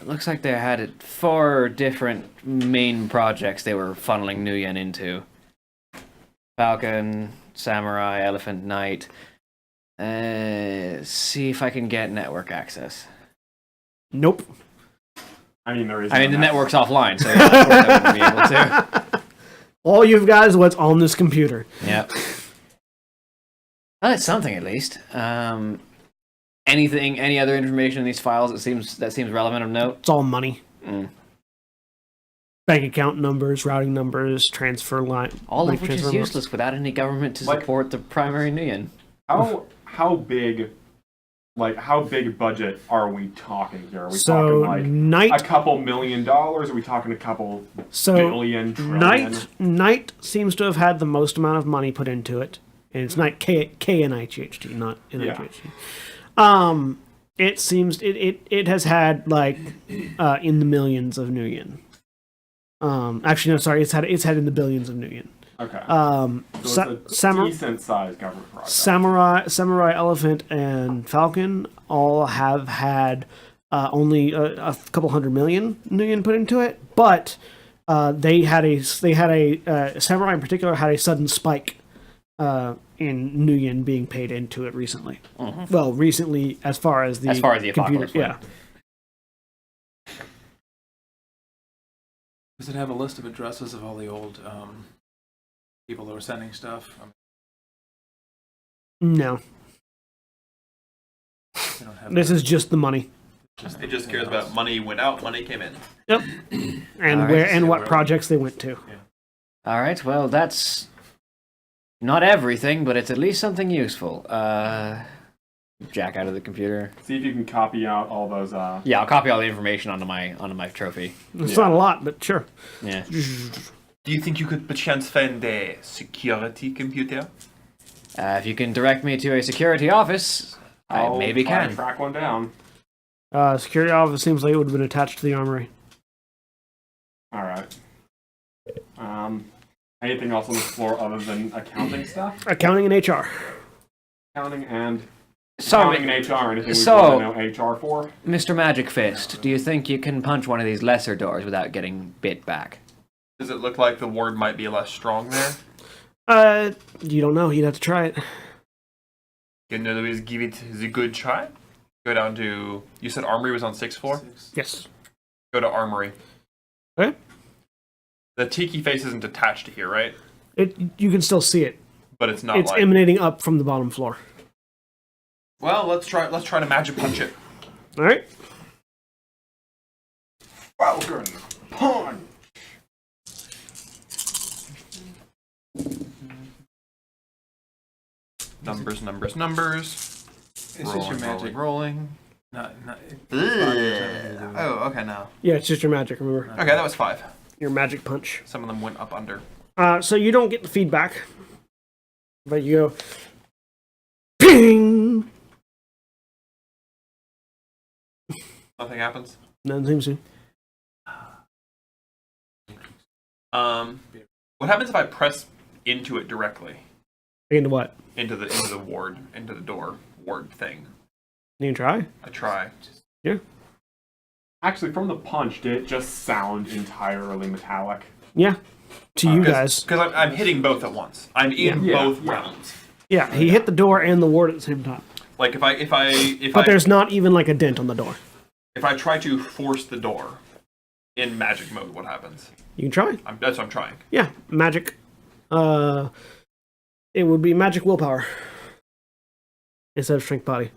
Looks like they had 4 different main projects they were funneling new yen into. Falcon, Samurai, Elephant, Knight. See if I can get network access. Nope. I mean, there is. The network's offline, so yeah, of course I wouldn't be able to. All you've got is what's on this computer. Yep. Well, that's something at least. Any other information in these files that seems relevant of note? It's all money. Mm. Bank account numbers, routing numbers, transfer line. All bank of which is transfer useless without any government to Like- support the primary new yen. How big Like, how big budget are we talking here? Are we So, talking like a couple $1 million? Are we talking a couple billion, trillion? Knight seems to have had the most amount of money put into it, and it's Knight K-N-I-G-H-T, not N-I-G-H-T. It seems it has had like in the millions of new yen. Actually, no, sorry, it's had in the billions of new yen. Okay. So it's a decent sized government project. Samurai Elephant and Falcon all have had only a couple hundred million new yen put into it, but they had a Samurai in particular had a sudden spike in new yen being paid into it recently. Mm-hmm. Well, recently as far as the computer, yeah. Does it have a list of addresses of all the old people that were sending stuff? No, They don't have this is just the money. It just cares about money went out, money came in. Yep, and All right, where and so what where- projects they went to. All right, well, that's not everything, but it's at least something useful. Jack out of the computer. See if you can copy out all those. Yeah, I'll copy all the information onto my trophy. It's not a lot, but sure. Yeah. Do you think you could perchance find a security computer? If you can direct me to a security office, I I'll maybe try and can. track one down. Security office seems like it would have been attached to the armory. All right. Anything else on the floor other than accounting stuff? Accounting and HR. Accounting and So, accounting and HR. Anything we so- want to know HR for? Mr. Magic Fist, do you think you can punch one of these lesser doors without getting bit back? Does it look like the ward might be less strong there? You don't know. You'd have to try it. In other words, give it the good try. Go down to. You said armory was on 6th floor? Yes. Go to armory. Okay. The tiki face isn't attached to here, right? You can still see it. But it's not It's like. emanating up from the bottom floor. Well, let's try to magic punch it. All right. Falcon punch. Numbers. It's just your magic. Rolling. Not, Ugh. Oh, okay, now. Yeah, it's just your magic. Remember, Okay, that was 5. your magic punch. Some of them went up under. So you don't get the feedback, but you go, ping. Nothing happens. Nothing seems to. What happens if I press into it directly? Into what? Into the ward, into the door ward thing. You can try. I try. Yeah. Actually, from the punch, did it just sound entirely metallic? Yeah. To you guys. Because I'm hitting both at once. I'm in Yeah. both Yeah. rounds. Yeah, he hit the door and the ward at the same time. Like But there's not even like a dent on the door. if I try to force the door in magic mode, what happens? You can try. That's what I'm trying. Yeah, magic. It would be magic willpower instead of strength body.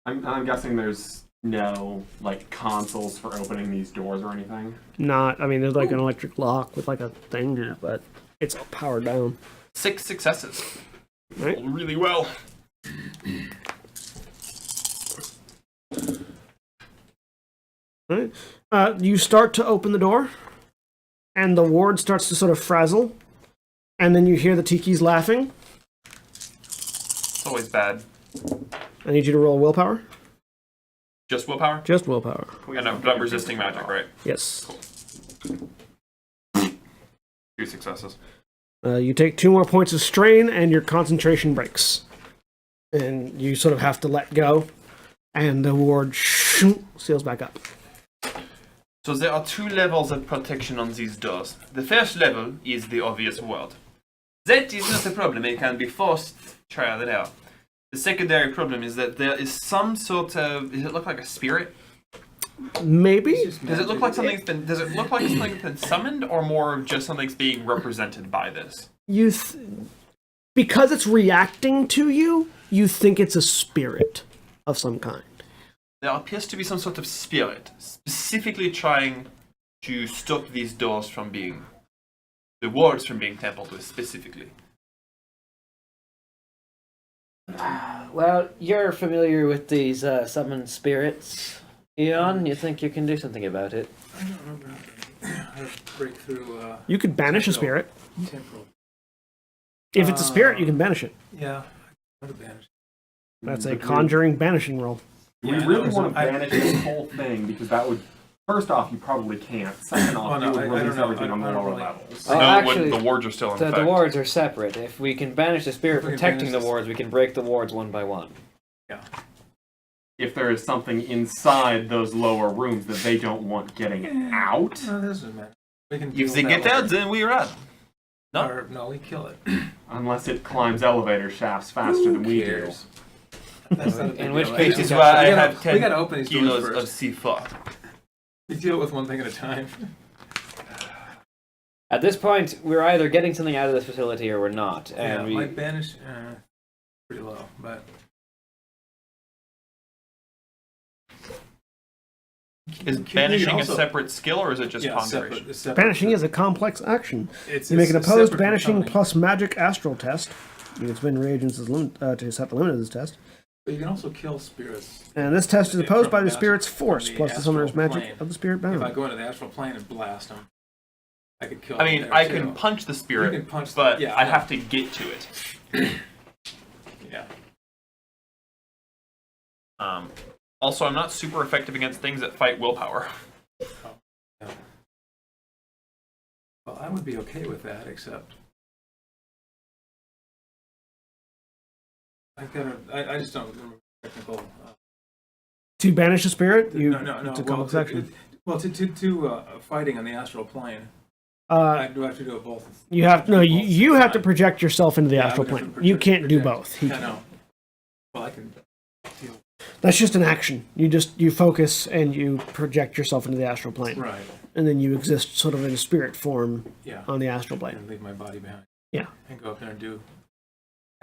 I'm guessing there's no like consoles for opening these doors or anything. Not. I mean, there's like an electric lock with like a thing in it, but it's all powered down. 6 successes. Right. Rolled really well. Right. You start to open the door, and the ward starts to sort of frazzle, and then you hear the tikis laughing. It's always bad. I need you to roll willpower. Just willpower? Just willpower. And I'm resisting magic, right? Yes. 2 successes. You take 2 more points of strain, and your concentration breaks. And you sort of have to let go, and the ward seals back up. So there are 2 levels of protection on these doors. The first level is the obvious ward. That is not a problem. It can be forced. Try it out. The secondary problem is that there is some sort of. Does it look like a spirit? Maybe? Does it look like something's been? Does it look like something's been summoned, or more of just something's being represented by this? Because it's reacting to you, you think it's a spirit of some kind. There appears to be some sort of spirit specifically trying to stop these doors from being. The wards from being tampered with specifically. Well, you're familiar with these summoned spirits, Eon. You think you can do something about it? I don't remember how to break through. You could banish a spirit. Temporal. If it's a spirit, you can banish it. Yeah, how to banish. That's a conjuring banishing roll. We Yeah, I really know, want to I- banish this whole thing because that would. First off, you probably can't. Second off, Well, no, you would I release don't know. everything on the I don't lower really- levels. Oh, No, actually, the wards are still in the effect. wards are separate. If we can banish the spirit If we can protecting banish the the- wards, we can break the wards one by one. Yeah. If there is something inside those lower rooms that they don't want getting out, No, this doesn't matter. We can If deal they with that get out, later. then we run. No. Or, no, we kill it. unless it climbs elevator shafts faster than we do. cares? That's not a big In which deal. case This is you why I we gotta- have we 10 gotta open these doors kilos of first. C4. We deal with one thing at a time. At this point, we're either getting something out of this facility or we're not. Yeah, And my we, banish pretty low, but Is You can banishing also- a separate skill, or is it just yeah, conjuration? separate. Banishing is a complex action. It's, You make an it's opposed separate from banishing summoning. plus magic astral test. You can spend reagents as limit, to set the limit of this test. But you can also kill spirits. And this test is Yeah, opposed from by the magic- spirit's from force the plus the summoner's astral magic plane. of the spirit If I bound. go into the astral plane and blast them, I could kill. I them mean, there, I too. can punch the spirit, You can punch but yeah, I have to get to it. Yeah. Also, I'm not super effective against things that fight willpower. Yeah. Well, I would be okay with that, except I just don't remember technical. To banish a spirit, you No. it's a Well, complex action. to fighting on the astral plane, Uh, I do have to do it both. you have no. You, both you at have the to time. project yourself into the Yeah, I astral would have to plane. You can't do project. both. He I can. know. Well, I can. That's just an action. You focus and you project yourself into the astral plane, Right. and then you exist sort of in a spirit form Yeah. on the astral plane. And leave my body behind. Yeah. And go up there and do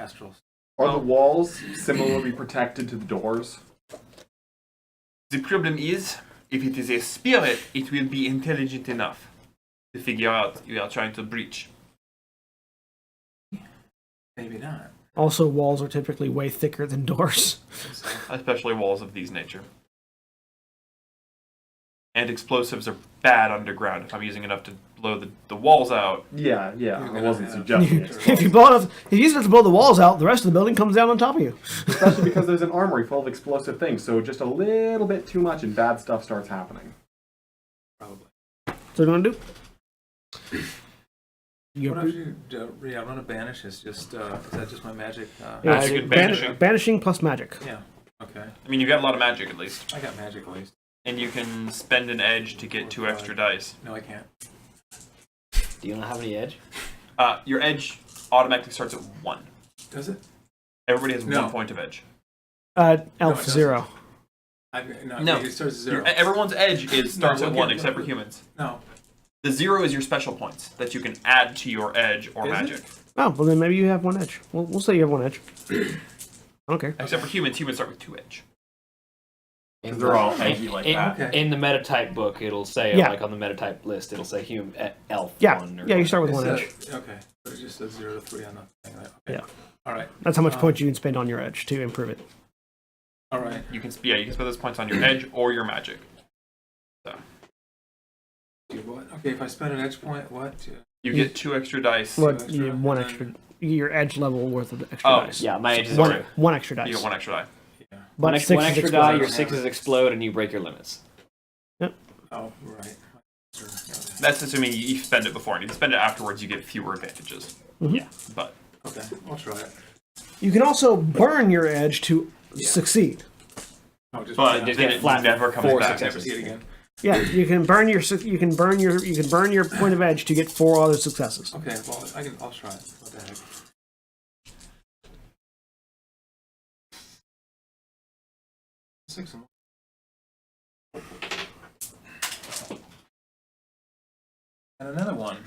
astrals. Are the walls similarly protected to the doors? The problem is, if it is a spirit, it will be intelligent enough to figure out you are trying to breach. Maybe not. Also, walls are typically way thicker than doors. So, Especially walls of these nature. And explosives are bad underground if I'm using enough to blow the walls out. Yeah. You're I gonna wasn't have- suggesting it. If you blow enough, if you use it to blow the walls out, the rest of the building comes down on top of you. Especially because there's an armory full of explosive things, so just a little bit too much and bad stuff starts happening. probably. So what do you want to do? What if you run a banish? Is just is that just my magic? Yeah, Magic it's and banishing. banishing plus magic. Yeah. Okay. I mean, you've got a lot of magic at least. I got magic at least. And you can spend an edge to get 2 extra dice. No, I can't. do you not have any edge? Your edge automatically starts at 1. Does it? Everybody has No. 1 point of edge. Elf doesn't. 0. No. It starts at 0. Everyone's edge starts No, at look 1 at- except for humans. No. The 0 is your special points that you can add to your edge or Is it? magic. Oh, well then maybe you have 1 edge. We'll say you have 1 edge. I don't care. Except for humans start with 2 edge. Because they're all edgy like that. Okay. In the metatype book, it'll say, Yeah. like on the metatype list, it'll say elf Yeah, 1 or yeah, you start with It 1 said- edge. Okay. But it just says 0 to 3 on the thing. Okay. Yeah. All right. That's how much points you can spend on your edge to improve it. All right. You can spend those points on your edge or your magic. So Do what? Okay, if I spend an edge point, what? you get 2 extra dice. What? extra, You have 1 and extra. You get your edge level worth of extra Oh, dice. Yeah, my edge is One, Sorry. 1 extra dice. You get 1 extra die. Yeah. But one, ex- 6 one is extra exploded. die, your 6s explode, and you break your limits. Oh, right. Sure. That's assuming you spend it before. And if you spend it afterwards, you get fewer advantages. Mhm. But Okay, I'll try it. You can also burn your edge to succeed. Oh, just but just then get it flat never comes 4 back. successes. see it again. Yeah, you can burn your point of edge to get 4 other successes. Okay, well, I'll try it. What the heck? Six and one. And another one.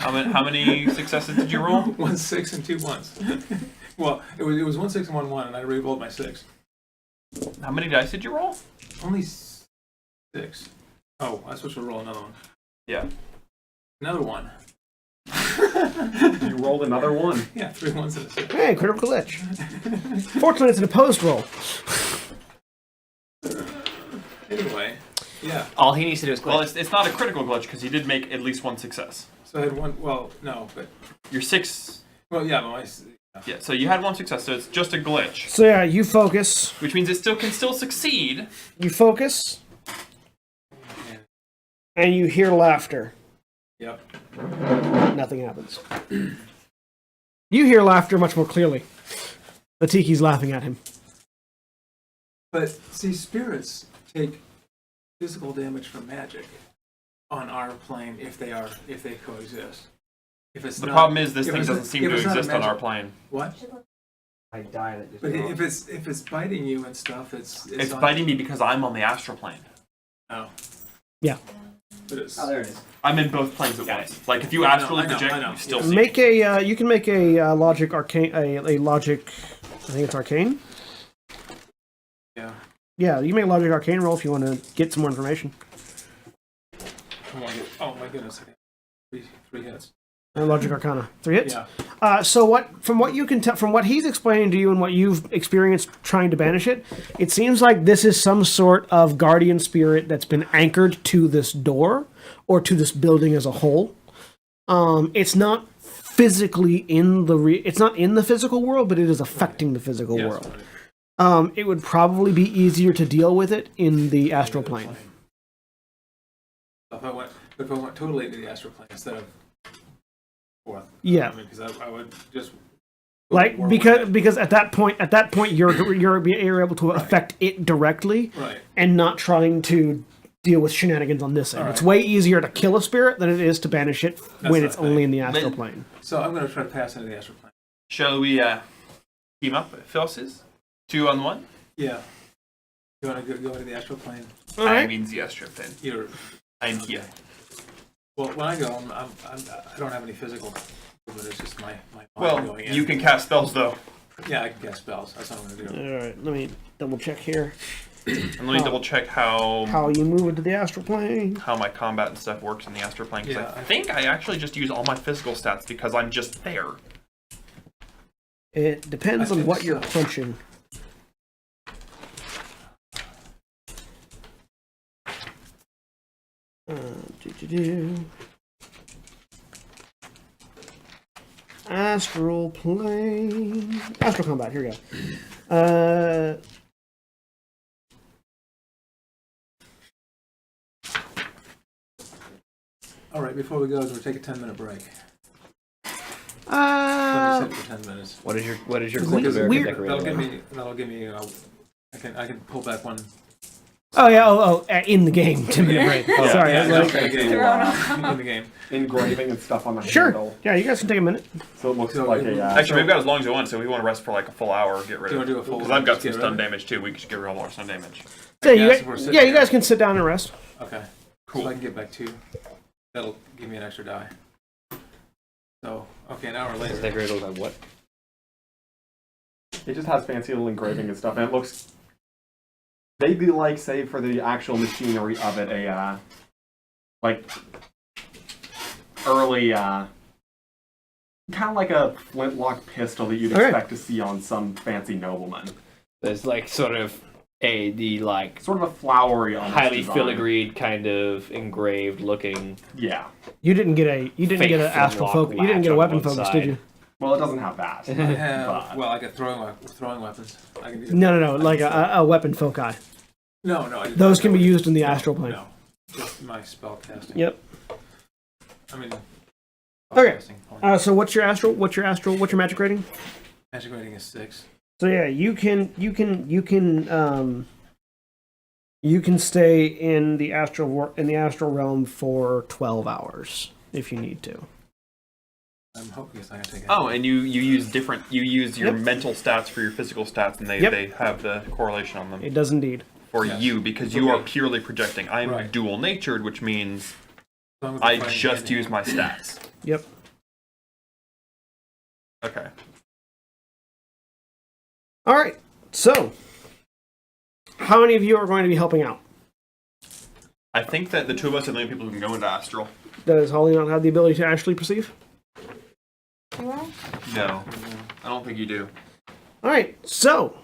How many successes did you roll? 1 6 and 2 1s. Well, it was 1 6 and 1 1, and I re-rolled my 6. How many dice did you roll? Only 6. Oh, I was supposed to roll another one. Yeah. Another one. You rolled another one. Yeah, 3 ones and a 6. Hey, critical glitch. Fortunately, it's an opposed roll. Anyway, yeah. All he needs to do is Well, click. it's not a critical glitch because he did make at least one success. So I had one. Well, no, but Your 6. well, yeah, but my. Yeah, so you had one success, so it's just a glitch. So yeah, you focus. Which means it can still succeed. You focus. And you hear laughter. Yep. Nothing happens. You hear laughter much more clearly. The tiki's laughing at him. But see, spirits take physical damage from magic on our plane if they coexist. If it's The not, problem is this if thing it's doesn't not- seem if to it's not a exist on our magic- plane. What? I die and it just But if it's biting you and stuff, It's on- biting me because I'm on the astral plane. Oh. Yeah. But it's. Oh, there it is. I'm in both planes at once. Like if you I know, astrally I know, project, I know. you still see. Make a. You can make a logic arcane. A logic. I think it's arcane. Yeah. Yeah, you can make a logic arcane roll if you want to get some more information. Oh my goodness. Three hits. Logic arcana. 3 hits. Yeah. So from what you can tell, from what he's explaining to you and what you've experienced trying to banish it, it seems like this is some sort of guardian spirit that's been anchored to this door or to this building as a whole. It's not physically in the it's not in the physical world, but it is affecting the physical Yes. world. It would probably be easier to deal with it in the astral plane. If I went totally into the astral plane instead of fourth. Yeah. I mean, because I would just. Like Or because at that point you're able to affect it directly Right. and not trying to deal with shenanigans on this end. All It's right. way easier to kill a spirit than it is to banish it when what it's I think. only in the astral Then- plane. So I'm going to try to pass into the astral plane. Shall we team up forces? 2 on 1? Yeah. You want to go into the astral plane? All I right. mean the astral plane. You're. I'm here. Well, when I go, I don't have any physical, but it's just my mind Well, going in. you can cast spells though. Yeah, I can cast spells. That's what I'm going to do. All right. Let me double check here And let me double check how how you move into the astral plane. my combat and stuff works in the astral plane. Because Yeah, I think I actually just use all my physical stats because I'm just there. It depends I on think what you're so. punching. Do. Astral plane. Astral combat. Here we go. All right, before we go, we'll take a 10-minute break. Let Uh, me sit for 10 minutes. What is your Because quick American we're- decorator? That'll give me. I can pull back one. oh yeah. In the game. 10-minute break. Yeah. Sorry. I was Yeah, like, okay, okay. Thrown In the game. Engraving and stuff on the sure. handle. Yeah, you guys can take a minute. So it looks So like it- a. Actually, we've got as long as we want, so if we want to rest for like a full hour, get rid Do you of wanna it. do a full Because I've got just some get stun rid of it? damage too. We could just get rid of all our stun damage. So you, guess we're sitting you here. guys can sit down and rest. Okay. Cool. So I can get back 2. That'll give me an extra die. So, okay, an hour This later. decorator looks like what? It just has fancy little engraving and stuff, and it looks vaguely like, save for the actual machinery of it, a like early, kind of like a flintlock pistol that you'd Okay. expect to see on some fancy nobleman. There's like sort of the like Sort of a flowery, almost highly design. filigreed kind of engraved looking. Yeah. You didn't get an Fake astral flintlock focus. You didn't get a latch on weapon one focus, side. did you? Well, it doesn't have that. I have, But- well, I got throwing weapons. I can do No. Like a weapon foci. No, I didn't. Those can be used in the astral plane. No, just my spell casting. Yep. I mean. Okay. Casting. So what's your magic rating? Magic rating is 6. So yeah, you can stay in the astral realm for 12 hours if you need to. I'm hoping it's not gonna take. Oh, and you use your Yep. mental stats for your physical stats, and they Yep. have the correlation on them It does indeed. for Yes. you because For you are me. purely projecting. I'm Right. dual natured, which means As long as I I'm fighting just hand-to-hand. use my stats. Yep. Okay. All right. So, how many of you are going to be helping out? I think that the two of us are the only people who can go into astral. Does Holly not have the ability to actually perceive? You are? No, I don't think you do. All right, so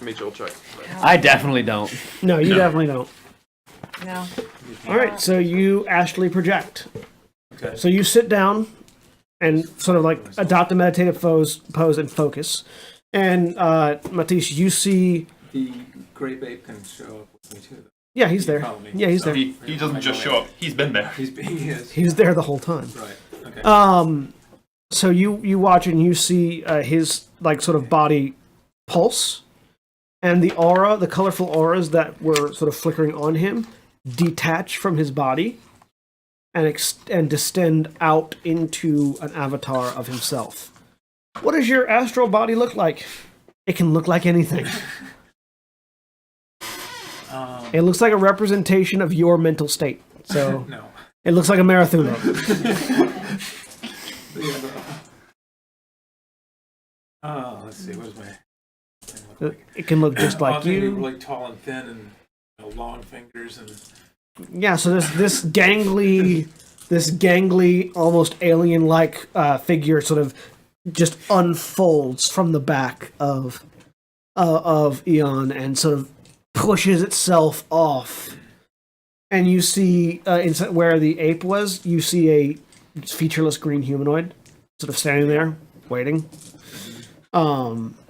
Mitchell, check. I definitely don't. no, you definitely don't. No. All right, so you astrally project. Okay. So you sit down and sort of like adopt a meditative pose and focus. And Matisse, you see. The grape ape can show up with me too. Yeah, he's there. Follow me. Yeah, he's there. He doesn't just show up. He's been there. He is. He's there the whole time. Right. Okay. So you watch and you see his like sort of body pulse, and the aura, the colorful auras that were sort of flickering on him, detach from his body, and distend out into an avatar of himself. What does your astral body look like? It can look like anything. It looks like a representation of your mental state. So No. it looks like a marathon. Let's see. What does my thing look like? It can look just like I'm thinking you. really tall and thin and long fingers and. Yeah, so there's this gangly, almost alien-like figure sort of just unfolds from the back of Eon and sort of pushes itself off. And you see, where the ape was, you see a featureless green humanoid sort of standing there, waiting.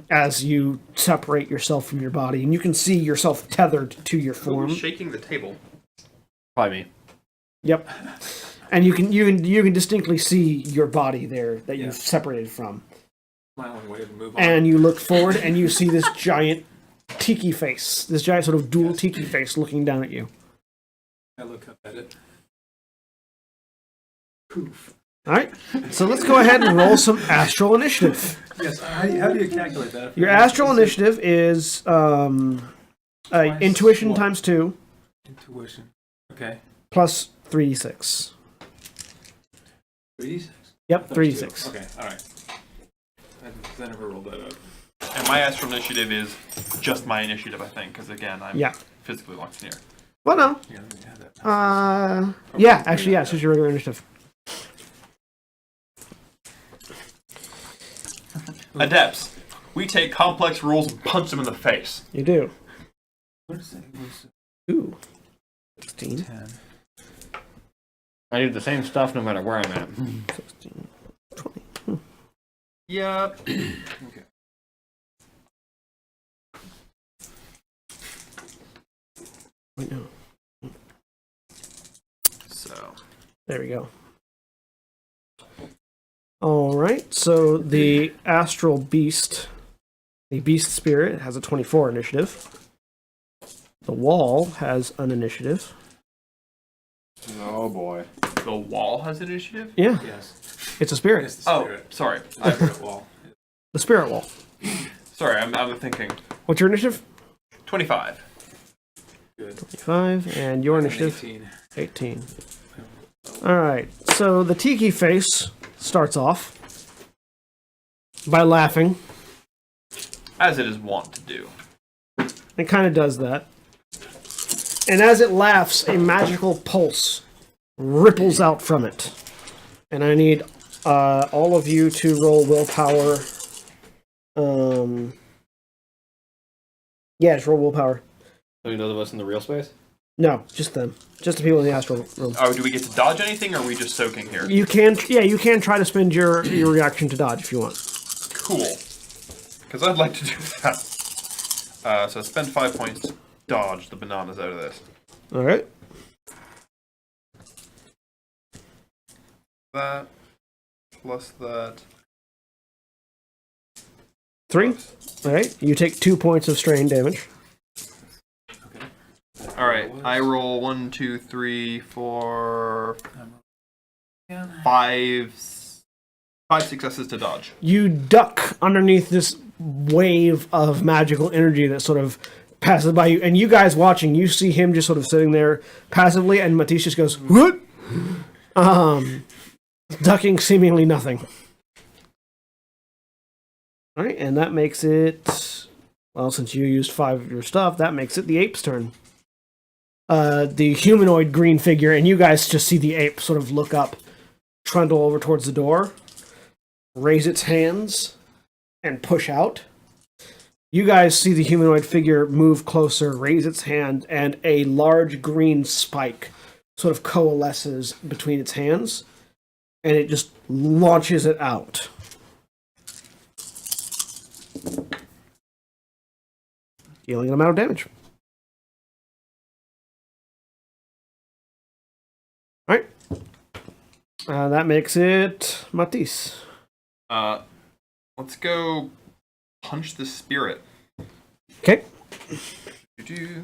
As you separate yourself from your body, and you can see yourself tethered to your form. Who's shaking the table? Probably me. Yep. And you can distinctly see your body there that you've separated from. Smiling way to move on. And you look forward and you see this giant tiki face, this giant sort of dual tiki face looking down at you. I look up at it. Poof. All right. So let's go ahead and roll some astral initiative. Yes. How do you calculate that? Your astral initiative is intuition what? times 2 Intuition. Okay. plus 3d6. 3d6? Yep, 3d6. Okay. All right. I never rolled that up. And my astral initiative is just my initiative, I think, because again, I'm physically locked near. Well, no. Yeah, I had that. Yeah, actually, yeah, it's just your regular initiative. Adepts, we take complex rules and punch them in the face. You do. What is it? It was Ooh. 16. 10. I do the same stuff no matter where I'm at. 16. 20. Yep. Okay. Wait, no. So, There we go. All right, so the astral beast, the beast spirit, has a 24 initiative. The wall has an initiative. Oh boy. the wall has initiative? Yeah, Yes. it's a spirit. It's the Oh, spirit. sorry. The spirit wall. The spirit wall. Sorry, I'm thinking. What's your initiative? 25. Good. 25, and your initiative? 18. 18. All right, so the tiki face starts off by laughing. As it is wont to do. It kind of does that. And as it laughs, a magical pulse ripples out from it. And I need all of you to roll willpower. Yeah, just roll willpower. Any those of us in the real space? No, just them. Just the people in the astral room. Oh, do we get to dodge anything, or are we just soaking here? You can, you can try to spend your reaction to dodge if you want. Cool. Because I'd like to do that. So spend 5 points to dodge the bananas out of this. All right. That. Plus that. 3. All right. You take 2 points of strain damage. Alright, I roll 1, 2, 3, 4, 5 successes to dodge. You duck underneath this wave of magical energy that sort of passes by you, and you guys watching, you see him just sort of sitting there passively, and Matisse just goes, "What?" Ducking seemingly nothing. All right, and that makes it, well, since you used 5 of your stuff, that makes it the ape's turn. The humanoid green figure, and you guys just see the ape sort of look up trundle over towards the door, raise its hands, and push out. You guys see the humanoid figure move closer, raise its hand, and a large green spike sort of coalesces between its hands, and it just launches it out. Dealing an amount of damage. Alright. That makes it Matisse. Let's go punch the spirit. Okay. Do.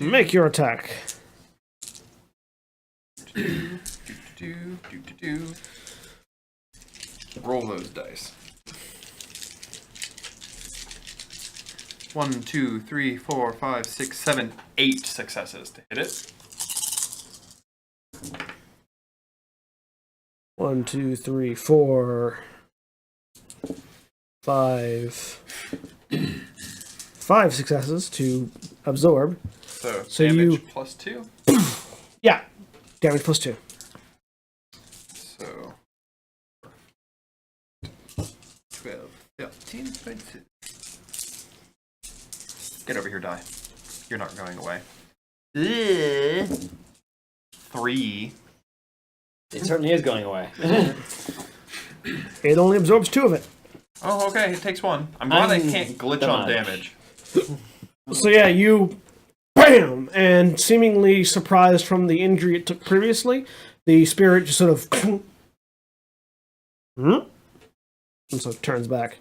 Make your attack. Do. Roll those dice. 1, 2, 3, 4, 5, 6, 7, 8 successes to hit it. 1, 2, 3, 4, 5. 5 successes to absorb. So So damage you- plus 2. Yeah. Damage plus 2. So 12, 13, 22. Get over here, die. You're not going away. 3. It certainly is going away. It only absorbs 2 of it. Oh, okay. It takes 1. I'm glad I can't glitch on damage. So yeah, you BAM! And seemingly surprised from the injury it took previously, the spirit just sort of and so it turns back.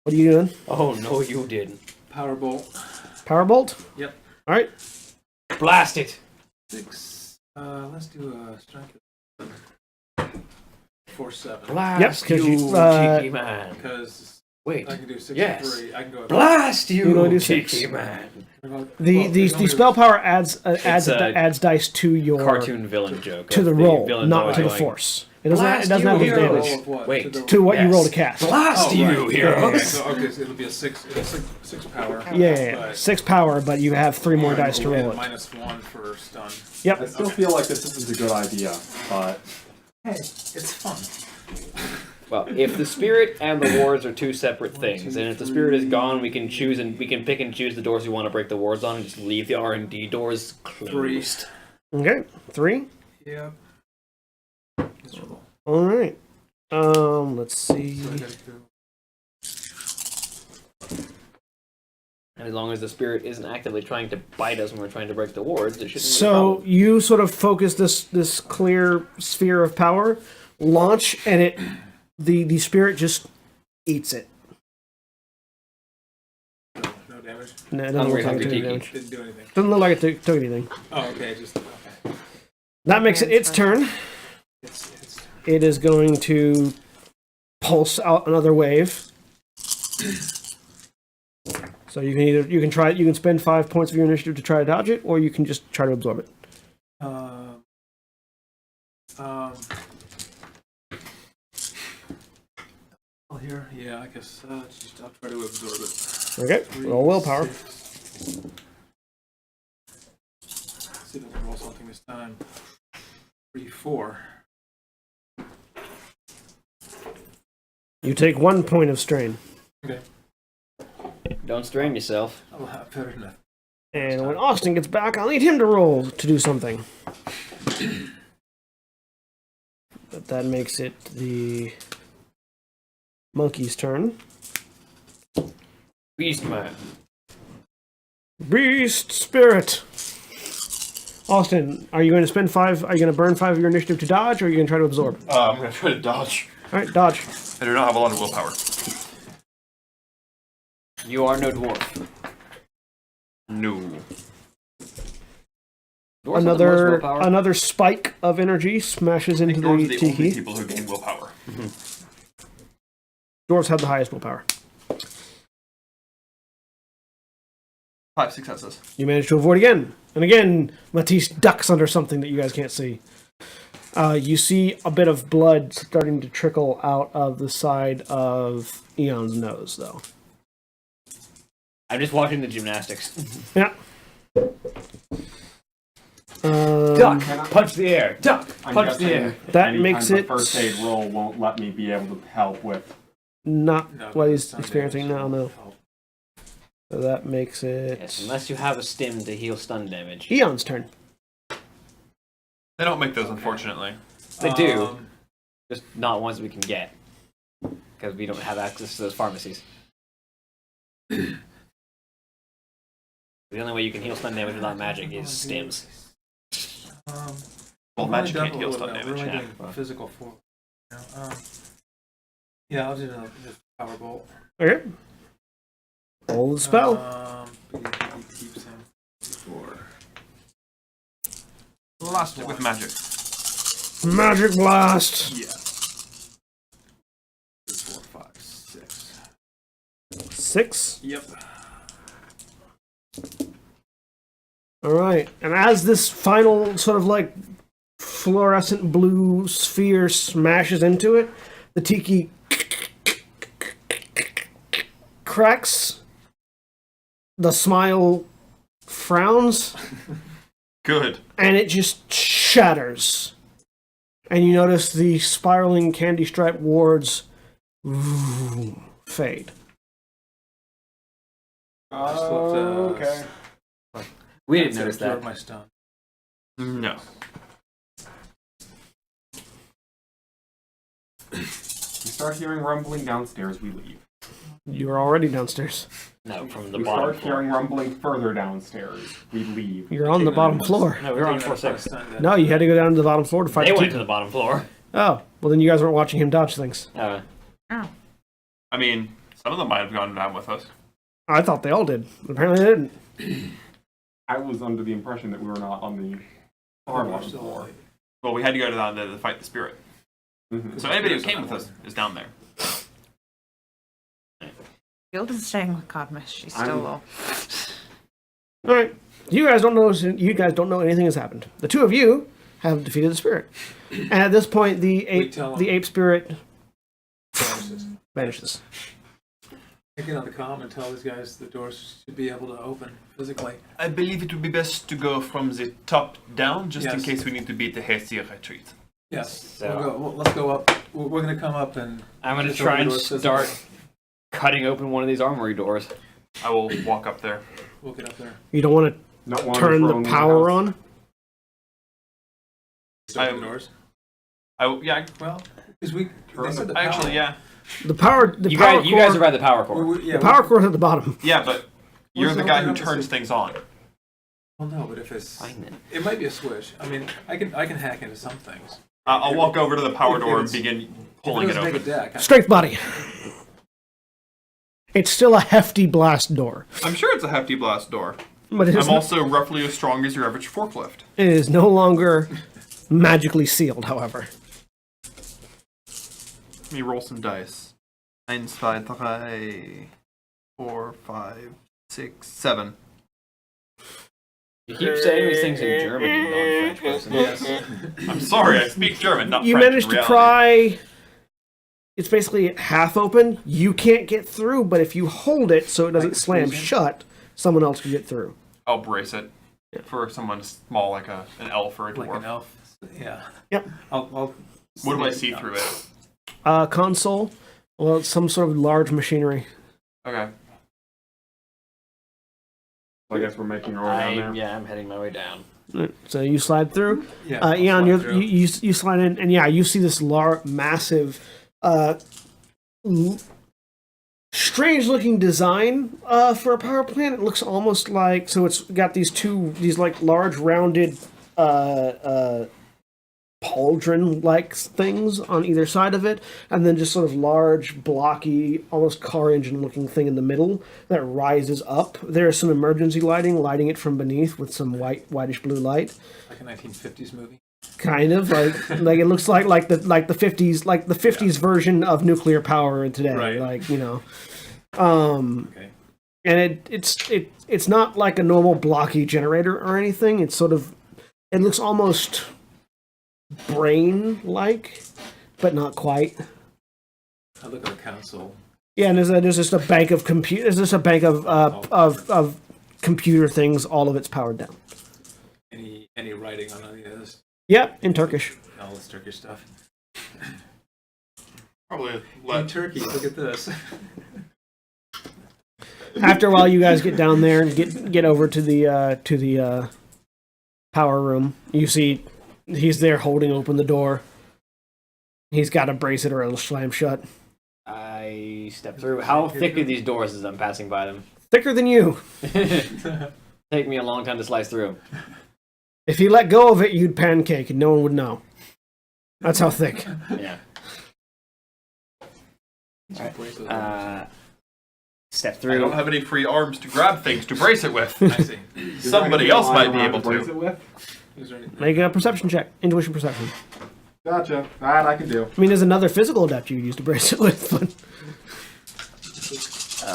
What are you doing? Oh, no, you didn't. Powerbolt. Powerbolt? Yep. Alright. Blast it! 6. Let's do a strength. 4, 7. Blast 'cause you, you, cheeky man. Because Wait. I can do 6 Yes. and 3. I can go. Blast You wanna do you, 6? cheeky man. The spell power adds adds dice to your Cartoon villain joke. to the of roll, villains not always to the going, force. It doesn't Blast have you, to hero. damage Wait. to what you Yes. roll to cast. Blast you, Okay, heroes! so it'll be a 6. It's 6 power. Yeah, But 6 power, but you have 3 more dice to roll and it. -1 for stun. I Yep. still feel like this isn't a good idea, but Hey, it's fun. Well, if the spirit and the wards are 2 separate things, and if the spirit is gone, we can choose and we can pick and choose the doors we want to break the wards on, and just leave the R&D doors closed. Okay. 3. Yep. Miserable. All right. Let's see. So I gotta go. And as long as the spirit isn't actively trying to bite us when we're trying to break the wards, it shouldn't be a So problem. you sort of focus this clear sphere of power, launch, and it the spirit just eats it. No damage. No, it doesn't Hungry, look like hungry it took any tiki. damage. Didn't do anything. Doesn't look like it took anything. Oh, okay. Just okay. That makes it its turn. It's It is going to pulse out another wave. So you can spend 5 points of your initiative to try to dodge it, or you can just try to absorb it. Well, here, yeah, I guess just I'll try to absorb it. Okay. 3, Roll willpower. 6. Let's see if I can roll something this time. 3, 4. You take 1 point of strain. Okay. Don't strain yourself. I'll have better than that. And when Austin gets back, I'll need him to roll to do something. But that makes it the monkey's turn. Beast man. Beast Spirit! Austin, are you going to spend 5? Are you going to burn 5 of your initiative to dodge, or are you going to try to absorb? I'm going to try to dodge. Alright, dodge. I do not have a lot of willpower. You are no dwarf. No. Dwarves have the most willpower. Another spike of energy smashes into Dwarves are the the only tiki. people who gain willpower. Dwarves have the highest willpower. 5 successes. You manage to avoid again. And again, Matisse ducks under something that you guys can't see. You see a bit of blood starting to trickle out of the side of Eon's nose, though. I'm just watching the gymnastics. Yeah. Duck, punch the air. Duck, I'm punch guessing the air. That any makes kind of it- first aid roll won't let me be able to help with. Not No, what he's stun experiencing now, damage. no. So that makes it Yes, unless you have a stim to heal stun damage. Eon's turn. They don't make those, unfortunately. They do, Um, just not ones we can get. Because we don't have access to those pharmacies. The only way you can heal stun damage without magic is stims. Um, Well, we're magic only can't heal double- stun no, damage. We're only Yeah, doing well. physical for. Yeah, I'll do the power bolt. Okay. Roll the spell. Keeps him. 4. Blast it with magic. Magic blast. Yeah. 4, 5, 6. 6. Yep. All right. And as this final sort of like fluorescent blue sphere smashes into it, the tiki cracks. The smile frowns, Good. and it just shatters. And you notice the spiraling candy stripe wards fade. Okay. We didn't notice that. My stun. No. We start hearing rumbling downstairs, we leave. You're already downstairs. No, from the We bottom start floor. hearing rumbling further downstairs, we leave. You're on the bottom floor. No, we were on floor 6. No, you had to go down to the bottom floor to fight They the went to tiki. the bottom floor. Oh, well then you guys weren't watching him dodge things. Oh. I mean, some of them might have gone down with us. I thought they all did. Apparently they didn't. I was under the impression that we were not on the far bottom floor. Well, we had to go down there to fight the spirit. Mhm. So anybody who came with us is down there. Gilda's staying with Cadmus. She's still low. All right. You guys don't know. You guys don't know anything has happened. The two of you have defeated the spirit, and at this point, the ape spirit vanishes. I get on the comm and tell these guys the doors should be able to open physically. I believe it would be best to go from the top down, just in Yes. case we need to beat the hasty retreat. Yes. So- Let's go up. We're going to come up and. I'm going to just try open and the doors physically. start cutting open one of these armory doors. I will walk up there. We'll get up there. You don't want Not to one turn thrown in the power house. on. Just open I'm- the doors. Yeah, Well, because they said the power. actually, yeah. The power. The You power guys, you guys core- have read the power core. The power core is at the bottom. Yeah, but you're What's the the guy who opposite? turns things on. Well, no, but if it's, Fine then. it might be a switch. I mean, I can hack into some things. I'll walk over to the power door and If begin pulling if it it was open. make a deck, Strength body. It's still a hefty blast door, I'm sure it's a hefty blast door. but it is, I'm also roughly as strong as your average forklift. it is no longer magically sealed. However, Let me roll some dice. 1, 2, 3, 4, 5, 6, 7. You keep saying these things in German, you non-French person. yes. I'm sorry, I speak German, not you French. managed in to reality. pry. It's basically half open. You can't get through, but if you hold it so it doesn't can slam squeeze in. shut, someone else can get through. I'll brace it for someone small like an elf or a Like dwarf. an elf. Yeah. Yep. I'll What do I see through it? Console. Well, it's some sort of large machinery. Okay. I guess we're making our way down there. I'm heading my way down. So you slide through. Yeah. I'll Eon, slide you through. you slide in, and yeah, you see this massive, strange-looking design for a power plant. It looks almost like it's got these like large rounded pauldron-like things on either side of it, and then just sort of large, blocky, almost car engine-looking thing in the middle that rises up. There's some emergency lighting it from beneath with some whitish blue light. Like a 1950s movie. Kind of like it looks like the 50s version of nuclear power today. Right. Like, you know. Okay. And it's not like a normal blocky generator or anything. It's sort of, it looks almost brain-like, but not quite. I look at the console. Yeah, and there's just a bank of There's just a bank of computer things. All of it's powered down. Any any writing on any of this? Yep, in Turkish. All this Turkish stuff. Probably In Turkey, look at this. After a while, you guys get down there and get over to the power room. You see he's there holding open the door. He's got a bracelet or it'll slam shut. I step through. How thick are these doors as I'm passing by them? Thicker than you. Take me a long time to slice through. If you let go of it, you'd pancake and no one would know. That's how thick. Yeah. Step I through. don't have any free arms to grab things to brace it with. I see. Somebody else might be able brace to. it with? Is there anything? Make a perception check. Intuition perception. Gotcha. That I can do. I mean, there's another physical adept you could use to brace it with, but...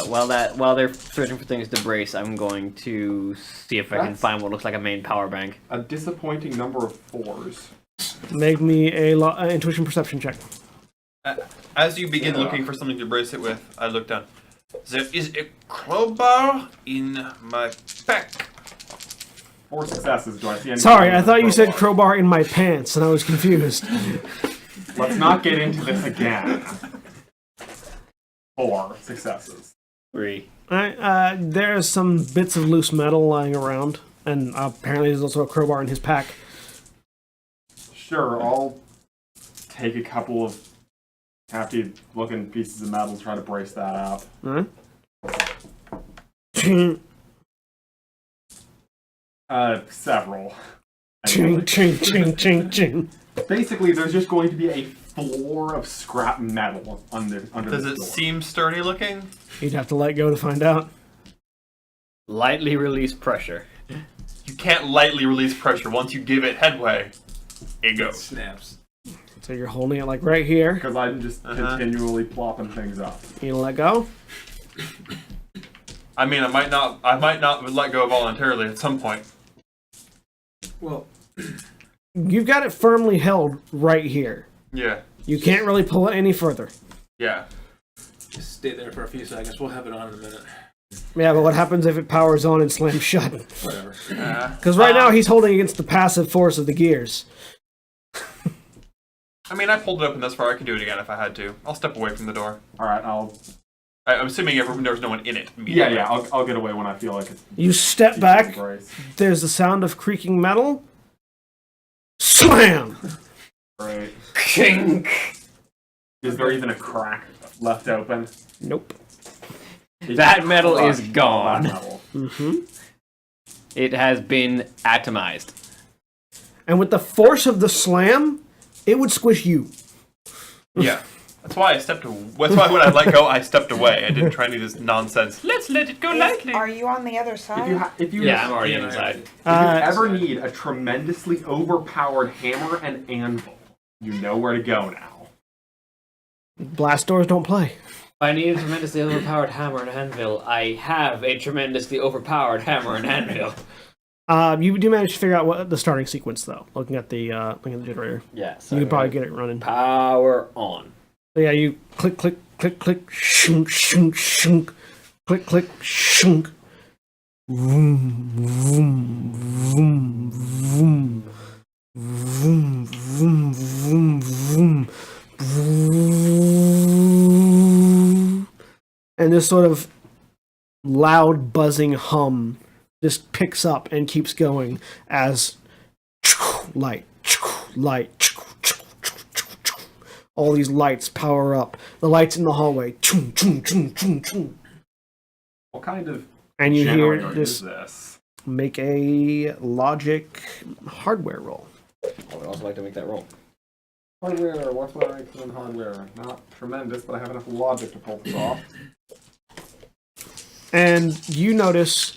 While they're searching for things to brace, I'm going to see if I can That's- find what looks like a main power bank. A disappointing number of 4s. Make me a intuition perception check. As you begin looking for something to brace it with, I look down. There is a crowbar in my pack. 4 successes. Do I see any? Sorry, I thought you said crowbar in my pants, and I was confused. Let's not get into this again. 4 successes. 3. Alright, there's some bits of loose metal lying around, and apparently there's also a crowbar in his pack. Sure, I'll take a couple of hefty-looking pieces of metal, try to brace that up. Alright. Several. Ching, ching, ching, ching, ching. Basically, there's just going to be a floor of scrap metal under Does this it door. seem sturdy looking? You'd have to let go to find out. Lightly release pressure. You can't lightly release pressure. Once you give it headway, it goes. Snaps. So you're holding it like right here. Because I'm just continually plopping things up. You let go. I mean, I might not let go voluntarily at some point. Well, You've got it firmly held right here. Yeah. You can't really pull it any further. Yeah. just stay there for a few seconds. We'll have it on in a minute. Yeah, but what happens if it powers on and slams shut? Whatever. Because right now he's holding against the passive force of the gears. I mean, I pulled it open this far. I can do it again if I had to. I'll step away from the door. Alright, I'm assuming there's no one in it. Yeah, I'll get away when I feel like it's... You step back. Brace. There's the sound of creaking metal. Slam! Right. Kink! Is there even a crack left open? Nope. That metal is Crushed gone. that metal. Mm-hmm. It has been atomized. And with the force of the slam, it would squish you. Yeah. That's why That's why when I let go, I stepped away. I didn't try any of this nonsense. Let's let it go lightly. Are you on the other side? If you Yeah, I'm already inside. If you ever need a tremendously overpowered hammer and anvil, you know where to go now. Blast doors don't play. If I need a tremendously overpowered hammer and anvil, I have a tremendously overpowered hammer and anvil. You do manage to figure out what the starting sequence, though. Looking at the generator, Yeah, so you could probably get it running. power on. So yeah, you click, click, click, click, shunk, shunk, shunk, click, click, shunk. Vroom, vroom, vroom, vroom, vroom, vroom, vroom, vroom, vroom. And this sort of loud buzzing hum just picks up and keeps going as light, light. All these lights power up. The lights in the hallway. Chung, chung, chung, chung, chung. What kind of And you hear generator this is this? make a logic hardware roll. I would also like to make that roll. Hardware, what's my rank in hardware? Not tremendous, but I have enough logic to pull this off. And you notice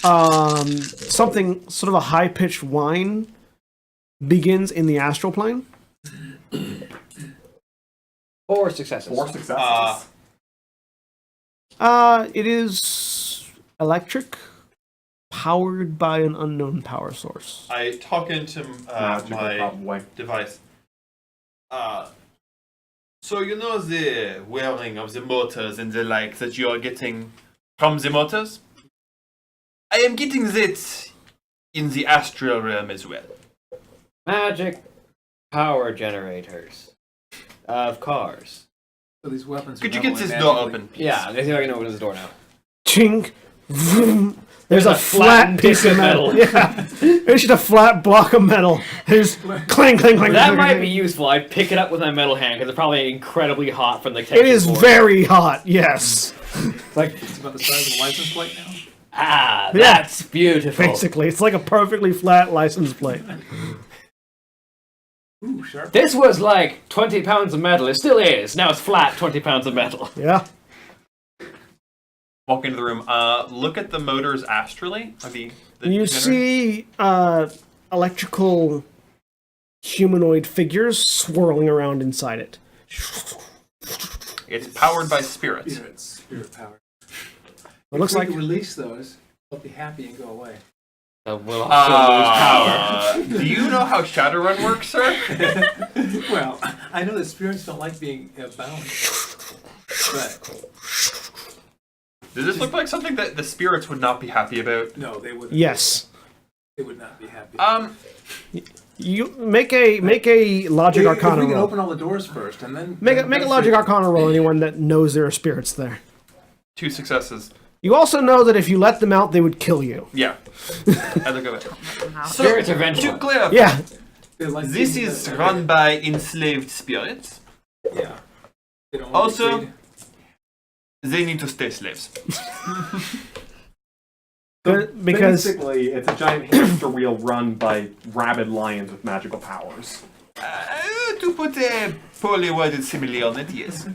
something, sort of a high-pitched whine begins in the astral plane. 4 successes. 4 successes. It is electric, powered by an unknown power source. I talk into Magical, my probably. device. So you know the wearing of the motors and the like that you are getting from the motors? I am getting that in the astral realm as well. Magic power generators of cars. So these weapons. Could are you get not this only door magically- open? Please? Yeah, let's see if I can open this door now. Chink. Vroom. There's a flat flattened piece of metal. Yeah. There's just a flat block of metal. There's clang, clang, clang. That clang, might clang. be useful. I'd pick it up with my metal hand because it's probably incredibly hot from the It texture is board. very hot, yes. It's like, It's about the size of a license plate now. ah, that's beautiful. Basically, it's like a perfectly flat license plate. Ooh, sharp. This was like 20 pounds of metal. It still is. Now it's flat 20 pounds of metal. Yeah. Walk into the room. Look at the motors astrally. The You generator. see electrical humanoid figures swirling around inside it. It's powered by spirits. Spirit power. It looks If we like could release those. They'll be happy and go away. We'll also lose power. Do you know how Shadowrun works, sir? Well, I know that spirits don't like being bound. But Does this look like something that the spirits would not be happy about? no, they wouldn't. yes. They would not be happy. You make a logic If arcana we can roll. open all the doors first, and then Make a logic arcana roll. Anyone that knows there are spirits there. 2 successes. You also know that if you let them out, they would kill you. Yeah. I look at it. Spirits are To vengeful. clarify, Yeah. They like this being- is run by enslaved spirits. Yeah. They don't want to be Also, freed. they need to stay slaves. Because Basically, it's a giant hamster wheel run by rabid lions with magical powers. To put a poorly worded simile on it, yes.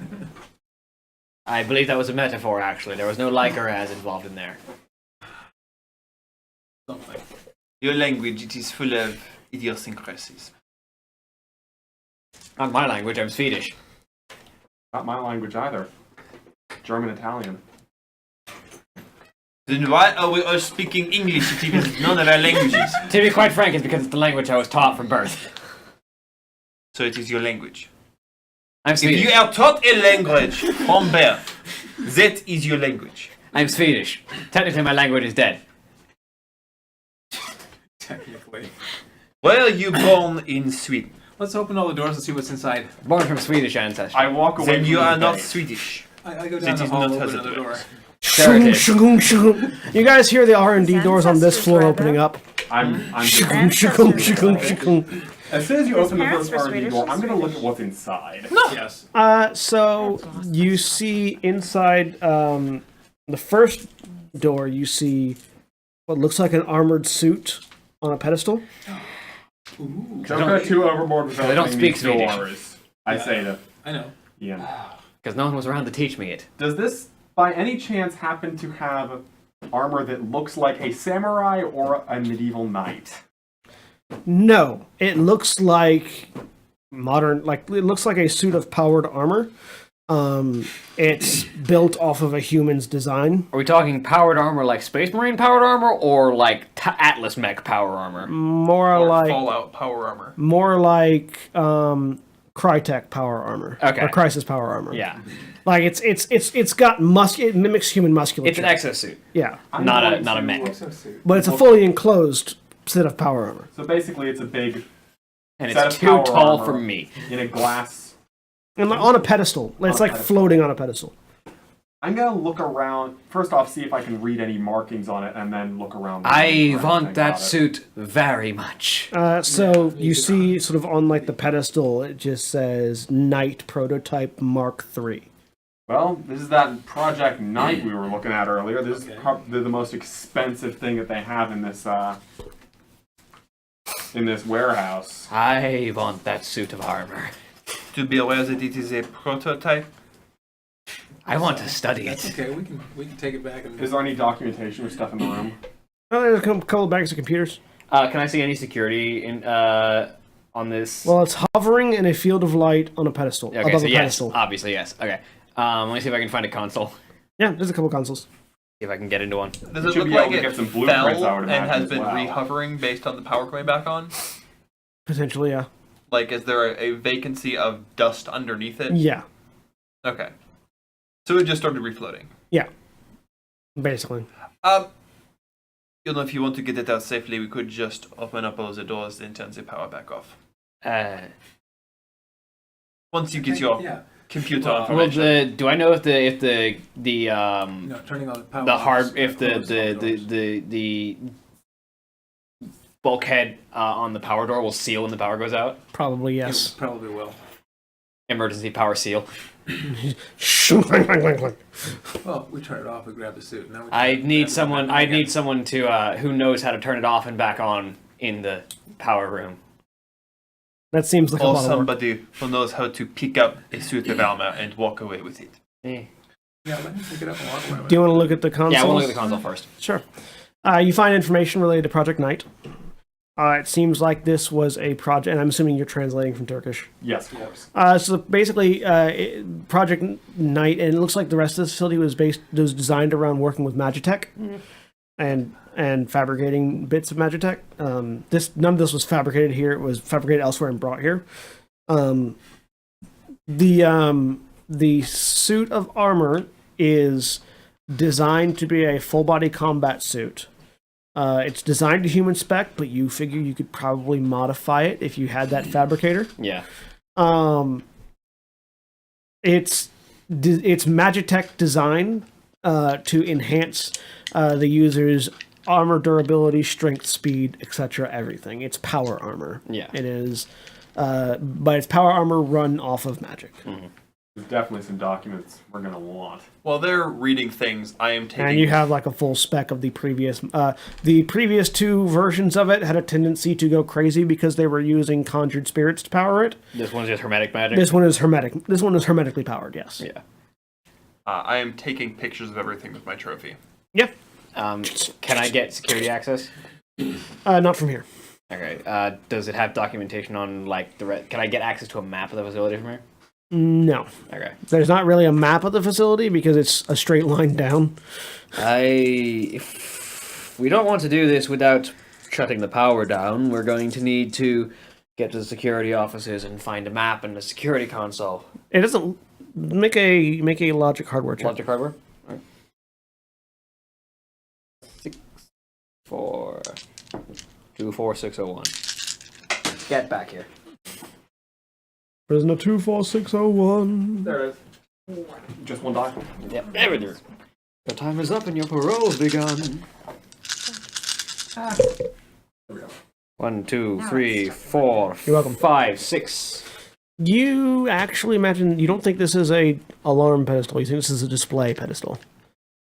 I believe that was a metaphor, actually. There was no like or as involved in there. Something. Your language, it is full of idiosyncrasies. Not my language, I'm Swedish. Not my language either. German, Italian. Then why are we all speaking English if it is none of our languages? To be quite frank, it's because it's the language I was taught from birth. So it is your language. I'm If Swedish. you are taught a language from birth, that is your language. I'm Swedish. Technically, my language is dead. Technically. Where are you born in Sweden? Let's open all the doors and see what's inside. Born from Swedish ancestry. I walk away Then from you the are not debate. Swedish. I go down It the is hall, not open hazardous. another door. Shung, There it is. shung, shung. You guys hear the R&D His doors on this ancestors floor were opening there. up. I'm just, Shung, shung, shung, shung. as soon as you open the parents first were RV Swedish door, and I'm going to look Swedish. at what's inside. Yes. So you see inside the first door, you see what looks like an armored suit on a pedestal. Ooh. Don't go too overboard with They don't speak Swedish. doors. I say to I know. Ian. Because no one was around to teach me it. Does this, by any chance, happen to have armor that looks like a samurai or a medieval knight? No, it looks like modern. Like it looks like a suit of powered armor. It's built off of a human's design. Are we talking powered armor like Space Marine powered armor or like Atlas mech power armor? More Or like Fallout power armor. Crytek power armor. Okay. Or Crisis power armor. Yeah. Like it's got it mimics human musculature. It's an exosuit. Yeah. I'm Not a- going not a to- mech. But it's a fully enclosed set of power armor. So basically, it's a big And Set it's of too power tall armor. for me. in a glass. And like, on a pedestal. It's On a like pedestal. floating on a pedestal. I'm gonna look around. First off, see if I can read any markings on it, and then look around. I Think want that about it. suit very much. So Yeah, you see sort of on like the pedestal, it just says Knight Prototype Mark III. Well, this is that Project Knight we were looking at earlier. This Okay. is probably the most expensive thing that they have in this warehouse. I want that suit of armor. To be aware that it is a prototype. I want to study That's it. okay. We can take it back and. Is there any documentation or stuff in the room? Oh, there's a couple of bags of computers. Can I see any security in on this? Well, it's hovering in a field of light on a pedestal. okay, above so a yes, pedestal. obviously yes. Okay. Let me see if I can find a console. Yeah, there's a couple consoles. See if I can get into one. Does You it should look be able like to it get some blueprints, fell I would and imagine, has as been well. rehovering based on the power coming back on? Potentially, yeah. Like, is there a vacancy of dust underneath it? Yeah, Okay. So it just started refloating. basically. Um, You know, if you want to get it out safely, we could just open up all the doors and turn the power back off. Once you get your Yeah. computer Well, information. do I know if the No, turning on the power. the hard is- if closes all doors. the bulkhead on the power door will seal when the power goes out? Probably It yes. probably will. Emergency power seal. Well, we turn it off. We grab the suit. And then we I grab need it someone. back I again. need someone to who knows how to turn it off and back on in the power room. That seems like a Or lot of work. somebody who knows how to pick up a suit of armor and walk away with it. Yeah, let me pick it up and walk away with Do you it. want to look at the console? Yeah, we'll look at the console first. Sure. You find information related to Project Knight. It seems like this was a project, and I'm assuming you're translating from Turkish. Yes. So basically, Project Knight, and it looks like the rest of the facility was designed around working with Magitech and fabricating bits of Magitech. None of this was fabricated here; it was fabricated elsewhere and brought here. The suit of armor is designed to be a full body combat suit. It's designed to human spec, but you figure you could probably modify it if you had that fabricator. Yeah. It's Magitech design to enhance the user's armor durability, strength, speed, etc. Everything. It's power armor. Yeah. It is, but it's power armor run off of magic. There's definitely some documents we're gonna want. While they're reading things, I am taking. And you have like a full spec of the previous. The previous two versions of it had a tendency to go crazy because they were using conjured spirits to power it. This one's just hermetic magic. This one is hermetic. This one is hermetically powered. Yes. Yeah. I am taking pictures of everything with my trophy. Yep. Can I get security access? Not from here. Okay. Does it have documentation on like Can I get access to a map of the facility from here? No. Okay. There's not really a map of the facility because it's a straight line down. If we don't want to do this without shutting the power down, we're going to need to get to the security offices and find a map and a security console. It doesn't make a logic hardware check. Logic hardware. All right. 24601. Get back here. Prisoner 24601. There it is. Just one document. Yep. Everything. The time is up and your parole's begun. There we go. 1, 2, 3, 4. You're welcome. 5, 6. You actually imagine you don't think this is a alarm pedestal. You think this is a display pedestal.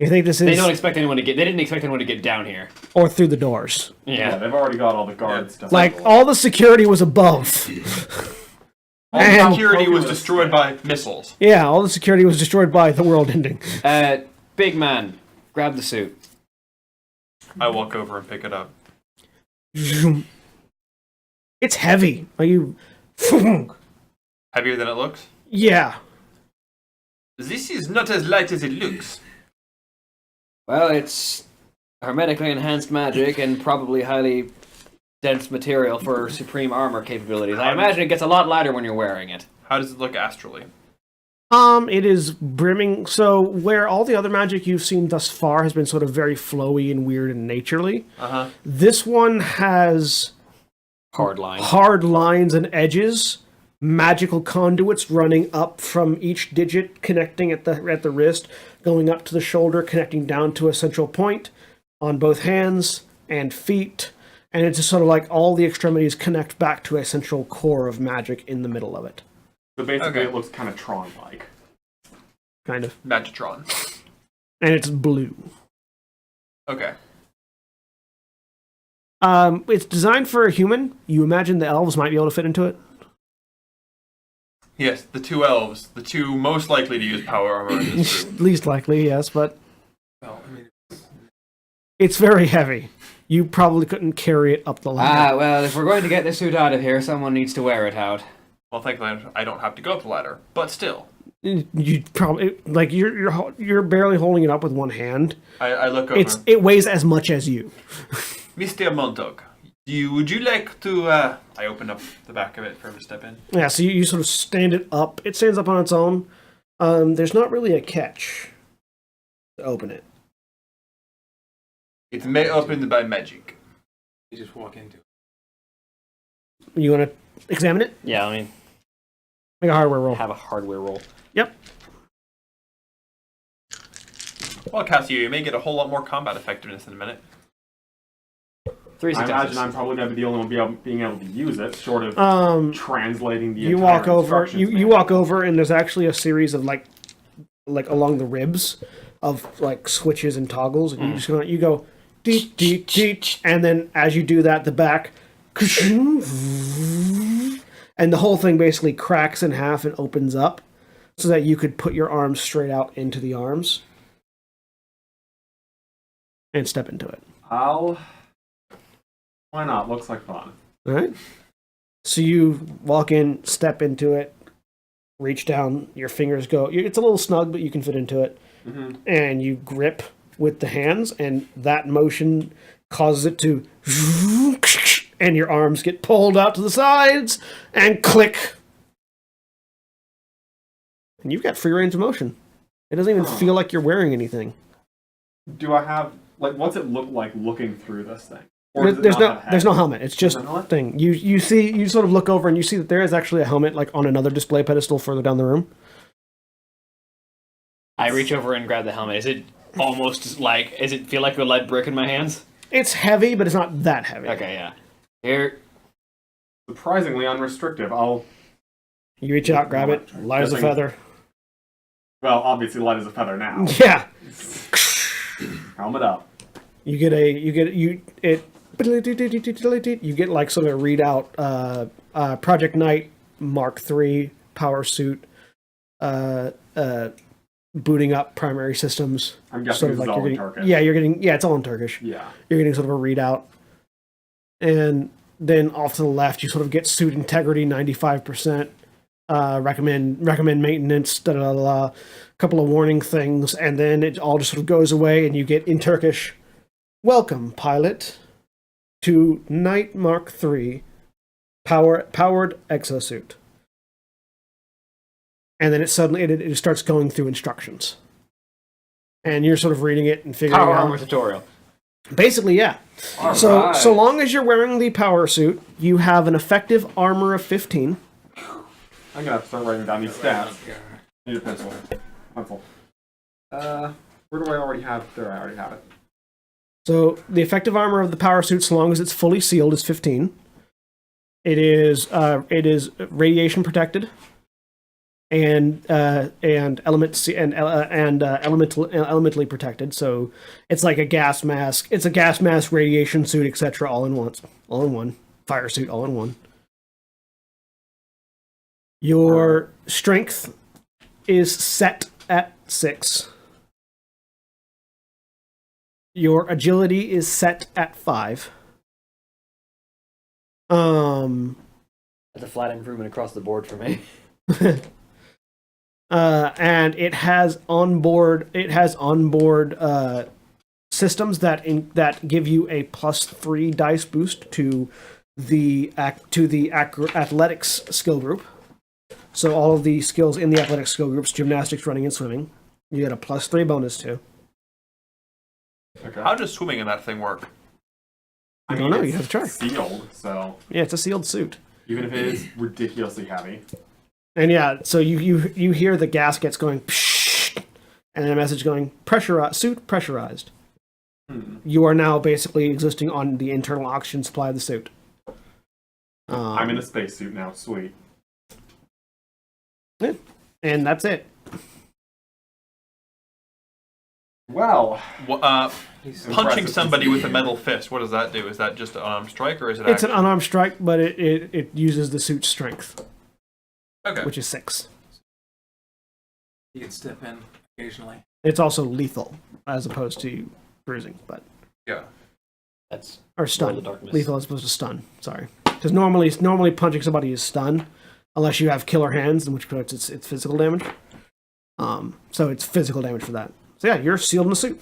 You think this is They don't expect anyone to get. They didn't expect anyone to get down here. or through the doors. Yeah, Yeah. they've already got all the guard stuff. Like all the security was above. All And- security was destroyed by missiles. Yeah, all the security was destroyed by the world ending. Big man, grab the suit. I walk over and pick it up. It's heavy. Are you? Heavier than it looks? Yeah. This is not as light as it looks. Well, it's hermetically enhanced magic and probably highly dense material for supreme armor capabilities. I imagine it gets a lot lighter when you're wearing it. How does it look astrally? It is brimming. So where all the other magic you've seen thus far has been sort of very flowy and weird and naturely, Uh-huh. this one has Hard line. hard lines and edges, magical conduits running up from each digit, connecting at the wrist, going up to the shoulder, connecting down to a central point on both hands and feet. And it's just sort of like all the extremities connect back to a central core of magic in the middle of it. So basically, Okay. it looks kind of Tron-like. Kind of. Magitron. And it's blue. Okay. It's designed for a human. You imagine the elves might be able to fit into it? Yes, the two elves, the two most likely to use power armor in this group. Least likely, yes, but Well, I mean, it's very heavy. You probably couldn't carry it up the ladder. Well, if we're going to get this suit out of here, someone needs to wear it out. Well, thankfully, I don't have to go up the ladder, but still. You probably like you're barely holding it up with one hand. I look over. It weighs as much as you. Mr. Montauk, would you like to, I open up the back of it for him to step in. Yeah, so you sort of stand it up. It stands up on its own. There's not really a catch to open it. It's made opened by magic. You just walk into it. You want to examine it? Yeah, I mean, Make a hardware roll. have a hardware roll. Yep. Well, Cassio, you may get a whole lot more combat effectiveness in a minute. 3 I successes. imagine I'm probably going to be the only one being able to use it, short of translating the You entire walk over. instructions You walk over, and there's actually a series of like along the ribs of like switches and toggles, and you go deet deet deet, and then as you do that, the back, and the whole thing basically cracks in half and opens up, so that you could put your arms straight out into the arms and step into it. Why not? Looks like fun. All right. So you walk in, step into it, reach down, your fingers go. It's a little snug, but you can fit into it. Mm-hmm. And you grip with the hands, and that motion causes it to. And your arms get pulled out to the sides and click. And you've got free range of motion. It doesn't even feel like you're wearing anything. Do I have what's it look like looking through this thing? Or does it There's not have a there's head? no helmet. It's just There's no helmet? thing. You see, you sort of look over and you see that there is actually a helmet like on another display pedestal further down the room. I reach over and grab the helmet. Is it almost like? Does it feel like a lead brick in my hands? It's heavy, but it's not that heavy. Okay, yeah. Here. Surprisingly unrestrictive. You reach out, grab it, light as a Guessing- feather. Well, obviously light as a feather now. Yeah. Helmet up. You get like sort of a readout Project Knight Mark III power suit booting up primary systems. I'm guessing Sort of this is like all you're in getting, Turkish. yeah, you're getting, yeah, it's all in Turkish. Yeah. You're getting sort of a readout. And then off to the left, you sort of get suit integrity 95%. Recommend maintenance, a couple of warning things, and then it all just sort of goes away, and you get in Turkish, "Welcome, pilot, to Knight Mark III powered exosuit." And then it suddenly it starts going through instructions, and you're sort of reading it and figuring Power out. armor tutorial. Basically, yeah. So long as you're wearing the power suit, you have an effective armor of 15. I'm gonna have to start writing down these stats. Need a pencil. Pencil. Where do I already have? There, I already have it. So the effective armor of the power suit, so long as it's fully sealed, is 15. It is radiation protected, and elementally protected. So it's like a gas mask. It's a gas mask, radiation suit, etc. All in one. Fire suit, all in one. Your strength is set at 6. Your agility is set at 5. That's a flat improvement across the board for me. And it has onboard systems that give you a +3 dice boost to the athletics skill group. So all of the skills in the athletics skill groups, gymnastics, running, and swimming, you get a +3 bonus to. Okay. How does swimming in that thing work? I don't know. You have to try. It's sealed, so Yeah, it's a sealed suit. even if it is ridiculously heavy. And yeah, so you hear the gaskets going, psh, and then a message going, suit pressurized. You are now basically existing on the internal oxygen supply of the suit. I'm in a spacesuit now. Sweet. And that's it. Well, Punching impressive somebody to with see a metal fist, what does that do? Is that just an unarmed strike, or is it It's an actually... unarmed strike, but it uses the suit's strength, Okay. which is 6. You can step in occasionally. It's also lethal, as opposed to bruising, but Yeah. That's or World stun. of Darkness. Lethal as opposed to stun. Sorry, because normally punching somebody is stun, unless you have killer hands, in which case it's physical damage. So it's physical damage for that. So yeah, you're sealed in the suit.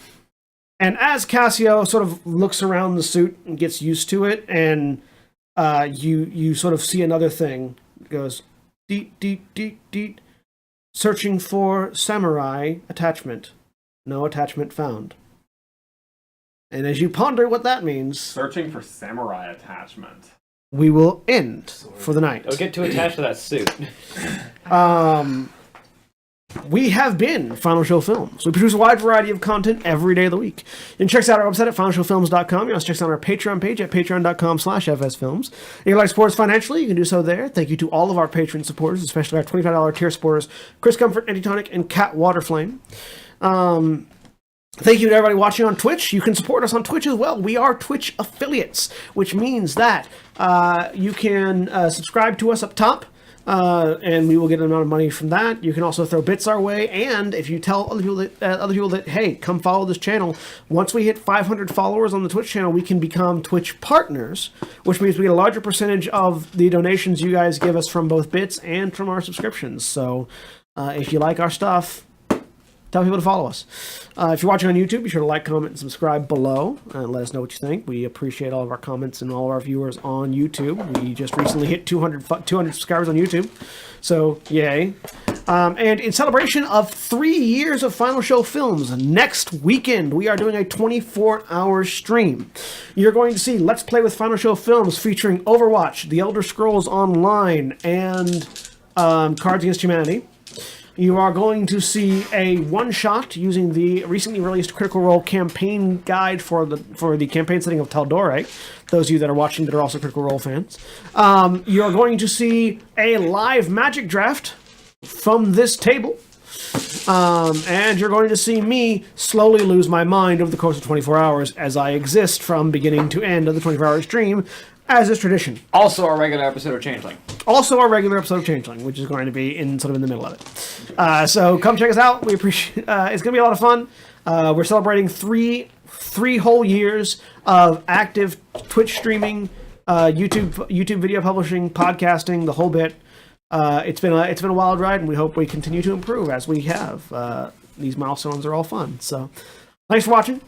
And as Cassio sort of looks around the suit and gets used to it, and you sort of see another thing. It goes deet deet deet deet, searching for samurai attachment. No attachment found. And as you ponder what that means, Searching for samurai attachment. we will end for the night. Don't get too attached to that suit. We have been Final Show Films. We produce a wide variety of content every day of the week. You can check us out on our website at finalshowfilms.com. You can also check us out on our Patreon page at patreon.com/fsfilms. If you'd like to support us financially, you can do so there. Thank you to all of our Patreon supporters, especially our $25 tier supporters, Chris Comfort, Antitonic, and Cat Waterflame. Thank you to everybody watching on Twitch. You can support us on Twitch as well. We are Twitch affiliates, which means that you can subscribe to us up top. And we will get an amount of money from that. You can also throw bits our way, and if you tell other people that hey, come follow this channel. Once we hit 500 followers on the Twitch channel, we can become Twitch partners, which means we get a larger percentage of the donations you guys give us from both bits and from our subscriptions. So, if you like our stuff, tell people to follow us. If you're watching on YouTube, be sure to like, comment, and subscribe below, and let us know what you think. We appreciate all of our comments and all of our viewers on YouTube. We just recently hit 200 subscribers on YouTube, so yay. And in celebration of 3 years of Final Show Films, next weekend we are doing a 24-hour stream. You're going to see Let's Play with Final Show Films featuring Overwatch, The Elder Scrolls Online, and Cards Against Humanity. You are going to see a one-shot using the recently released Critical Role campaign guide for the campaign setting of Taldore. Those of you that are watching that are also Critical Role fans. You're going to see a live Magic draft from this table. And you're going to see me slowly lose my mind over the course of 24 hours as I exist from beginning to end of the 24-hour stream, as is tradition. Also, our regular episode of Changeling. Also, our regular episode of Changeling, which is going to be in the middle of it. So come check us out. We appreciate. It's going to be a lot of fun. We're celebrating three whole years of active Twitch streaming, YouTube video publishing, podcasting, the whole bit. It's been a wild ride, and we hope we continue to improve as we have. These milestones are all fun. So, thanks for watching.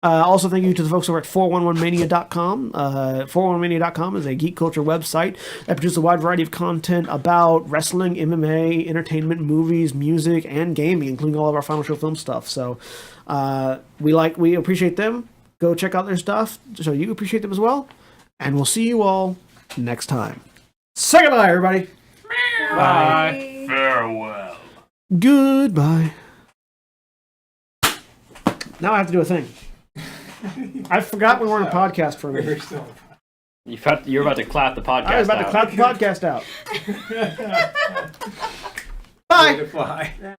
Also, thank you to the folks over at 411mania.com. 411mania.com is a geek culture website that produces a wide variety of content about wrestling, MMA, entertainment, movies, music, and gaming, including all of our Final Show Film stuff. So, we appreciate them. Go check out their stuff so you appreciate them as well. And we'll see you all next time. Say goodbye, everybody. Bye. Farewell. Goodbye. Now I have to do a thing. I forgot we weren't a podcast for a minute. You're about to clap the podcast out. I was about to clap the podcast out. Bye. Bye.